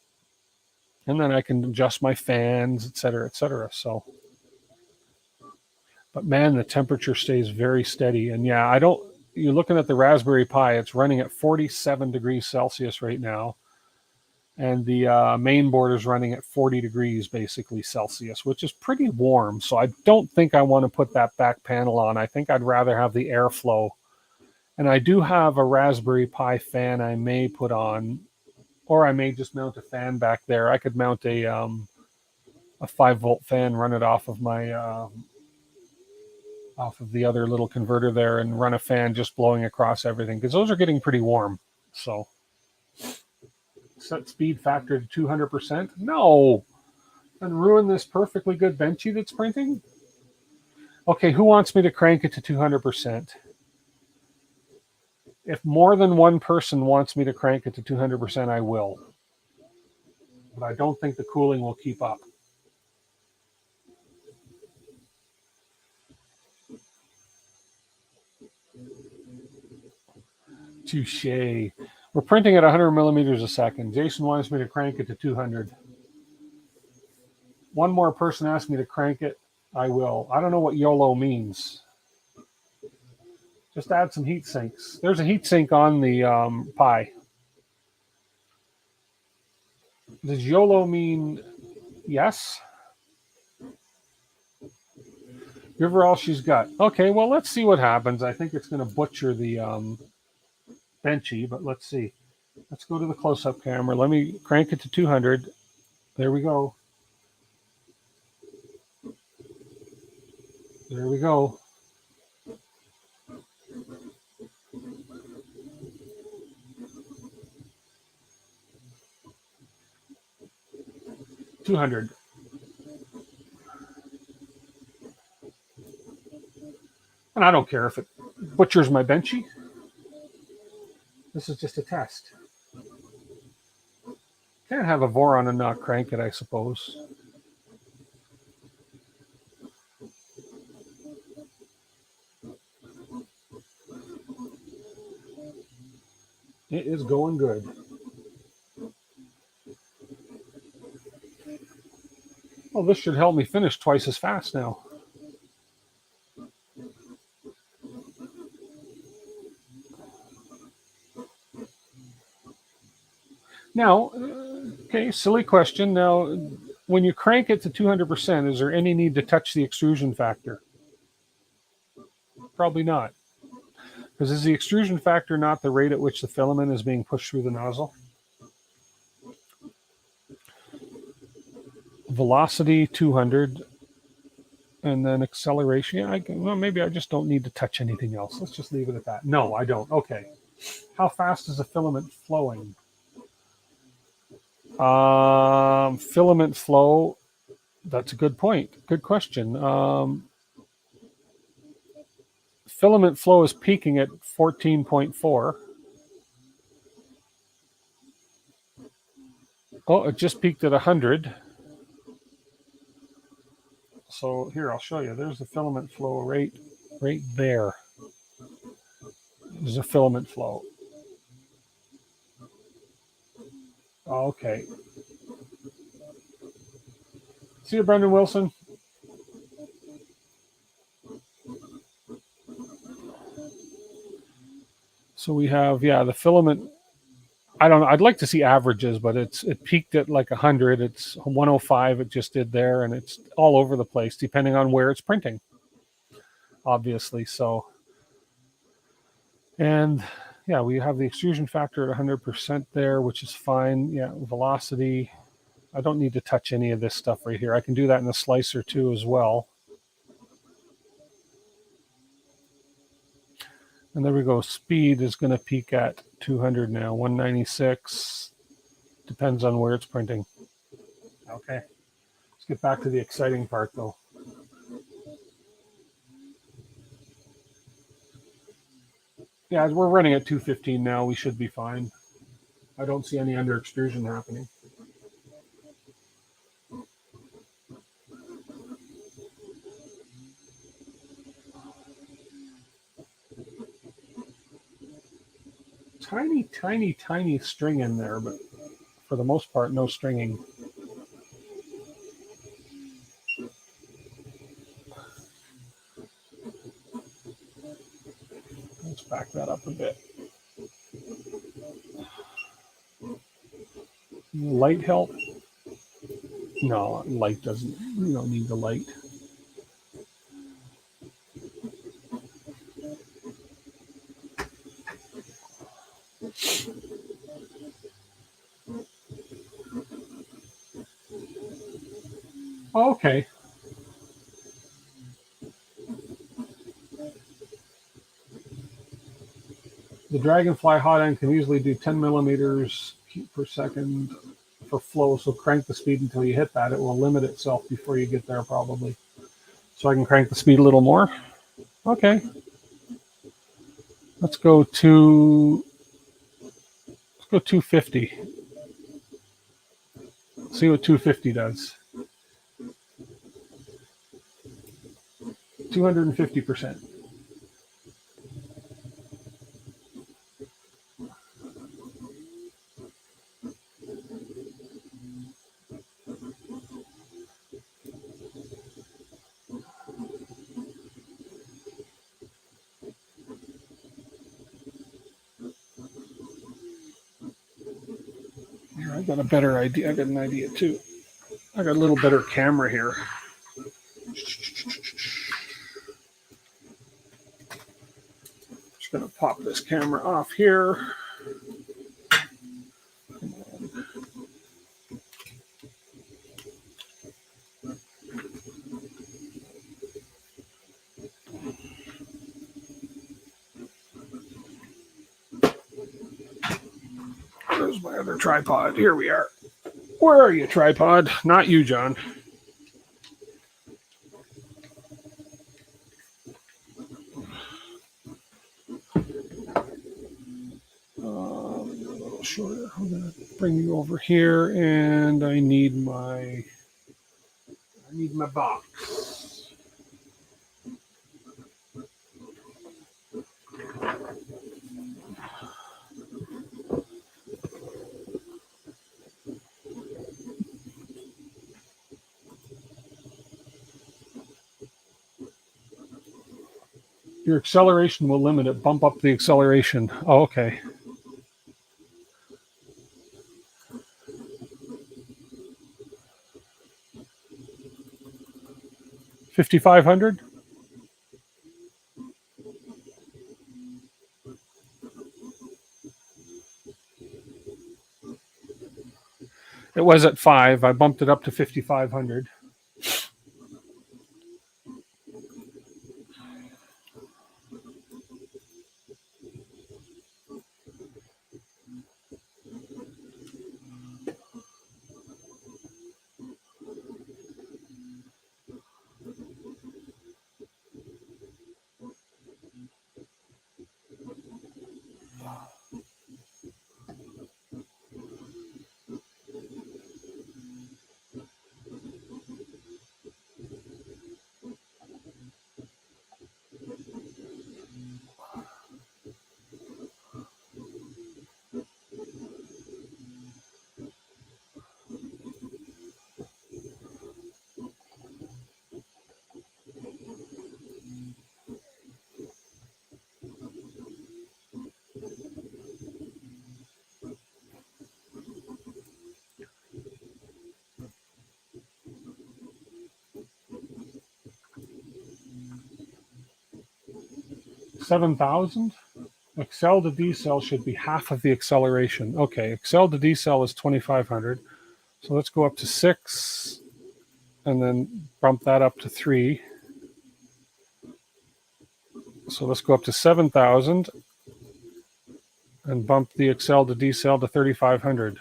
And then I can adjust my fans, et cetera, et cetera. So, but man, the temperature stays very steady. And yeah, you're looking at the Raspberry Pi, it's running at 47 degrees Celsius right now. And the main board is running at 40 degrees, basically, Celsius, which is pretty warm. So I don't think I want to put that back panel on. I think I'd rather have the airflow. And I do have a Raspberry Pi fan I may put on, or I may just mount a fan back there. I could mount a 5-volt fan, run it off of my off of the other little converter there, and run a fan just blowing across everything, because those are getting pretty warm. So. Set speed factor to 200%. No, and ruin this perfectly good benchy that's printing. Okay, who wants me to crank it to 200%? If more than one person wants me to crank it to 200%, I will. But I don't think the cooling will keep up. Touche. We're printing at 100 millimeters a second. Jason wants me to crank it to 200. One more person asked me to crank it. I will. I don't know what YOLO means. Just add some heat sinks. There's a heat sink on the Pi. Does YOLO mean yes? Give her all she's got. Okay, well, let's see what happens. I think it's going to butcher the benchy, but let's see. Let's go to the close-up camera. Let me crank it to 200. There we go. There we go. $200. And I don't care if it butchers my benchy. This is just a test. Can't have a Voron and not crank it, I suppose. It is going good. Well, this should help me finish twice as fast now. Now, okay, silly question. Now, when you crank it to 200%, is there any need to touch the extrusion factor? Probably not. Because is the extrusion factor not the rate at which the filament is being pushed through the nozzle? Velocity 200, and then acceleration. Yeah, well, maybe I just don't need to touch anything else. Let's just leave it at that. No, I don't. Okay. How fast is the filament flowing? Filament flow. That's a good point. Good question. Filament flow is peaking at 14.4. Oh, it just peaked at 100. So here, I'll show you. There's the filament flow right there. There's a filament flow. Okay. See you, Brendan Wilson. So we have, yeah, the filament. I don't know. I'd like to see averages, but it peaked at like 100. It's 105. It just did there, and it's all over the place depending on where it's printing, obviously. So, and yeah, we have the extrusion factor at 100% there, which is fine. Yeah, velocity. I don't need to touch any of this stuff right here. I can do that in the slicer too as well. And there we go. Speed is going to peak at 200 now, 196. Depends on where it's printing. Okay. Let's get back to the exciting part though. Yeah, we're running at 215 now. We should be fine. I don't see any under extrusion happening. Tiny, tiny, tiny string in there, but for the most part, no stringing. Let's back that up a bit. Light help? No, light doesn't. You don't need the light. Okay. The Dragonfly hot end can easily do 10 millimeters per second for flow, so crank the speed until you hit that. It will limit itself before you get there probably. So I can crank the speed a little more. Okay. Let's go 250. See what 250 does. 250%. Here, I got a better idea. I got an idea too. I got a little better camera here. Just gonna pop this camera off here. Where's my other tripod? Here we are. Where are you, tripod? Not you, John. A little shorter. I'm gonna bring you over here, and I need my box. Your acceleration will limit it. Bump up the acceleration. Oh, okay. $5,500. It was at 5. I bumped it up to 5,500. 7,000. Accel to decel should be half of the acceleration. Okay, accel to decel is 2,500. So let's go up to 6 and then bump that up to 3. So let's go up to 7,000 and bump the accel to decel to 3,500.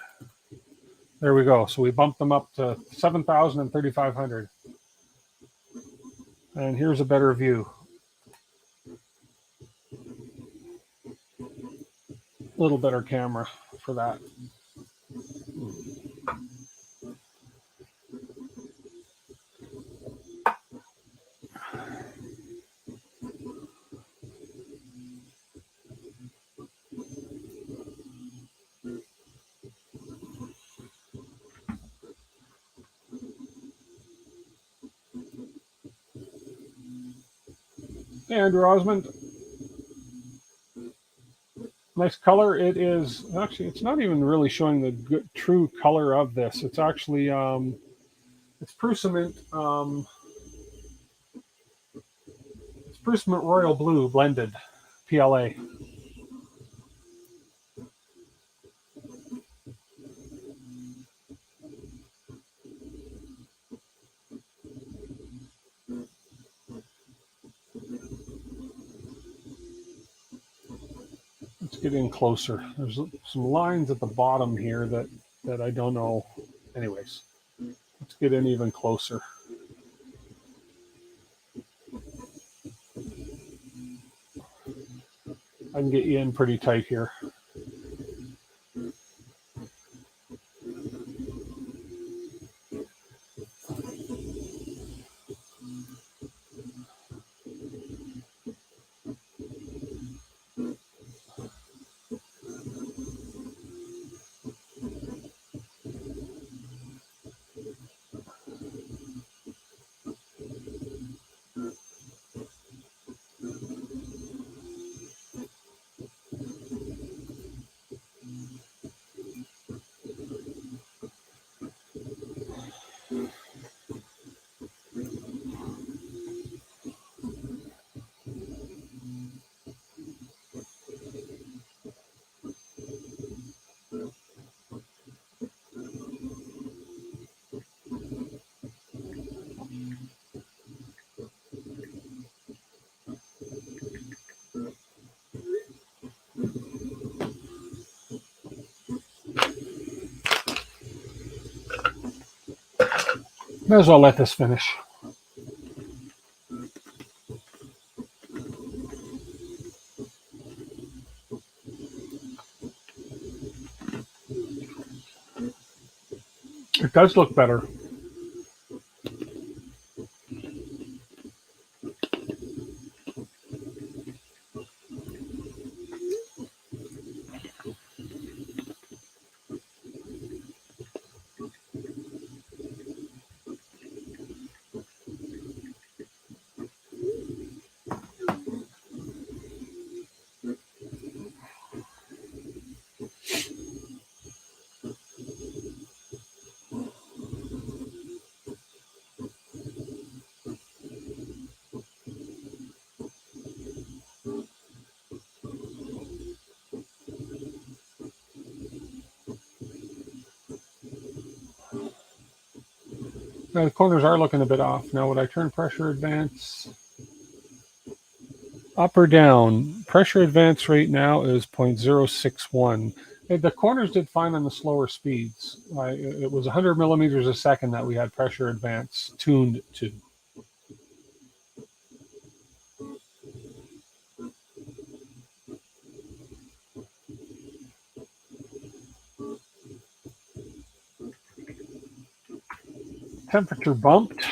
There we go. So we bumped them up to 7,000 and 3,500. And here's a better view. A little better camera for that. Hey, Andrew Osmond. Nice color. It is actually, it's not even really showing the good, true color of this. It's actually, it's Prusament, it's Prusament Royal Blue blended, PLA. Let's get in closer. There's some lines at the bottom here that I don't know. Anyways, let's get in even closer. I can get you in pretty tight here. Might as well let this finish. It does look better. Now the corners are looking a bit off. Now would I turn pressure advance up or down? Pressure advance right now is 0.061. The corners did fine on the slower speeds. It was 100 millimeters a second that we had pressure advance tuned to. Temperature bumped.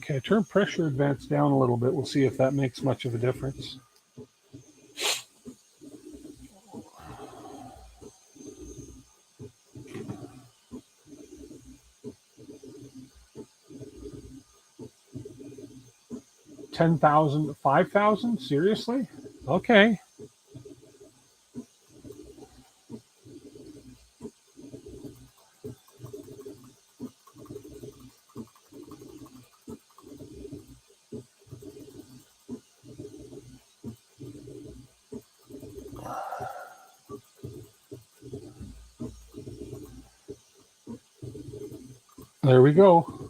Okay, turn pressure advance down a little bit. We'll see if that makes much of a difference. $10,000, $5,000? Seriously? Okay. There we go.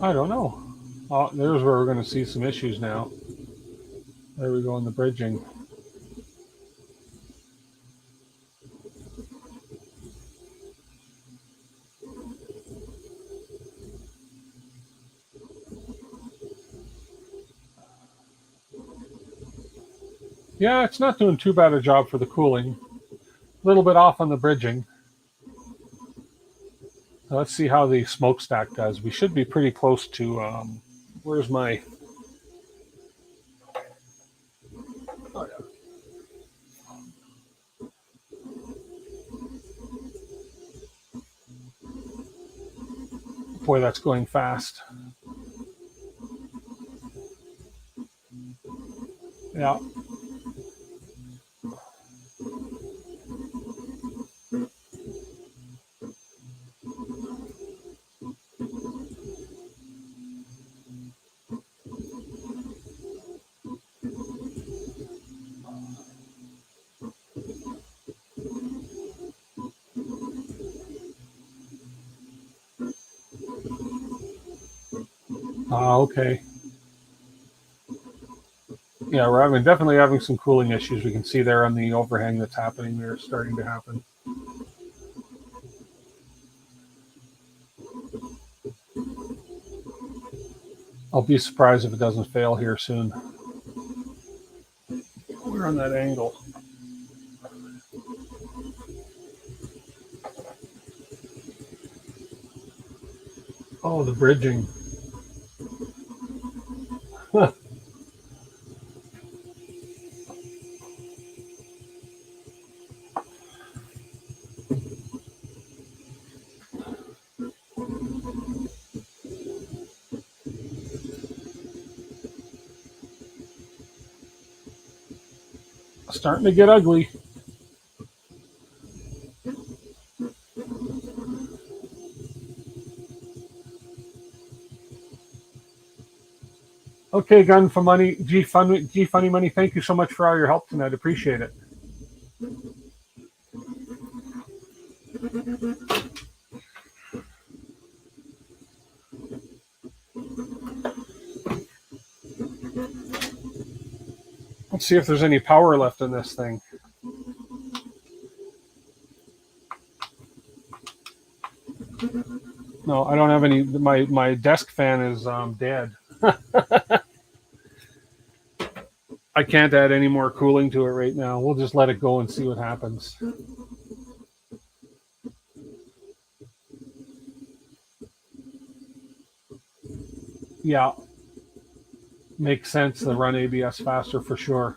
I don't know. Oh, there's where we're going to see some issues now. There we go in the bridging. Yeah, it's not doing too bad a job for the cooling. A little bit off on the bridging. So let's see how the smokestack does. We should be pretty close to, where's my... Oh, yeah. Boy, that's going fast. Yeah. Okay. Yeah, we're definitely having some cooling issues. We can see there on the overhang that's happening there, starting to happen. I'll be surprised if it doesn't fail here soon. We're on that angle. Oh, the bridging. Starting to get ugly. Okay, Gun for Money, G Funny Money. Thank you so much for all your help tonight. Appreciate it. Let's see if there's any power left in this thing. No, I don't have any. My desk fan is dead. I can't add any more cooling to it right now. We'll just let it go and see what happens. Yeah, makes sense to run ABS faster for sure.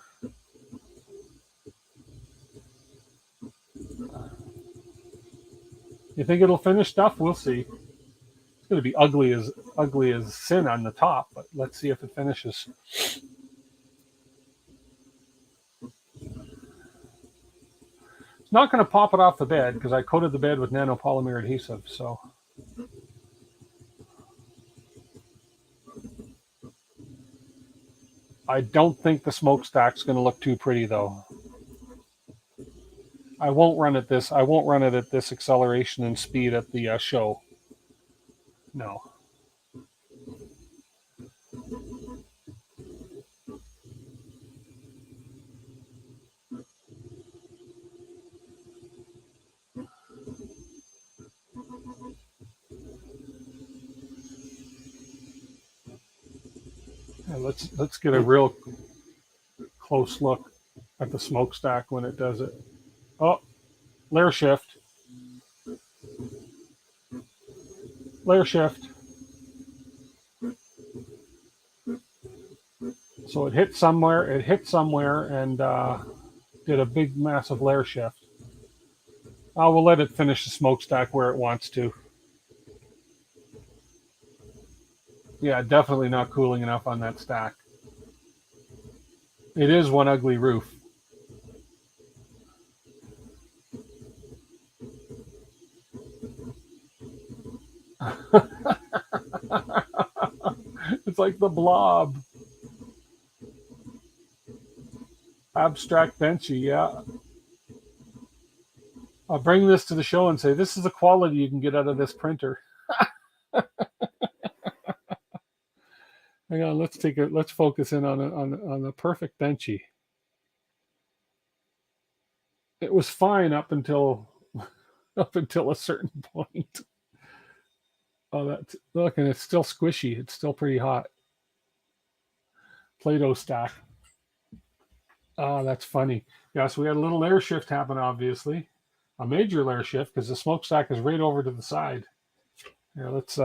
You think it'll finish stuff? We'll see. It's going to be ugly as sin on the top, but let's see if it finishes. It's not going to pop it off the bed because I coated the bed with nanopolymer adhesive. So I don't think the smokestack's going to look too pretty though. I won't run it at this acceleration and speed at the show. No. Yeah, let's get a real close look at the smokestack when it does it. Oh, layer shift. Layer shift. So it hit somewhere, and did a big, massive layer shift. We'll let it finish the smokestack where it wants to. Yeah, definitely not cooling enough on that stack. It is one ugly roof. It's like the Blob. Abstract Benchy, yeah. I'll bring this to the show and say, this is the quality you can get out of this printer. Hang on, let's focus in on the perfect Benchy. It was fine up until a certain point. Oh, look, and it's still squishy. It's still pretty hot. Play-Doh stack. Oh, that's funny. Yeah, so we had a little layer shift happen, obviously. A major layer shift because the smokestack is right over to the side. Here, let's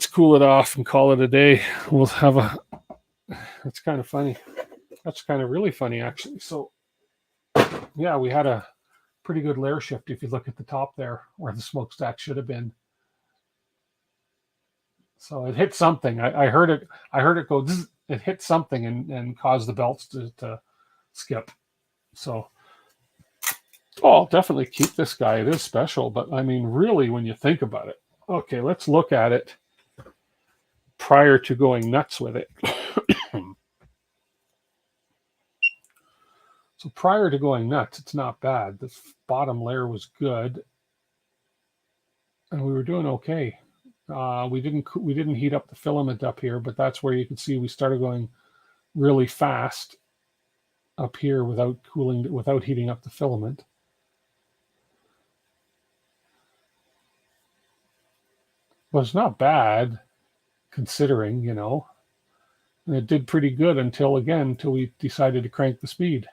cool it off and call it a day. We'll have that's kind of funny. That's kind of really funny, actually. So, yeah, we had a pretty good layer shift if you look at the top there where the smokestack should have been. So it hit something. I heard it go zzz. It hit something and caused the belts to skip. So, I'll definitely keep this guy. It is special, but I mean, really, when you think about it. Okay, let's look at it prior to going nuts with it. So prior to going nuts, it's not bad. The bottom layer was good, and we were doing okay. We didn't heat up the filament up here, but that's where you can see we started going really fast up here without heating up the filament. Well, it's not bad considering, you know. And it did pretty good until we decided to crank the speed.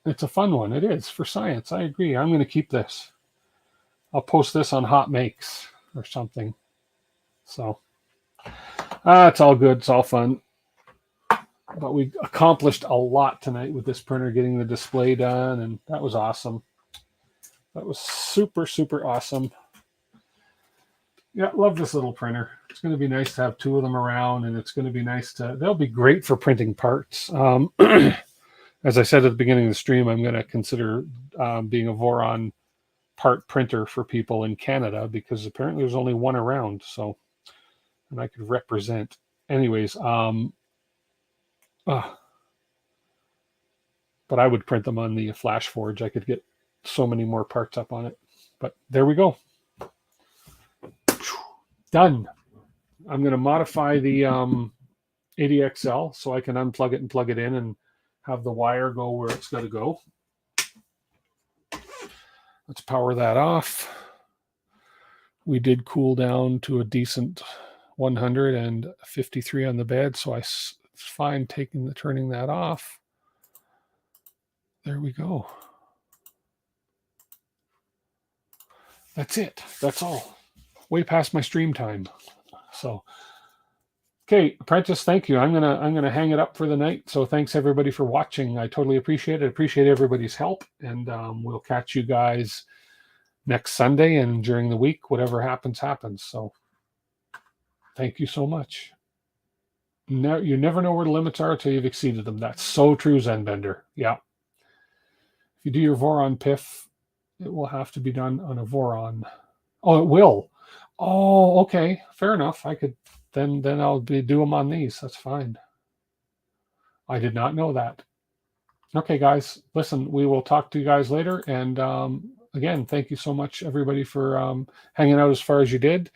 It's a fun one. It is for science. I agree. I'm going to keep this. I'll post this on Hot Makes or something. So it's all good. It's all fun. But we accomplished a lot tonight with this printer, getting the display done, and that was awesome. That was super, super awesome. Yeah, love this little printer. It's going to be nice to have two of them around, and it's going to be nice they'll be great for printing parts. As I said at the beginning of the stream, I'm going to consider being a Voron part printer for people in Canada because apparently there's only one around. So, and I could represent. Anyways, but I would print them on the Flash Forge. I could get so many more parts up on it. But there we go. Done. I'm going to modify the 80XL so I can unplug it and plug it in and have the wire go where it's got to go. Let's power that off. We did cool down to a decent 153 on the bed, so it's fine turning that off. There we go. That's it. That's all. Way past my stream time. So, okay, Apprentice, thank you. I'm gonna hang it up for the night. So thanks everybody for watching. I totally appreciate it. Appreciate everybody's help, and we'll catch you guys next Sunday, and during the week, whatever happens, happens. So thank you so much. You never know where the limits are until you've exceeded them. That's so true, Zenbender. Yeah. If you do your Voron PIF, it will have to be done on a Voron. Oh, it will. Oh, okay. Fair enough. I could then I'll do them on these. That's fine. I did not know that. Okay, guys, listen, we will talk to you guys later. And again, thank you so much, everybody, for hanging out as far as you did.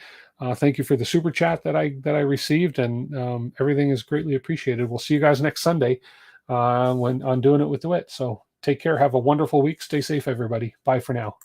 Thank you for the super chat that I received, and everything is greatly appreciated. We'll see you guys next Sunday when on Doing It with DeWitt. So take care. Have a wonderful week. Stay safe, everybody. Bye for now.